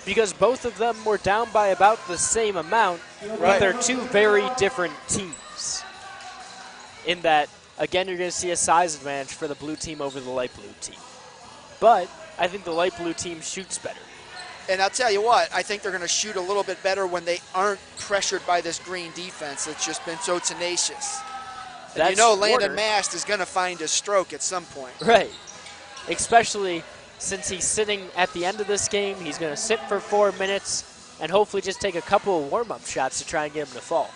because both of them were down by about the same amount, but they're 2 very different teams. In that, again, you're going to see a size advantage for the blue team over the light blue team. But I think the light blue team shoots better. And I'll tell you what, I think they're going to shoot a little bit better when they aren't pressured by this green defense that's just been so tenacious. And That's you know Landon Warner. Mast is going to find a stroke at some point. Right. Especially since he's sitting at the end of this game. He's going to sit for 4 minutes and hopefully just take a couple of warm-up shots to try and get him to fall.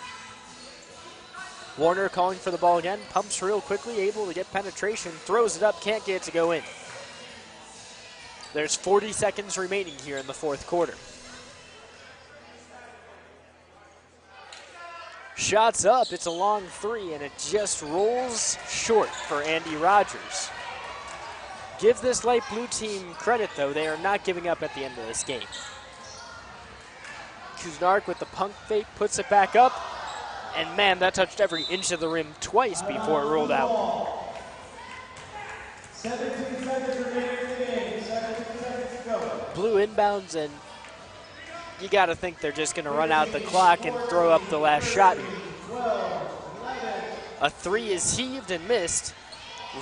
Warner calling for the ball again, pumps real quickly, able to get penetration, throws it up, can't get it to go in. There's 40 seconds remaining here in the fourth quarter. Shots up, it's a long 3, and it just rolls short for Andy Rogers. Give this light blue team credit, though. They are not giving up at the end of this game. Kuznarik with the punk fake puts it back up. And, man, that touched every inch of the rim twice before it rolled out. 17 seconds remaining in the game. 17 seconds to go. Blue inbounds, and you got to think they're just going to run out the clock and throw up the last shot here. A 3 is heaved and missed.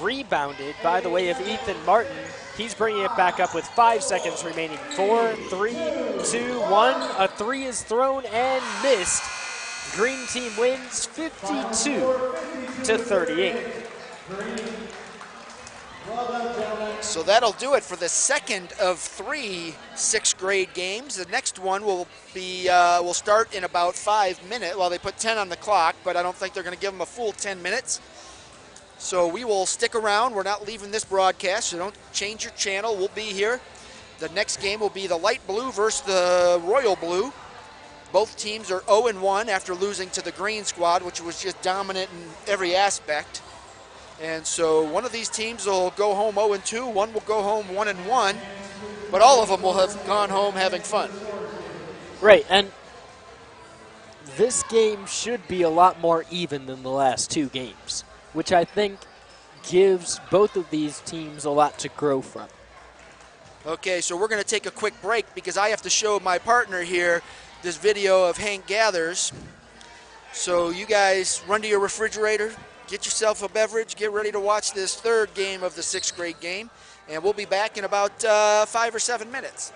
Rebounded by the way of Ethan Martin. He's bringing it back up with 5 seconds remaining. 4, 3, 2, 1. A 3 is thrown and missed. Green team wins 52 38. So that'll do it for the second of 3 sixth grade games. The next one will be will start in about 5 minutes. Well, they put 10 on the clock, but I don't think they're going to give them a full 10 minutes. So we will stick around. We're not leaving this broadcast, so don't change your channel. We'll be here. The next game will be the light blue versus the royal blue. Both teams are 0-1 after losing to the green squad, which was just dominant in every aspect. And so one of these teams will go home 0-2, one will go home 1-1, but all of them will have gone home having fun. Right, and this game should be a lot more even than the last 2 games, which I think gives both of these teams a lot to grow from. Okay, so we're going to take a quick break because I have to show my partner here this video of Hank Gathers. So you guys run to your refrigerator, get yourself a beverage, get ready to watch this third game of the sixth grade game, and we'll be back in about 5 or 7 minutes.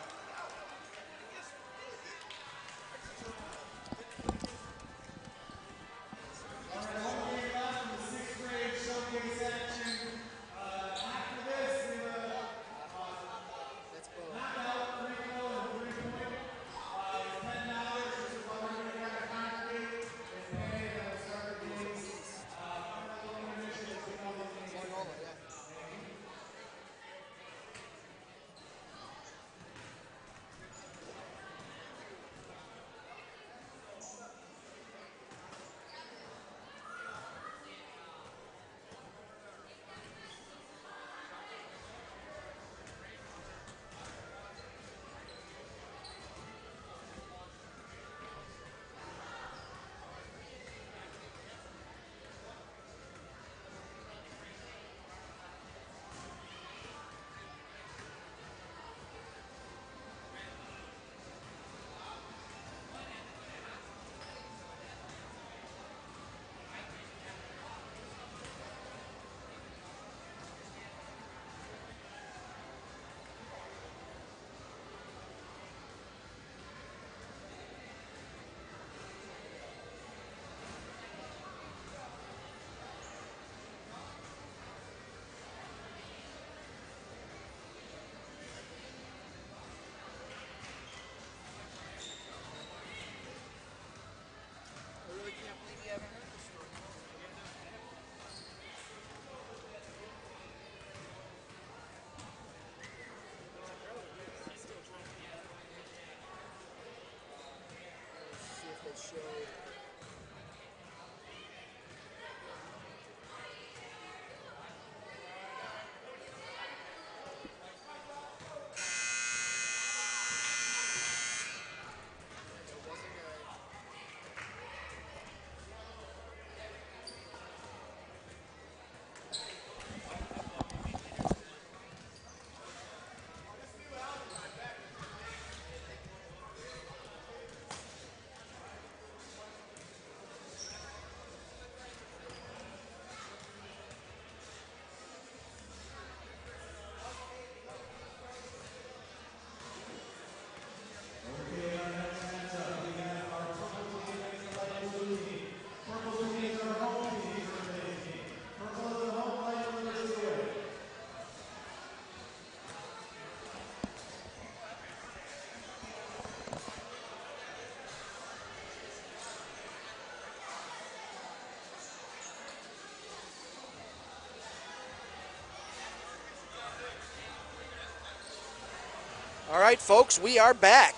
All right, folks, we are back.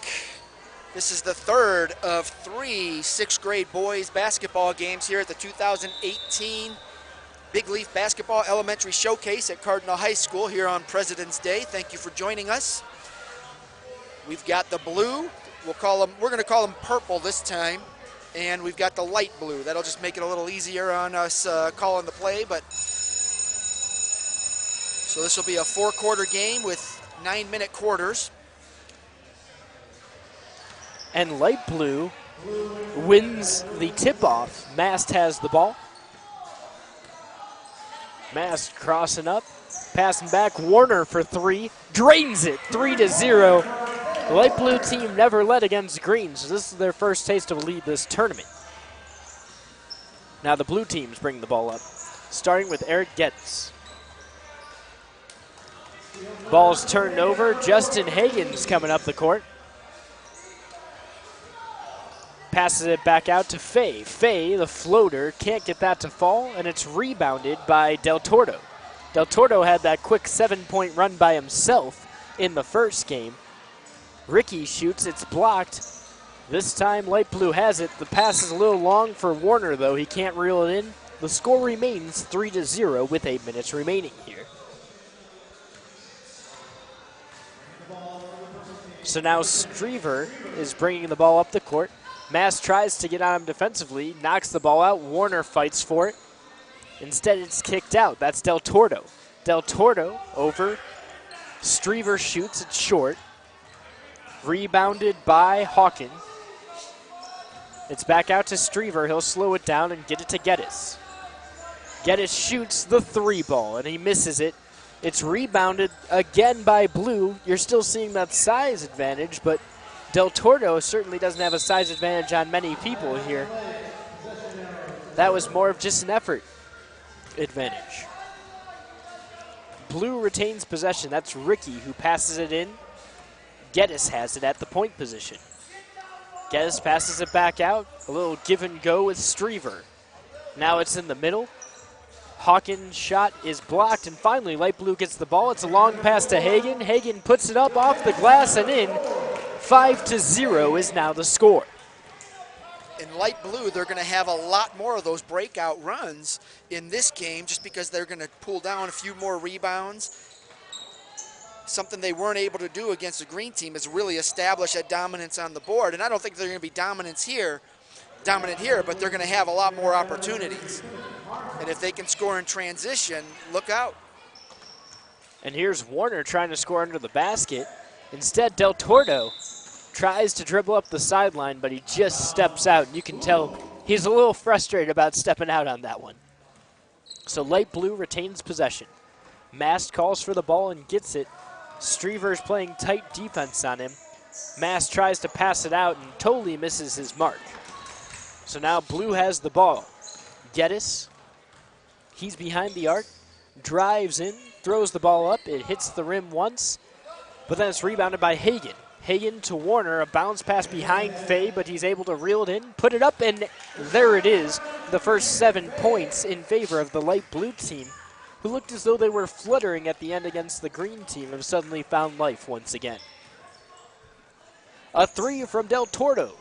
This is the third of 3 sixth grade boys basketball games here at the 2018 Big Leaf Basketball Elementary Showcase at Cardinal High School here on President's Day. Thank you for joining us. We've got the blue. We're going to call them purple this time. And we've got the light blue. That'll just make it a little easier on us calling the play. So this will be a 4-quarter game with 9-minute quarters. And light blue wins the tip-off. Mast has the ball. Mast crossing up, passing back. Warner for 3, drains it, 3-0. The light blue team never led against green, so this is their first taste of a lead this tournament. Now the blue teams bring the ball up. starting with Eric Getz. Ball's turned over. Justin Hagen's coming up the court. Passes it back out to Fay. Fay, the floater, can't get that to fall, and it's rebounded by Del Tordo. Del Tordo had that quick 7-point run by himself in the first game. Ricky shoots, it's blocked. This time Light Blue has it. The pass is a little long for Warner, though. He can't reel it in. The score remains 3-0 with 8 minutes remaining here. So now Strever is bringing the ball up the court. Mass tries to get on him defensively, knocks the ball out. Warner fights for it. Instead, it's kicked out. That's Del Tordo. Del Tordo over. Strever shoots it short. Rebounded by Hawken. It's back out to Strever. He'll slow it down and get it to Geddes. Geddes shoots the 3-ball, and he misses it. It's rebounded again by Blue. You're still seeing that size advantage, but Del Tordo certainly doesn't have a size advantage on many people here. That was more of just an effort advantage. Blue retains possession. That's Ricky who passes it in. Geddes has it at the point position. Geddes passes it back out. A little give and go with Strever. Now it's in the middle. Hawkins' shot is blocked, and finally Light Blue gets the ball. It's a long pass to Hagen. Hagen puts it up off the glass and in. 5-0 is now the score. In Light Blue, they're going to have a lot more of those breakout runs in this game just because they're going to pull down a few more rebounds. Something they weren't able to do against the green team is really establish that dominance on the board. And I don't think they're going to be dominant here, but they're going to have a lot more opportunities. And if they can score in transition, look out. And here's Warner trying to score under the basket. Instead, Del Tordo tries to dribble up the sideline, but he just steps out. You can tell he's a little frustrated about stepping out on that one. So Light Blue retains possession. Mast calls for the ball and gets it. Strever's playing tight defense on him. Mast tries to pass it out and totally misses his mark. So now Blue has the ball. Geddes, he's behind the arc, drives in, throws the ball up. It hits the rim once, but then it's rebounded by Hagen. Hagen to Warner, a bounce pass behind Fay, but he's able to reel it in, put it up, and there it is. The first 7 points in favor of the Light Blue team, who looked as though they were fluttering at the end against the green team, have suddenly found life once again. A 3 from Del Tordo.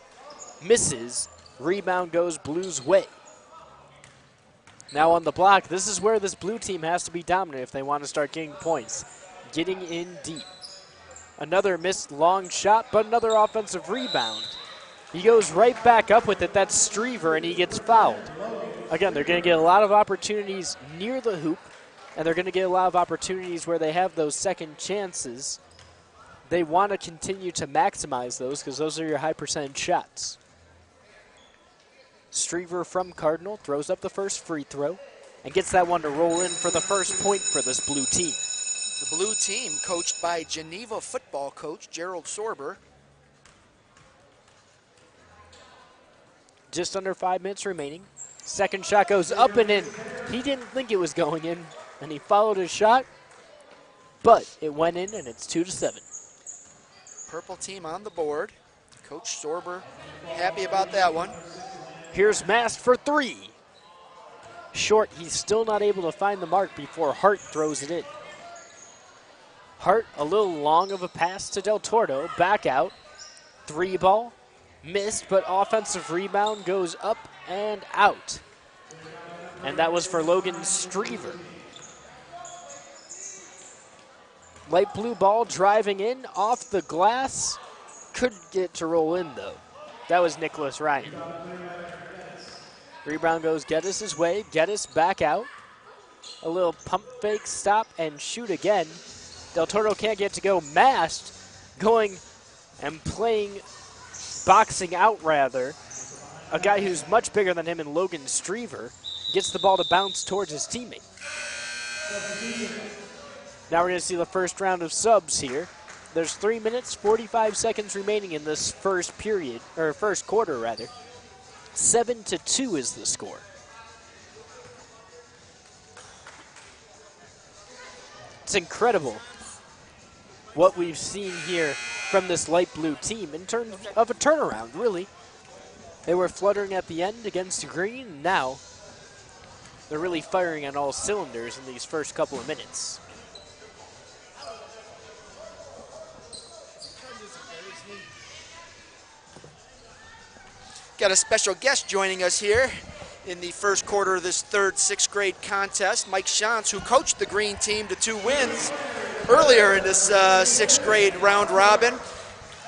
Misses. Rebound goes Blue's way. Now on the block, this is where this Blue team has to be dominant if they want to start getting points. Getting in deep. Another missed long shot, but another offensive rebound. He goes right back up with it. That's Strever, and he gets fouled. Again, they're going to get a lot of opportunities near the hoop, and they're going to get a lot of opportunities where they have those second chances. They want to continue to maximize those because those are your high percentage shots. Strever from Cardinal throws up the first free throw and gets that one to roll in for the first point for this Blue team. The Blue team, coached by Geneva football coach Gerald Sorber. Just under 5 minutes remaining. Second shot goes up and in. He didn't think it was going in, and he followed his shot, but it went in, and it's 2-7. Purple team on the board. Coach Sorber happy about that one. Here's Mast for 3. Short, he's still not able to find the mark before Hart throws it in. Hart, a little long of a pass to Del Tordo, back out. 3-ball, missed, but offensive rebound goes up and out. And that was for Logan Strever. Light Blue ball driving in off the glass. Couldn't get to roll in, though. That was Nicholas Ryan. Rebound goes Geddes' way. Geddes back out. A little pump fake, stop, and shoot again. Del Tordo can't get to go. Mast going and playing, boxing out rather. A guy who's much bigger than him in Logan Strever gets the ball to bounce towards his teammate. Now we're going to see the first round of subs here. There's 3 minutes, 45 seconds remaining in this first period, or first quarter rather. 7-2 is the score. It's incredible what we've seen here from this light blue team in terms of a turnaround, really. They were fluttering at the end against green. Now they're really firing on all cylinders in these first couple of minutes. Got a special guest joining us here in the first quarter of this third sixth grade contest. Mike Shantz, who coached the green team to 2 wins earlier in this sixth grade round robin.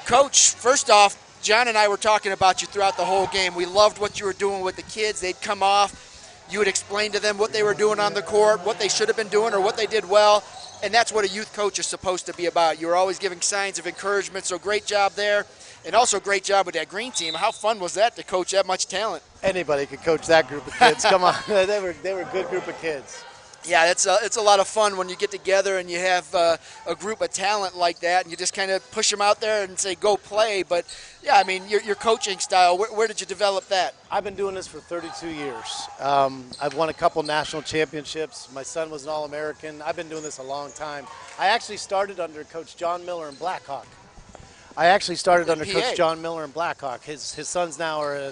Coach, first off, John and I were talking about you throughout the whole game. We loved what you were doing with the kids. They'd come off. You would explain to them what they were doing on the court, what they should have been doing or what they did well. And that's what a youth coach is supposed to be about. You were always giving signs of encouragement, so great job there. And also great job with that green team. How fun was that to coach that much talent? Anybody could coach that group of kids. Come on, they were a good group of kids. Yeah, it's a lot of fun when you get together and you have a group of talent like that, and you just kind of push them out there and say, go play. But, yeah, I mean, your coaching style, where did you develop that? I've been doing this for 32 years. I've won a couple national championships. My son was an All-American. I've been doing this a long time. I actually started under Coach John Miller in Blackhawk. Coach John Miller in Blackhawk. His sons now are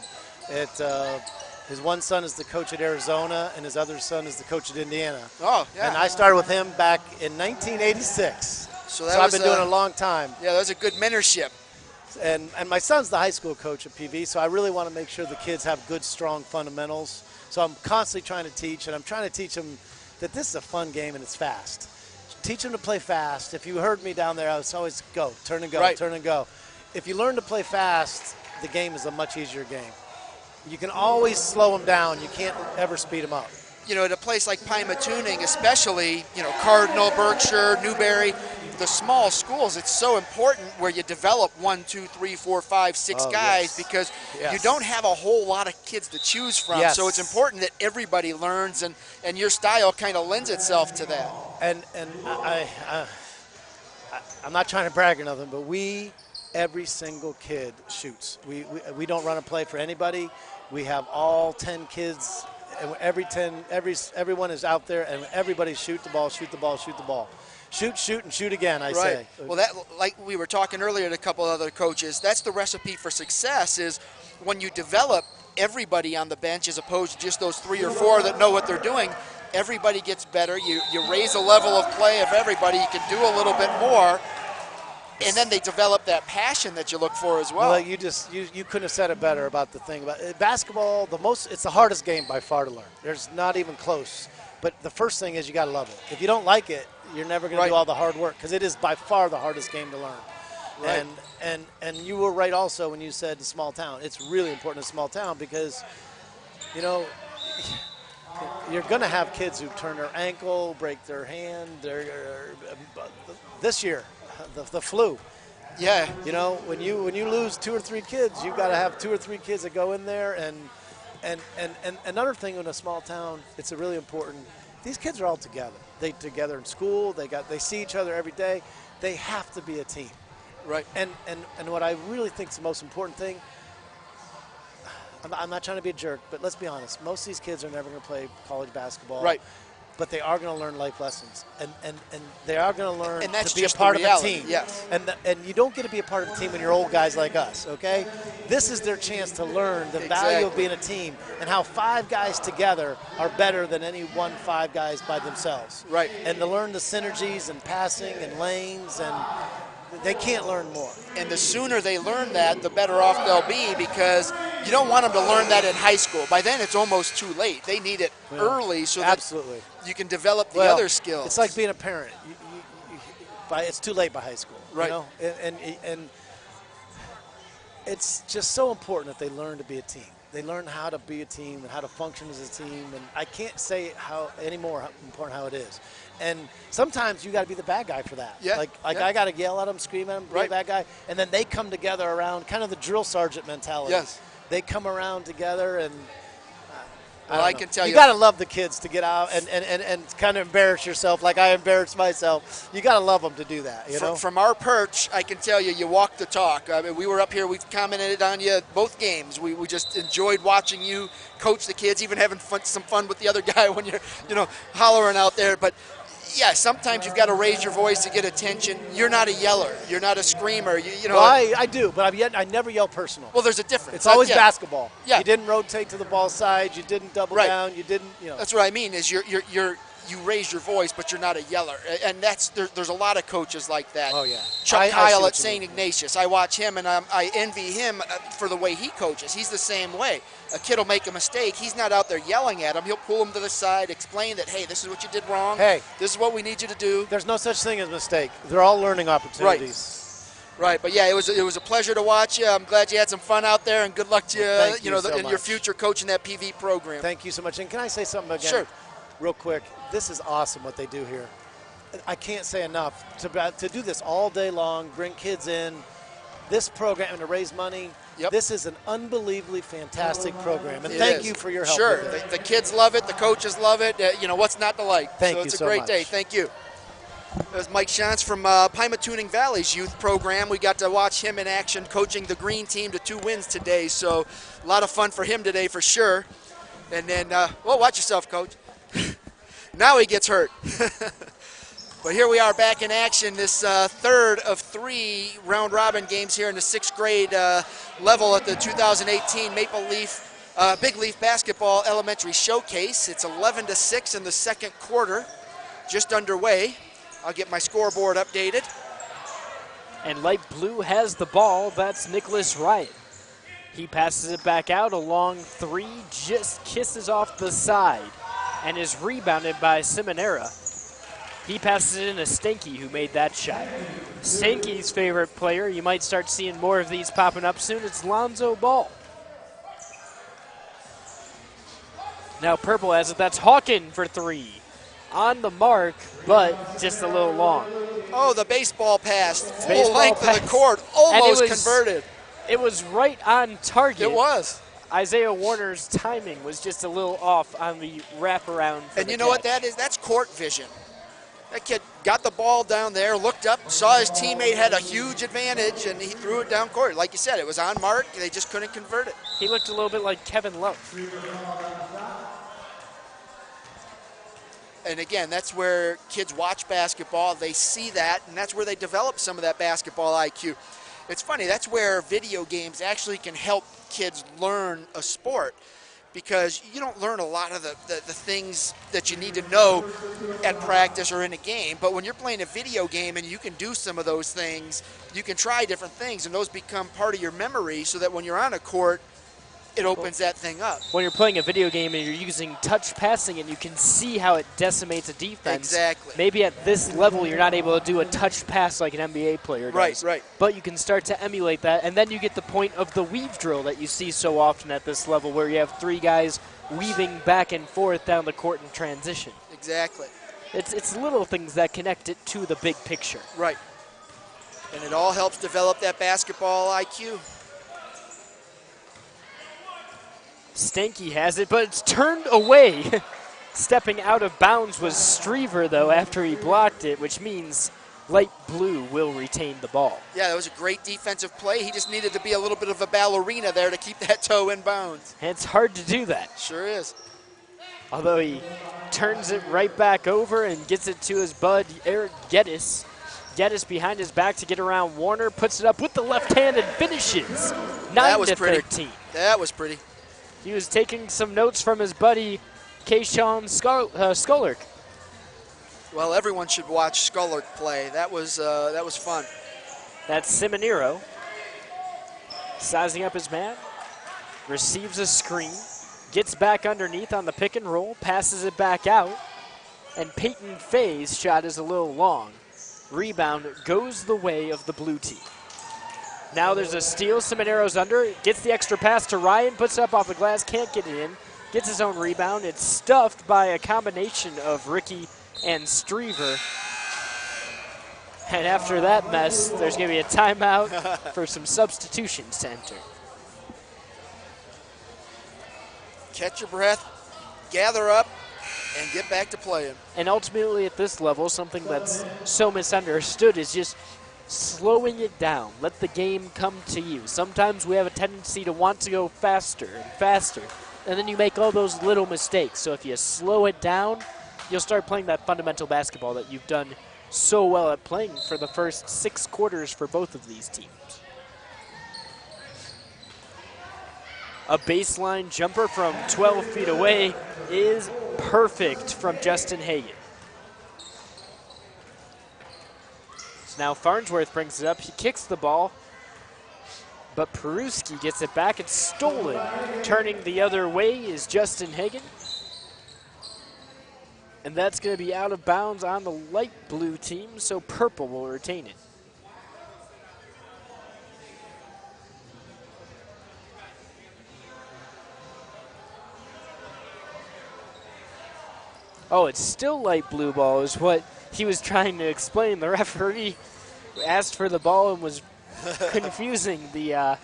his one son is the coach at Arizona, and his other son is the coach at Indiana. Oh, yeah. And I started with him back in 1986. So I've been doing it a long time. Yeah, that was a good mentorship. And my son's the high school coach at PV, so I really want to make sure the kids have good, strong fundamentals. So I'm constantly trying to teach, and I'm trying to teach them that this is a fun game and it's fast. Teach them to play fast. If you heard me down there, I was always go, turn and go, right. Turn and go. If you learn to play fast, the game is a much easier game. You can always slow them down. You can't ever speed them up. You know, at a place like Pymatuning, especially, you know, Cardinal, Berkshire, Newberry, the small schools, it's so important where you develop 1, 2, 3, 4, 5, 6 guys because you don't have a whole lot of kids to choose from. Yes. So it's important that everybody learns, and your style kind of lends itself to that. And I'm not trying to brag or nothing, but every single kid shoots. We don't run a play for anybody. We have all 10 kids, and everyone is out there, and everybody shoot the ball, shoot the ball, shoot the ball. Shoot, and shoot again, I say. Well, that, like we were talking earlier to a couple other coaches, that's the recipe for success is when you develop everybody on the bench as opposed to just those 3 or 4 that know what they're doing, everybody gets better. You raise the level of play of everybody. You can do a little bit more. And then they develop that passion that you look for as well. Well, you couldn't have said it better about the thing about basketball. It's the hardest game by far to learn. There's not even close. But the first thing is you got to love it. If you don't like it, you're never going to do all the hard work because it is by far the hardest game to learn. Right. And you were right also when you said the small town. It's really important in a small town because, you know, you're going to have kids who turn their ankle, break their hand. This year, the flu. Yeah. You know, when you lose 2 or 3 kids, you've got to have 2 or 3 kids that go in there. And another thing in a small town, it's a really important. These kids are all together. They together in school. They see each other every day. They have to be a team. Right. And what I really think is the most important thing. I'm not trying to be a jerk, but let's be honest. Most of these kids are never going to play college basketball. Right. But they are going to learn life lessons, and they are going to learn to be a part of a team. Yes. And you don't get to be a part of a team when you're old guys like us, okay? This is their chance to learn the value of being a team and how 5 guys together are better than any 5 guys by themselves. Right. And to learn the synergies and passing and lanes, and they can't learn more. And the sooner they learn that, the better off they'll be because you don't want them to learn that in high school. By then, it's almost too late. They need it early so that you can develop the other skills. It's like being a parent. It's too late by high school. Right. You know? And it's just so important that they learn to be a team. They learn how to be a team and how to function as a team. And I can't say any more important how it is. And sometimes you got to be the bad guy for that. Yeah. I got to yell at them, scream at them, be the bad guy. And then they come together around kind of the drill sergeant mentality. Yes. They come around together and I can tell you. You got to love the kids to get out and kind of embarrass yourself like I embarrassed myself. You got to love them to do that, you know? From our perch, I can tell you, you walk the talk. I mean, we were up here. We commented on you both games. We just enjoyed watching you coach the kids, even having some fun with the other guy when you're, hollering out there. But Yeah, sometimes you've got to raise your voice to get attention. You're not a yeller. You're not a screamer. You know. Well, I do, but I never yell personal. Well, there's a difference. It's always Yeah. basketball. Yeah. You didn't rotate to the ball side. You didn't double Right. down. You didn't, That's what I mean. Is you raise your voice, but you're not a yeller, and there's a lot of coaches like that. Oh, yeah. Chuck I see Kyle what at you St. mean. Ignatius. I watch him, and I envy him for the way he coaches. He's the same way. A kid will make a mistake. He's not out there yelling at him. He'll pull him to the side, explain that, hey, this is what you did wrong. Hey. This is what we need you to do. There's no such thing as mistake. They're all learning opportunities. Right, but yeah, it was a pleasure to watch you. I'm glad you had some fun out there, and good luck to you. Well, thank you so in your much. future coaching that PV program. Thank you so much. And can I say something again? Sure. Real quick. This is awesome what they do here. I can't say enough to do this all day long, bring kids in, this program, and to raise money. Yep. This is an unbelievably fantastic program, and It thank is. you for your help. Sure, with it. the kids love it, the coaches love it. What's not to like? Thank so you it's a so great much. day. Thank you. That was Mike Shantz from Pymatuning Valley's youth program. We got to watch him in action coaching the green team to 2 wins today. So a lot of fun for him today for sure. And then, watch yourself, Coach. Now he gets hurt. But here we are back in action, this third of 3 round-robin games here in the 6th grade level at the 2018 Big Leaf Basketball Elementary Showcase. It's 11-6 in the second quarter, just underway. I'll get my scoreboard updated. And light blue has the ball. That's Nicholas Wright. He passes it back out. A long 3, just kisses off the side and is rebounded by Simonera. He passes it in to Stanky, who made that shot. Stanky's favorite player, you might start seeing more of these popping up soon, it's Lonzo Ball. Now Purple has it. That's Hawken for 3. On the mark, but just a little long. Oh, the baseball pass, full Baseball length of pass. the court, And almost it was- converted. It was right on target. It was. Isaiah Warner's timing was just a little off on the wraparound. And you know what that is? That's court vision. That kid got the ball down there, looked up, saw his teammate had a huge advantage, and he threw it down court. Like you said, it was on mark. They just couldn't convert it. He looked a little bit like Kevin Love. And again, that's where kids watch basketball. They see that, and that's where they develop some of that basketball IQ. It's funny, that's where video games actually can help kids learn a sport, because you don't learn a lot of the things that you need to know at practice or in a game. But when you're playing a video game and you can do some of those things, you can try different things, and those become part of your memory so that when you're on a court, it opens that thing up. When you're playing a video game and you're using touch passing, and you can see how it decimates a defense. Exactly. Maybe at this level you're not able to do a touch pass like an NBA player does. Right. But you can start to emulate that, and then you get the point of the weave drill that you see so often at this level, where you have 3 guys weaving back and forth down the court in transition. Exactly. It's little things that connect it to the big picture. Right. And it all helps develop that basketball IQ. Stanky has it, but it's turned away. Stepping out of bounds was Strever, though, after he blocked it, which means light blue will retain the ball. Yeah, that was a great defensive play. He just needed to be a little bit of a ballerina there to keep that toe in bounds. And it's hard to do that. Sure is. Although he turns it right back over and gets it to his bud, Eric Geddes. Geddes behind his back to get around Warner, puts it up with the left hand and finishes. 9-13. That was pretty. He was taking some notes from his buddy, Kayshawn Skollerk. Well, everyone should watch Skollerk play. That was fun. That's Simonero. Sizing up his man. Receives a screen. Gets back underneath on the pick and roll. Passes it back out. And Peyton Fay's shot is a little long. Rebound goes the way of the blue team. Now there's a steal. Simonero's under. Gets the extra pass to Ryan. Puts it up off the glass. Can't get it in. Gets his own rebound. It's stuffed by a combination of Ricky and Strever. And after that mess, there's going to be a timeout for some substitutions to enter. Catch your breath, gather up, and get back to playing. And ultimately at this level, something that's so misunderstood is just slowing it down. Let the game come to you. Sometimes we have a tendency to want to go faster and faster, and then you make all those little mistakes. So if you slow it down, you'll start playing that fundamental basketball that you've done so well at playing for the first 6 quarters for both of these teams. A baseline jumper from 12 feet away is perfect from Justin Hagan. So now Farnsworth brings it up. He kicks the ball, but Peruski gets it back. It's stolen. Turning the other way is Justin Hagan. And that's going to be out of bounds on the light blue team, so purple will retain it. Oh, it's still light blue ball is what he was trying to explain. The referee asked for the ball and was confusing the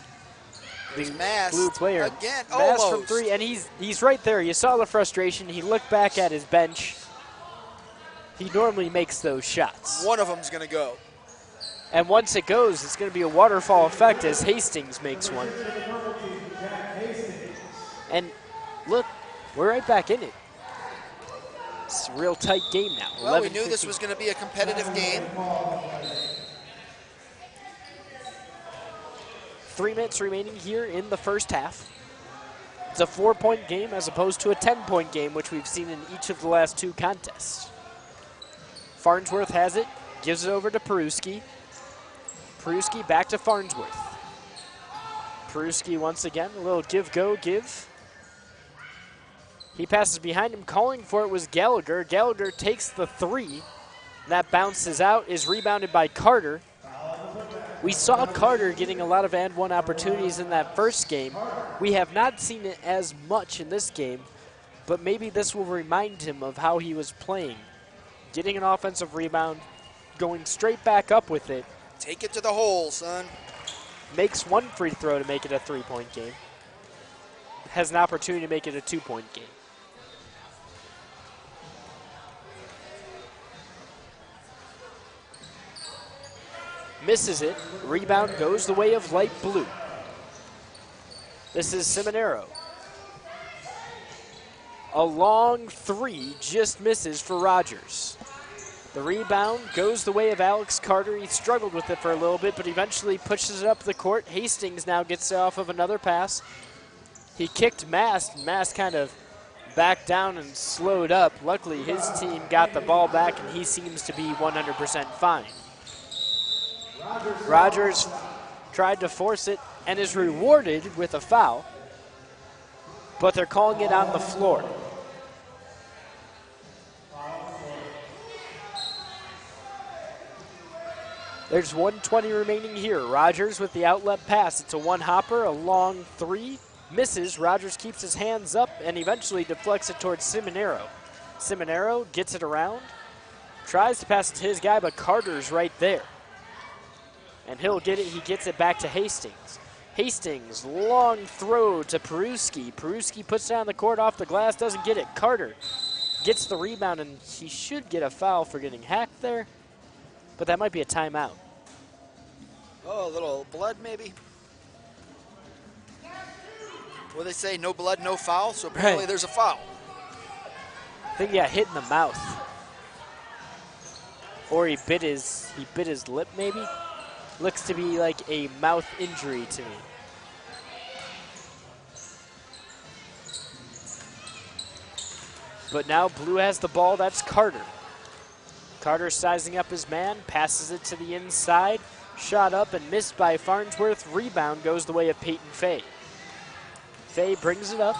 blue player. Again, Mast almost. from 3, and he's right there. You saw the frustration. He looked back at his bench. He normally makes those shots. One of them's going to go. And once it goes, it's going to be a waterfall effect as Hastings makes one. And look, we're right back in it. It's a real tight game now. Well, we knew this was going to be a competitive game. 3 minutes remaining here in the first half. It's a 4-point game as opposed to a 10-point game, which we've seen in each of the last 2 contests. Farnsworth has it, gives it over to Peruski. Peruski back to Farnsworth. Peruski once again, a little give. He passes behind him. Calling for it was Gallagher. Gallagher takes the 3. That bounces out, is rebounded by Carter. We saw Carter getting a lot of and one opportunities in that first game. We have not seen it as much in this game, but maybe this will remind him of how he was playing. Getting an offensive rebound, going straight back up with it. Take it to the hole, son. Makes 1 free throw to make it a 3-point game. Has an opportunity to make it a 2-point game. Misses it. Rebound goes the way of light blue. This is Seminaro. A long 3 just misses for Rogers. The rebound goes the way of Alex Carter. He struggled with it for a little bit, but eventually pushes it up the court. Hastings now gets it off of another pass. He kicked Mast. Mast kind of backed down and slowed up. Luckily, his team got the ball back, and he seems to be 100% fine. Rogers tried to force it and is rewarded with a foul, but they're calling it on the floor. There's 1:20 remaining here. Rogers with the outlet pass. It's a one-hopper, a long 3. Misses. Rogers keeps his hands up and eventually deflects it towards Seminaro. Seminaro gets it around, tries to pass it to his guy, but Carter's right there. And he'll get it. He gets it back to Hastings. Hastings, long throw to Peruski. Peruski puts it on the court off the glass, doesn't get it. Carter gets the rebound, and he should get a foul for getting hacked there, but that might be a timeout. Oh, a little blood maybe? Well, they say no blood, no foul, so apparently there's a foul. I think he got hit in the mouth. Or he bit his lip maybe. Looks to be like a mouth injury to me. But now Blue has the ball. That's Carter. Carter sizing up his man, passes it to the inside. Shot up and missed by Farnsworth. Rebound goes the way of Peyton Fay. Fay brings it up.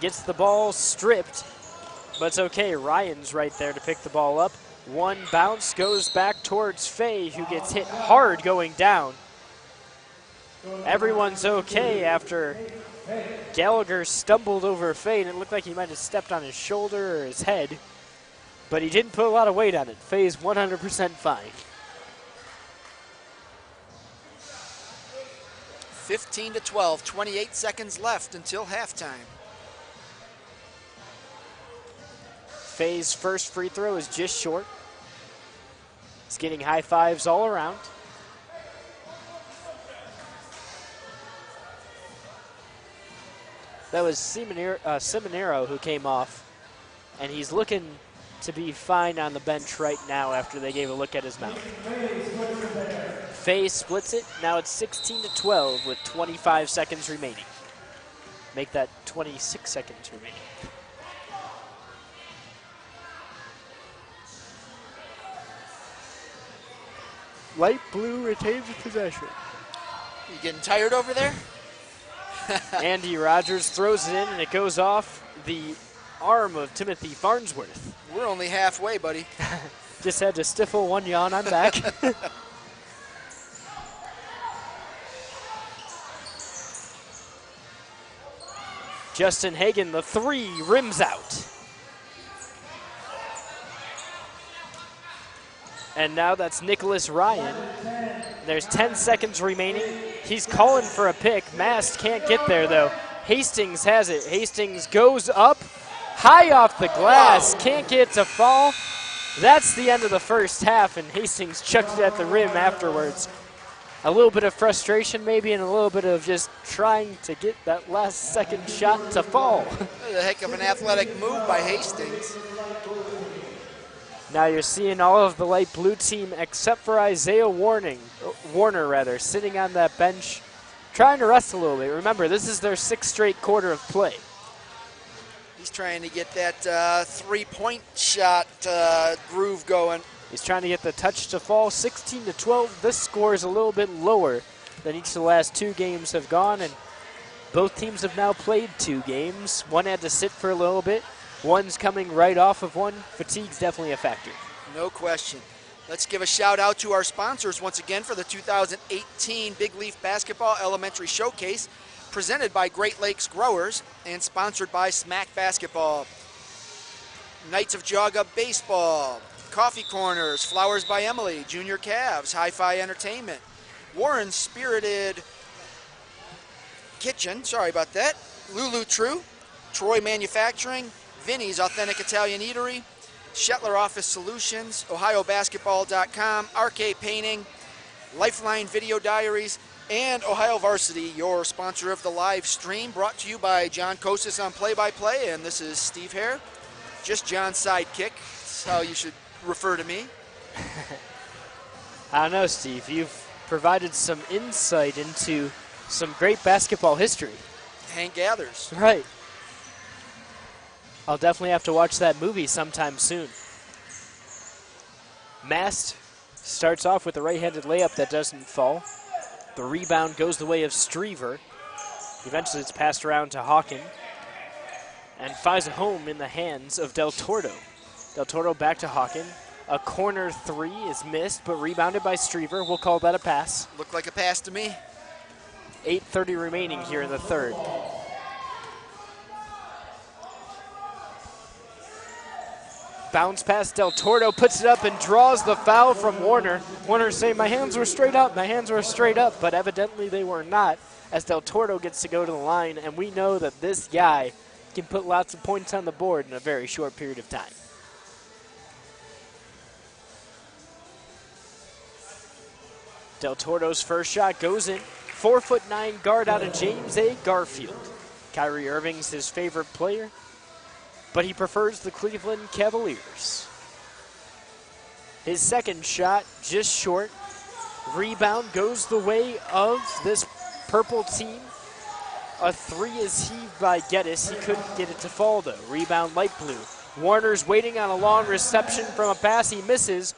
Gets the ball stripped, but it's okay. Ryan's right there to pick the ball up. One bounce goes back towards Fay, who gets hit hard going down. Everyone's okay after Gallagher stumbled over Fay, and it looked like he might have stepped on his shoulder or his head, but he didn't put a lot of weight on it. Fay's 100% fine. 15-12, 28 seconds left until halftime. Fay's first free throw is just short. He's getting high fives all around. That was Seminero who came off, and he's looking to be fine on the bench right now after they gave a look at his mouth. Fay splits it. Now it's 16-12 with 25 seconds remaining. Make that 26 seconds remaining. Light blue retains possession. You getting tired over there? Andy Rogers throws it in, and it goes off the arm of Timothy Farnsworth. We're only halfway, buddy. Just had to stifle one yawn. I'm back. Justin Hagan, the three, rims out. And now that's Nicholas Ryan. There's 10 seconds remaining. He's calling for a pick. Mast can't get there, though. Hastings has it. Hastings goes up, high off the glass. Can't get to fall. That's the end of the first half, and Hastings chucked it at the rim afterwards. A little bit of frustration maybe, and a little bit of just trying to get that last second shot to fall. That was a heck of an athletic move by Hastings. Now you're seeing all of the light blue team except for Isaiah Warner, sitting on that bench, trying to rest a little bit. Remember, this is their 6th straight quarter of play. He's trying to get that three-point shot groove going. He's trying to get the touch to fall. 16-12. This score is a little bit lower than each of the last 2 games have gone, and both teams have now played 2 games. One had to sit for a little bit. One's coming right off of one. Fatigue's definitely a factor. No question. Let's give a shout out to our sponsors once again for the 2018 Big Leaf Basketball Elementary Showcase, presented by Great Lakes Growers and sponsored by Smack Basketball. Knights of Jaga Baseball, Coffee Corners, Flowers by Emily, Junior Cavs, Hi-Fi Entertainment, Warren's Spirited Kitchen, sorry about that, Lulu True, Troy Manufacturing, Vinny's Authentic Italian Eatery, Shetler Office Solutions, OhioBasketball.com, RK Painting, Lifeline Video Diaries, and Ohio Varsity, your sponsor of the live stream, brought to you by John Kosis on play-by-play, and this is Steve Hare, just John's sidekick. That's how you should refer to me. I don't know, Steve. You've provided some insight into some great basketball history. Hank Gathers. Right. I'll definitely have to watch that movie sometime soon. Mast starts off with a right-handed layup that doesn't fall. The rebound goes the way of Strever. Eventually it's passed around to Hawken and finds a home in the hands of Del Tordo. Del Tordo back to Hawken. A corner 3 is missed, but rebounded by Strever. We'll call that a pass. Looked like a pass to me. 8:30 remaining here in the third. Bounce pass, Del Tordo puts it up and draws the foul from Warner. Warner saying, my hands were straight up, but evidently they were not, as Del Tordo gets to go to the line, and we know that this guy can put lots of points on the board in a very short period of time. Del Tordo's first shot goes in. 4'9" guard out of James A. Garfield. Kyrie Irving's his favorite player, but he prefers the Cleveland Cavaliers. His second shot, just short. Rebound goes the way of this purple team. A 3 is heaved by Geddes. He couldn't get it to fall, though. Rebound, light blue. Warner's waiting on a long reception from a pass. He misses.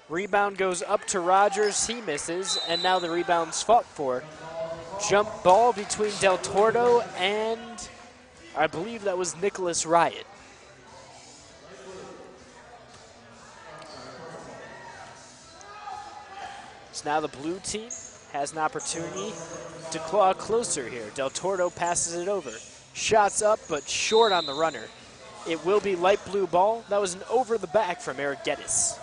Rebound goes up to Rogers. He misses, and now the rebound's fought for. Jump ball between Del Tordo and I believe that was Nicholas Ryan. So now the blue team has an opportunity to claw closer here. Del Tordo passes it over. Shots up, but short on the runner. It will be light blue ball. That was an over the back from Eric Geddes.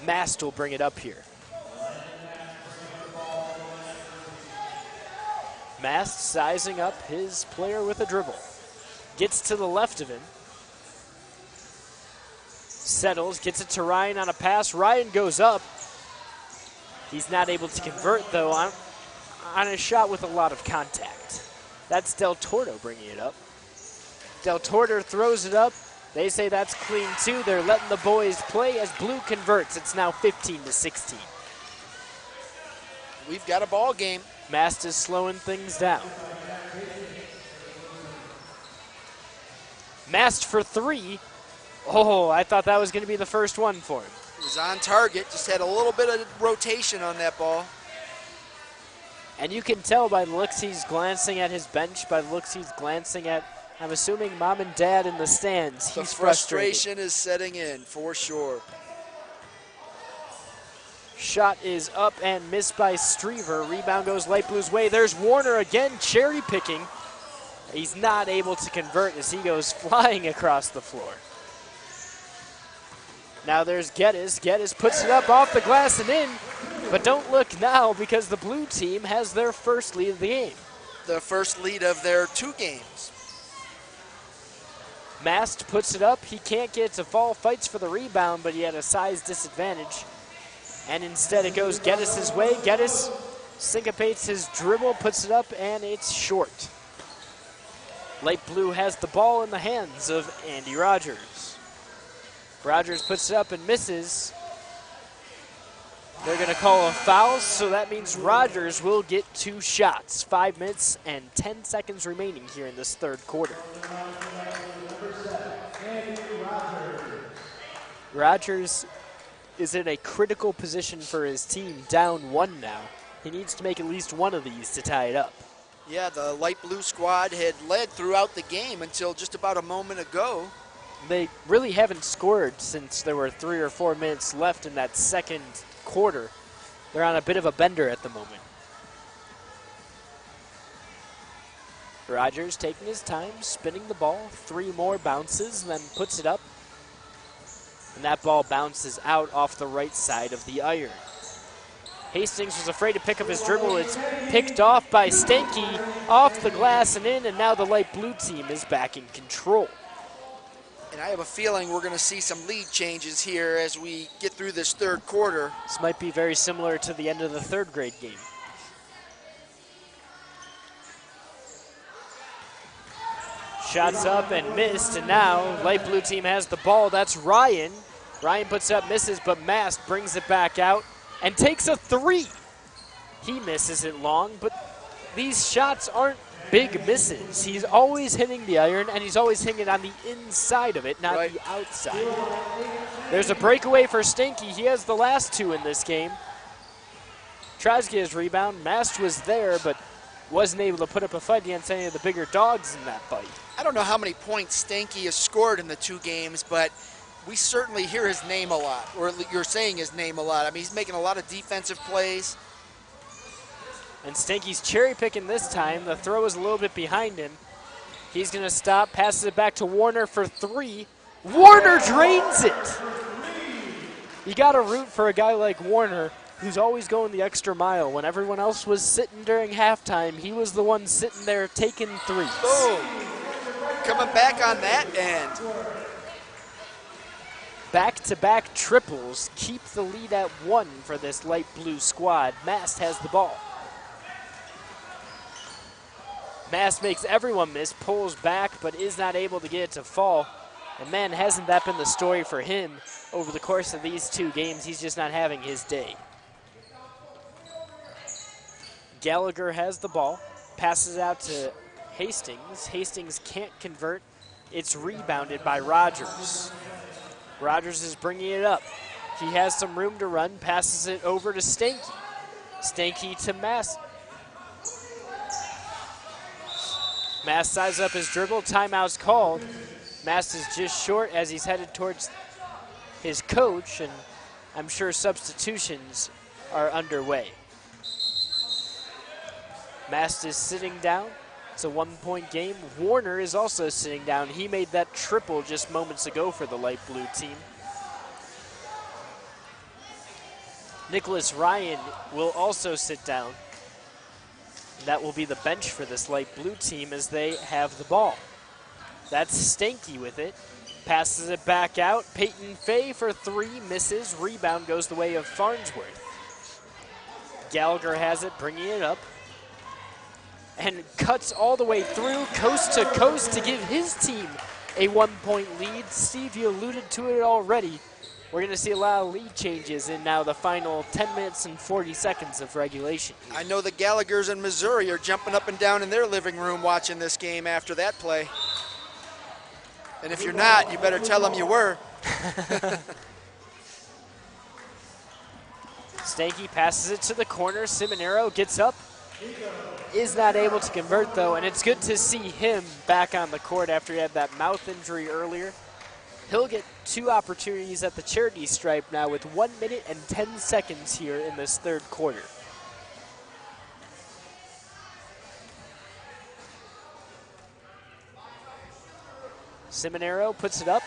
Mast will bring it up here. Mast sizing up his player with a dribble. Gets to the left of him. Settles, gets it to Ryan on a pass. Ryan goes up. He's not able to convert, though, on a shot with a lot of contact. That's Del Tordo bringing it up. Del Tordo throws it up. They say that's clean too. They're letting the boys play as Blue converts. It's now 15-16. We've got a ball game. Mast is slowing things down. Mast for three. Oh, I thought that was going to be the first one for him. He was on target, just had a little bit of rotation on that ball. And you can tell by the looks he's glancing at his bench, by the looks he's glancing at, I'm assuming, mom and dad in the stands. The He's frustration frustrated. is setting in for sure. Shot is up and missed by Strever. Rebound goes Light Blue's way. There's Warner again, cherry picking. He's not able to convert as he goes flying across the floor. Now there's Geddes. Geddes puts it up off the glass and in. But don't look now because the blue team has their first lead of the game. The first lead of their 2 games. Mast puts it up. He can't get it to fall. Fights for the rebound, but he had a size disadvantage. And instead it goes Geddes' way. Geddes syncopates his dribble, puts it up, and it's short. Light Blue has the ball in the hands of Andy Rogers. Rogers puts it up and misses. They're going to call a foul, so that means Rogers will get 2 shots. 5 minutes and 10 seconds remaining here in this third quarter. Rogers is in a critical position for his team, down 1 now. He needs to make at least one of these to tie it up. Yeah, the Light Blue squad had led throughout the game until just about a moment ago. They really haven't scored since there were 3 or 4 minutes left in that second quarter. They're on a bit of a bender at the moment. Rogers taking his time, spinning the ball, 3 more bounces, and then puts it up. And that ball bounces out off the right side of the iron. Hastings was afraid to pick up his dribble. It's picked off by Stanky, off the glass and in, and now the Light Blue team is back in control. And I have a feeling we're going to see some lead changes here as we get through this third quarter. This might be very similar to the end of the third grade game. Shots up and missed, and now Light Blue team has the ball. That's Ryan. Ryan puts up, misses, but Mast brings it back out and takes a 3. He misses it long, but these shots aren't big misses. He's always hitting the iron, and he's always hitting it on the inside of it, not right. the outside. There's a breakaway for Stanky. He has the last 2 in this game. Tries to get his rebound. Mast was there, but wasn't able to put up a fight against any of the bigger dogs in that fight. I don't know how many points Stanky has scored in the 2 games, but we certainly hear his name a lot, or you're saying his name a lot. I mean, he's making a lot of defensive plays. And Stanky's cherry picking this time. The throw is a little bit behind him. He's going to stop, passes it back to Warner for 3. Warner drains it. You got to root for a guy like Warner who's always going the extra mile. When everyone else was sitting during halftime, he was the one sitting there taking 3s. Oh, coming back on that end. Back-to-back triples keep the lead at 1 for this Light Blue squad. Mast has the ball. Mast makes everyone miss, pulls back, but is not able to get it to fall. And man, hasn't that been the story for him over the course of these 2 games. He's just not having his day. Gallagher has the ball, passes it out to Hastings. Hastings can't convert. It's rebounded by Rogers. Rogers is bringing it up. He has some room to run, passes it over to Stanky. Stanky to Mast. Mast sizes up his dribble, timeout's called. Mast is just short as he's headed towards his coach, and I'm sure substitutions are underway. Mast is sitting down. It's a 1-point game. Warner is also sitting down. He made that triple just moments ago for the Light Blue team. Nicholas Ryan will also sit down. That will be the bench for this Light Blue team as they have the ball. That's Stanky with it. Passes it back out. Peyton Fay for 3, misses. Rebound goes the way of Farnsworth. Gallagher has it, bringing it up. and cuts all the way through, coast to coast, to give his team a 1-point lead. Steve, you alluded to it already. We're going to see a lot of lead changes in now the final 10 minutes and 40 seconds of regulation. I know the Gallaghers in Missouri are jumping up and down in their living room watching this game after that play. And if you're not, you better tell them you were. Stanky passes it to the corner. Simonero gets up, is not able to convert though, and it's good to see him back on the court after he had that mouth injury earlier. He'll get 2 opportunities at the charity stripe now with 1 minute and 10 seconds here in this third quarter. Simonero puts it up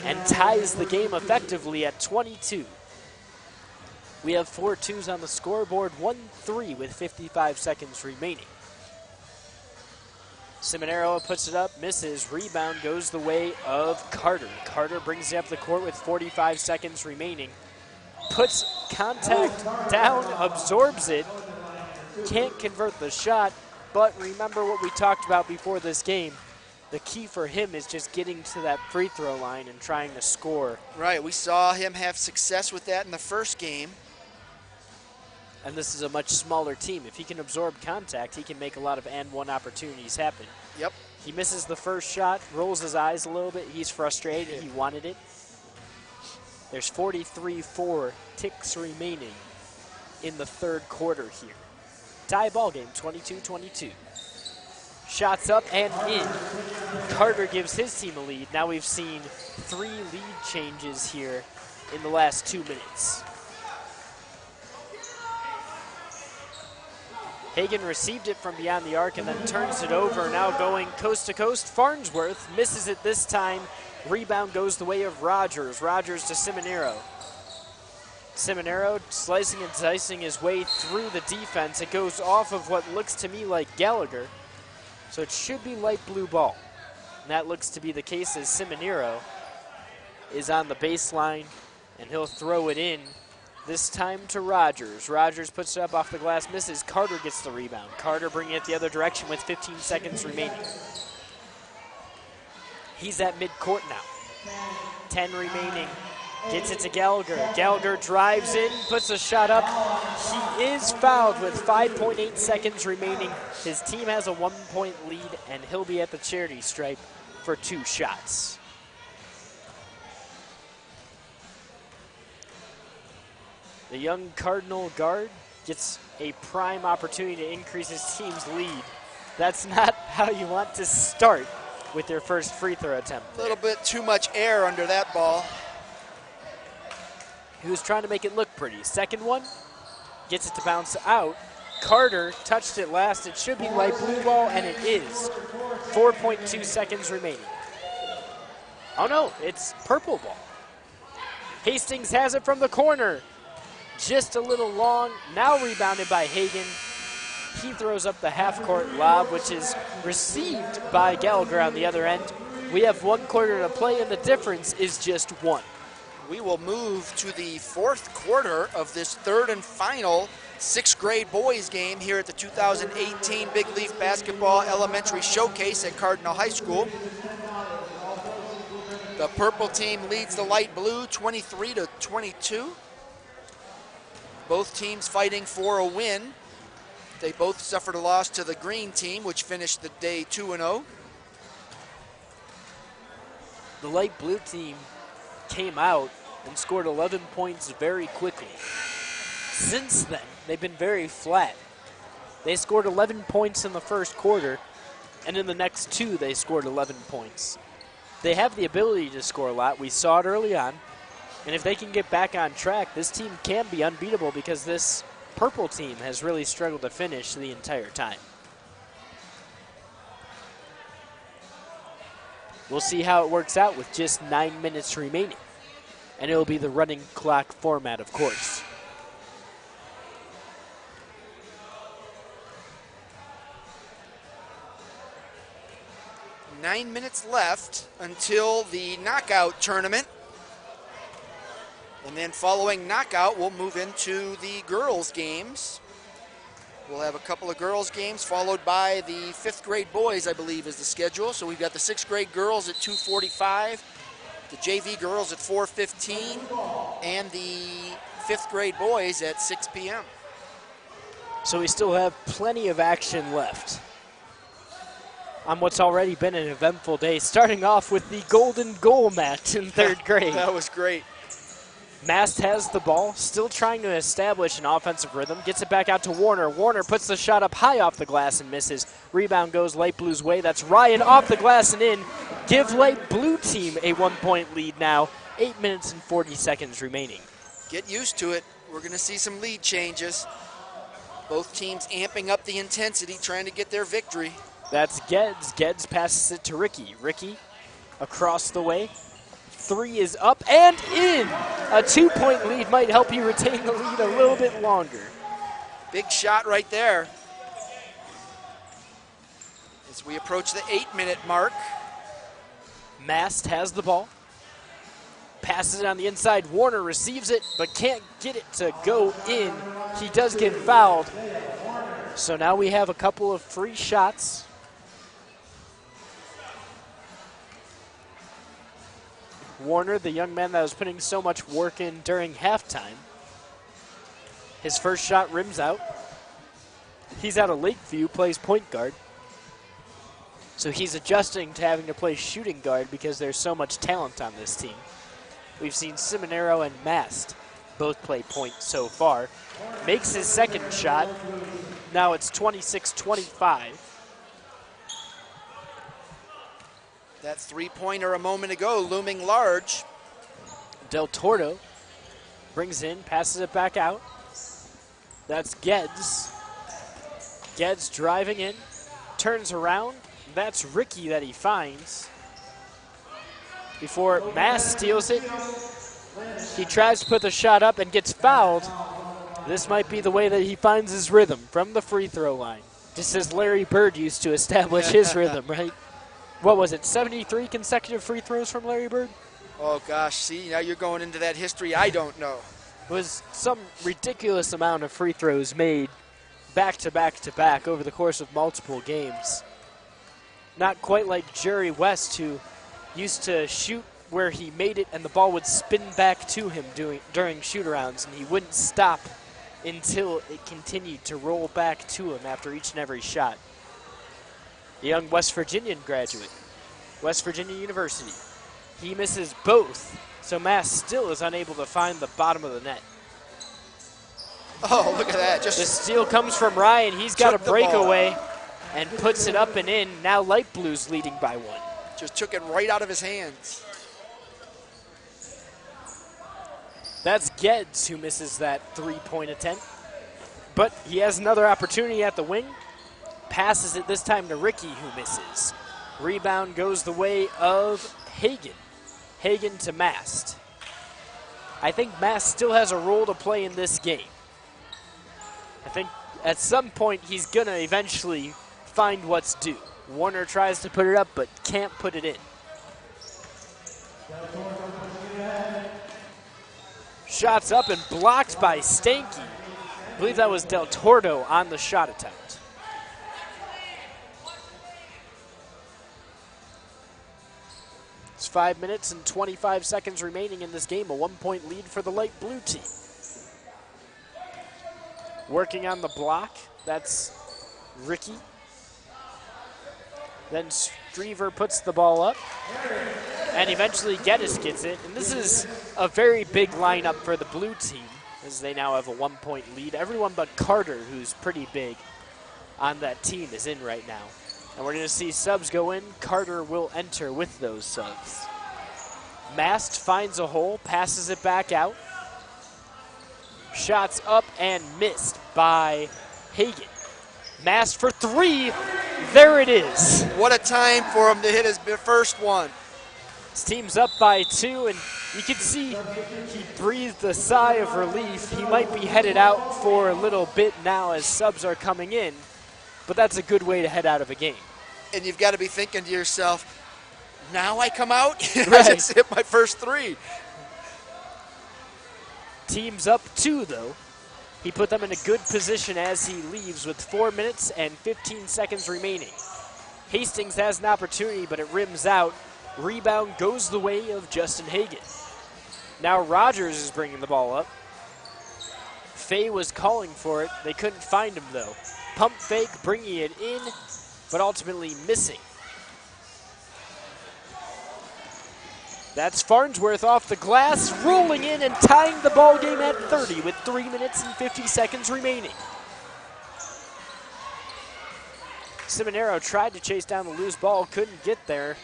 and ties the game effectively at 22. We have 4 twos on the scoreboard, 1-3 with 55 seconds remaining. Simonero puts it up, misses. Rebound goes the way of Carter. Carter brings it up the court with 45 seconds remaining. Puts contact down, absorbs it. Can't convert the shot, but remember what we talked about before this game. The key for him is just getting to that free throw line and trying to score. Right, we saw him have success with that in the first game. And this is a much smaller team. If he can absorb contact, he can make a lot of and-one opportunities happen. Yep. He misses the first shot, rolls his eyes a little bit. He's frustrated. He wanted it. There's 43-4 ticks remaining in the third quarter here. Tie ball game, 22-22. Shots up and in. Carter gives his team a lead. Now we've seen 3 lead changes here in the last 2 minutes. Hagan received it from beyond the arc and then turns it over. Now going coast to coast. Farnsworth misses it this time. Rebound goes the way of Rogers. Rogers to Simonero. Simonero slicing and dicing his way through the defense. It goes off of what looks to me like Gallagher. So it should be light blue ball. And that looks to be the case as Simonero is on the baseline and he'll throw it in. This time to Rogers. Rogers puts it up off the glass, misses. Carter gets the rebound. Carter bringing it the other direction with 15 seconds remaining. He's at midcourt now. 10 remaining. Gets it to Gallagher. Gallagher drives in, puts a shot up. He is fouled with 5.8 seconds remaining. His team has a 1-point lead, and he'll be at the charity stripe for 2 shots. The young Cardinal guard gets a prime opportunity to increase his team's lead. That's not how you want to start with your first free throw attempt. A little bit too much air under that ball. He was trying to make it look pretty. Second one, gets it to bounce out. Carter touched it last. It should be light blue ball, and it is. 4.2 seconds remaining. Oh no, it's purple ball. Hastings has it from the corner. Just a little long, now rebounded by Hagan. He throws up the half-court lob, which is received by Gallagher on the other end. We have 1 quarter to play, and the difference is just 1. We will move to the 4th quarter of this 3rd and final 6th grade boys game here at the 2018 Big Leaf Basketball Elementary Showcase at Cardinal High School. The purple team leads the light blue 23-22. Both teams fighting for a win. They both suffered a loss to the green team, which finished the day 2-0. The light blue team came out and scored 11 points very quickly. Since then, they've been very flat. They scored 11 points in the first quarter, and in the next 2, they scored 11 points. They have the ability to score a lot. We saw it early on. And if they can get back on track, this team can be unbeatable because this purple team has really struggled to finish the entire time. We'll see how it works out with just 9 minutes remaining. And it'll be the running clock format, of course. Nine minutes left until the knockout tournament. And then following knockout, we'll move into the girls' games. We'll have a couple of girls' games followed by the 5th grade boys, I believe, is the schedule. So we've got the 6th grade girls at 2:45, the JV girls at 4:15, and the 5th grade boys at 6 p.m. So we still have plenty of action left on what's already been an eventful day, starting off with the golden goal match in 3rd grade. That was great. Mast has the ball, still trying to establish an offensive rhythm. Gets it back out to Warner. Warner puts the shot up high off the glass and misses. Rebound goes Light Blue's way. That's Ryan off the glass and in. Give Light Blue team a 1-point lead now. 8 minutes and 40 seconds remaining. Get used to it. We're going to see some lead changes. Both teams amping up the intensity, trying to get their victory. That's Geddes. Geddes passes it to Ricky. Ricky across the way. 3 is up and in. A 2-point lead might help you retain the lead a little bit longer. Big shot right there. As we approach the 8-minute mark. Mast has the ball. Passes it on the inside. Warner receives it, but can't get it to go in. He does get fouled. So now we have a couple of free shots. Warner, the young man that was putting so much work in during halftime. His first shot rims out. He's out of Lakeview, plays point guard. So he's adjusting to having to play shooting guard because there's so much talent on this team. We've seen Seminaro and Mast both play point so far. Makes his second shot. Now it's 26-25. That 3-pointer a moment ago looming large. Del Tordo brings in, passes it back out. That's Geddes. Geddes driving in, turns around. That's Ricky that he finds. Before Mast steals it, he tries to put the shot up and gets fouled. This might be the way that he finds his rhythm from the free throw line. Just as Larry Bird used to establish his rhythm, right? What was it, 73 consecutive free throws from Larry Bird? Oh, gosh, see, now you're going into that history I don't know. It was some ridiculous amount of free throws made back to back to back over the course of multiple games. Not quite like Jerry West, who used to shoot where he made it and the ball would spin back to him during shoot-arounds, and he wouldn't stop until it continued to roll back to him after each and every shot. A young West Virginian graduate, West Virginia University. He misses both, so Mast still is unable to find the bottom of the net. Oh, look at that. The steal comes from Ryan. He's got a breakaway and puts it up and in. Now Light Blues leading by 1. Just took it right out of his hands. That's Geddes who misses that 3-point attempt. But he has another opportunity at the wing. Passes it this time to Ricky, who misses. Rebound goes the way of Hagen. Hagen to Mast. I think Mast still has a role to play in this game. I think at some point he's going to eventually find what's due. Warner tries to put it up, but can't put it in. Shots up and blocked by Stanky. I believe that was Del Tordo on the shot attempt. It's 5 minutes and 25 seconds remaining in this game. A 1-point lead for the Light Blue team. Working on the block, that's Ricky. Then Strever puts the ball up. And eventually Geddes gets it. And this is a very big lineup for the blue team, as they now have a 1-point lead. Everyone but Carter, who's pretty big on that team, is in right now. And we're going to see subs go in. Carter will enter with those subs. Mast finds a hole, passes it back out. Shots up and missed by Hagen. Mast for 3. There it is. What a time for him to hit his first one. His team's up by 2, and you can see he breathed a sigh of relief. He might be headed out for a little bit now as subs are coming in, but that's a good way to head out of a game. And you've got to be thinking to yourself, now I come out? Right. I just hit my first 3. Team's up 2, though. He put them in a good position as he leaves with 4 minutes and 15 seconds remaining. Hastings has an opportunity, but it rims out. Rebound goes the way of Justin Hagan. Now Rogers is bringing the ball up. Fay was calling for it. They couldn't find him, though. Pump fake, bringing it in, but ultimately missing. That's Farnsworth off the glass, rolling in and tying the ball game at 30 with 3 minutes and 50 seconds remaining. Seminaro tried to chase down the loose ball, couldn't get there.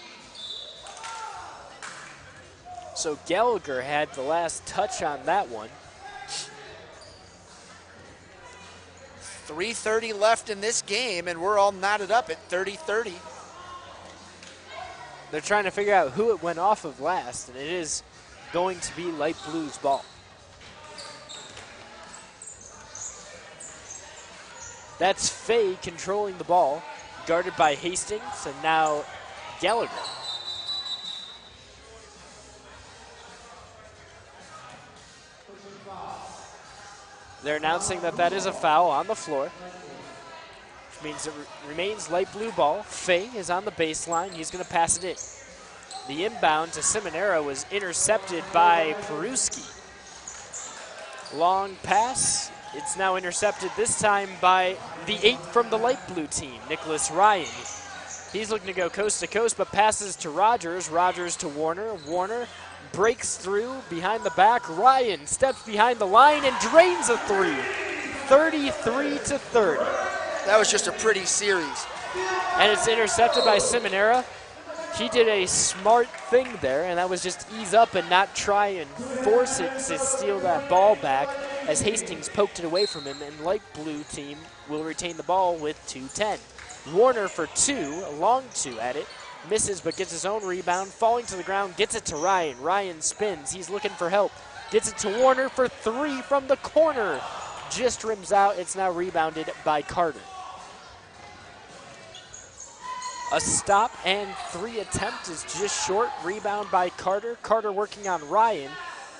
So Gallagher had the last touch on that one. 3:30 left in this game, and we're all knotted up at 30-30. They're trying to figure out who it went off of last, and it is going to be Light Blue's ball. That's Fay controlling the ball, guarded by Hastings, and now Gallagher. They're announcing that that is a foul on the floor, which means it remains light blue ball. Fay is on the baseline. He's going to pass it in. The inbound to Seminara was intercepted by Peruski. Long pass. It's now intercepted this time by the 8 from the light blue team, Nicholas Ryan. He's looking to go coast to coast, but passes to Rogers. Rogers to Warner. Warner breaks through behind the back. Ryan steps behind the line and drains a three. 33-30. That was just a pretty series. And it's intercepted by Seminara. He did a smart thing there, and that was just ease up and not try and force it to steal that ball back as Hastings poked it away from him, and light blue team will retain the ball with 2:10. Warner for 2, a long 2 at it. Misses but gets his own rebound, falling to the ground, gets it to Ryan. Ryan spins, he's looking for help. Gets it to Warner for 3 from the corner. Just rims out, it's now rebounded by Carter. A stop and 3 attempt is just short. Rebound by Carter. Carter working on Ryan.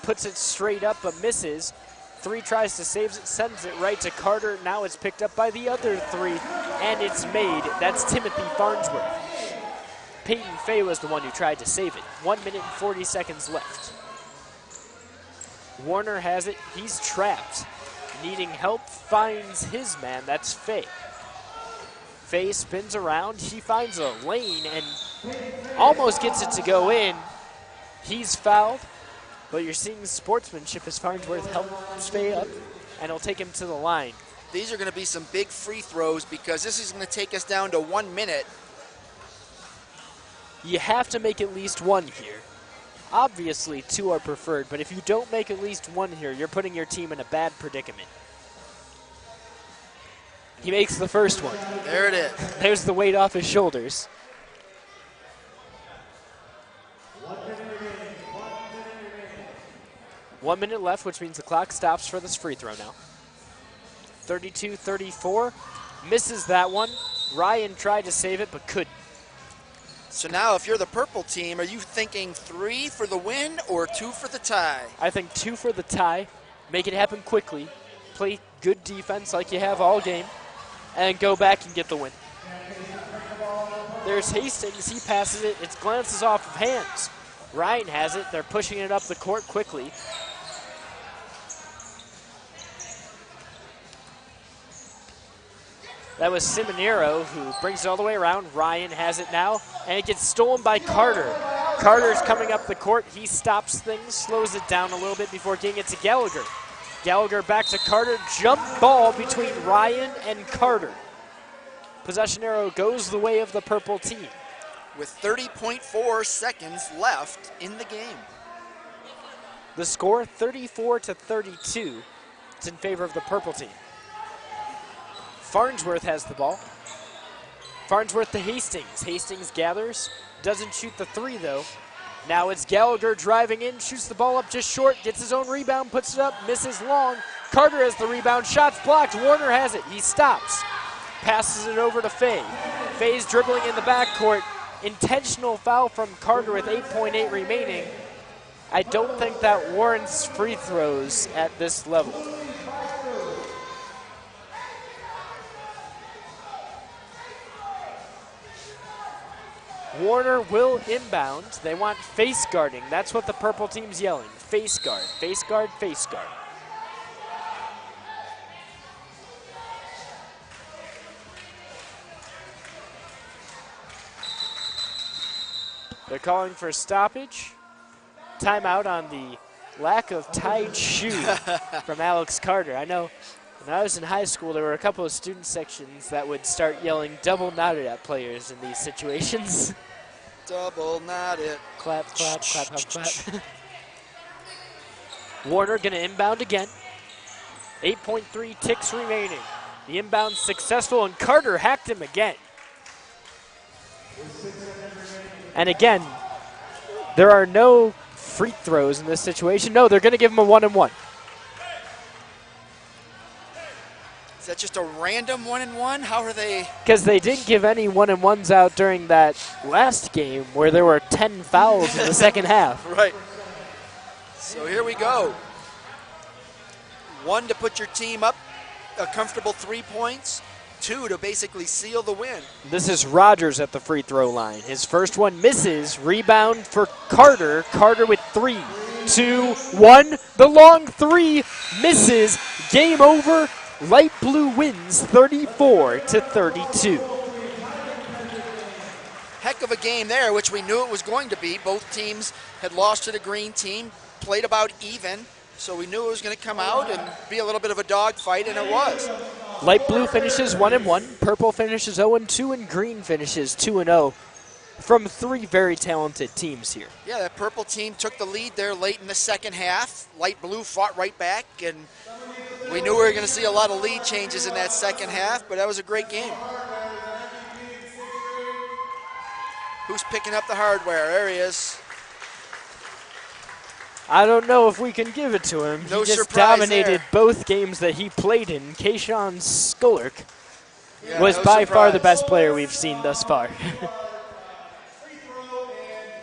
Puts it straight up but misses. 3 tries to save it, sends it right to Carter. Now it's picked up by the other 3, and it's made. That's Timothy Farnsworth. Peyton Fay was the one who tried to save it. 1 minute and 40 seconds left. Warner has it. He's trapped. Needing help, finds his man. That's Fay. Fay spins around. He finds a lane and almost gets it to go in. He's fouled, but you're seeing sportsmanship as Farnsworth helps Fay up, and he'll take him to the line. These are going to be some big free throws because this is going to take us down to 1 minute. You have to make at least 1 here. Obviously, 2 are preferred, but if you don't make at least 1 here, you're putting your team in a bad predicament. He makes the first one. There it is. There's the weight off his shoulders. 1 minute left, which means the clock stops for this free throw now. 32-34. Misses that one. Ryan tried to save it, but couldn't. So now if you're the purple team, are you thinking 3 for the win or 2 for the tie? I think 2 for the tie. Make it happen quickly. Play good defense like you have all game. And go back and get the win. There's Hastings. He passes it. It glances off of hands. Ryan has it. They're pushing it up the court quickly. That was Seminaro who brings it all the way around. Ryan has it now, and it gets stolen by Carter. Carter's coming up the court. He stops things, slows it down a little bit before getting it to Gallagher. Gallagher back to Carter. Jump ball between Ryan and Carter. Possession arrow goes the way of the purple team. With 30.4 seconds left in the game. The score, 34-32. It's in favor of the purple team. Farnsworth has the ball. Farnsworth to Hastings. Hastings gathers. Doesn't shoot the 3, though. Now it's Gallagher driving in, shoots the ball up just short, gets his own rebound, puts it up, misses long. Carter has the rebound, shots blocked. Warner has it. He stops. Passes it over to Fay. Fay's dribbling in the backcourt. Intentional foul from Carter with 8.8 remaining. I don't think that warrants free throws at this level. Warner will inbound. They want face guarding. That's what the purple team's yelling. Face guard, face guard, face guard. They're calling for stoppage. Timeout on the lack of tied shoe from Alex Carter. I know when I was in high school, there were a couple of student sections that would start yelling double knotted at players in these situations. Double knotted. Clap, clap, clap, clap, clap. Warner going to inbound again. 8.3 ticks remaining. The inbound successful, and Carter hacked him again. And again, there are no free throws in this situation. No, they're going to give him a 1-and-1. Is that just a random 1-and-1? How are they? Because they didn't give any 1-and-1s out during that last game where there were 10 fouls in the second half. Right. So here we go. 1 to put your team up a comfortable 3 points. 2 to basically seal the win. This is Rogers at the free throw line. His first one misses. Rebound for Carter. Carter with 3, 2, 1. The long 3 misses. Game over. Light blue wins 34-32. Heck of a game there, which we knew it was going to be. Both teams had lost to the green team, played about even, so we knew it was going to come out and be a little bit of a dogfight, and it was. Light blue finishes 1-1, purple finishes 0-2, and green finishes 2-0 from 3 very talented teams here. Yeah, that purple team took the lead there late in the second half. Light blue fought right back, and we knew we were going to see a lot of lead changes in that second half, but that was a great game. Who's picking up the hardware? There he is. I don't know if we can give it to him. No he just surprise dominated there. both games that he played in. Kayshawn Skullerk Yeah, was no by far the surprise. best player we've seen thus far.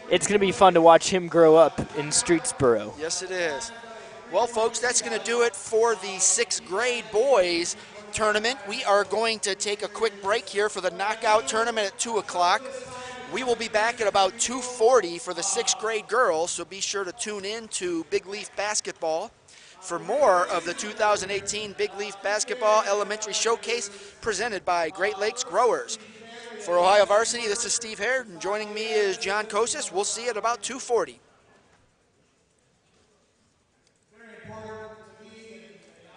It's going to be fun to watch him grow up in Streetsboro. Yes, it is. Well, folks, that's going to do it for the 6th grade boys tournament. We are going to take a quick break here for the knockout tournament at 2 o'clock. We will be back at about 2:40 for the 6th grade girls, so be sure to tune in to Big Leaf Basketball for more of the 2018 Big Leaf Basketball Elementary Showcase presented by Great Lakes Growers. For Ohio Varsity, this is Steve Hare, and joining me is John Kosis. We'll see you at about 2:40.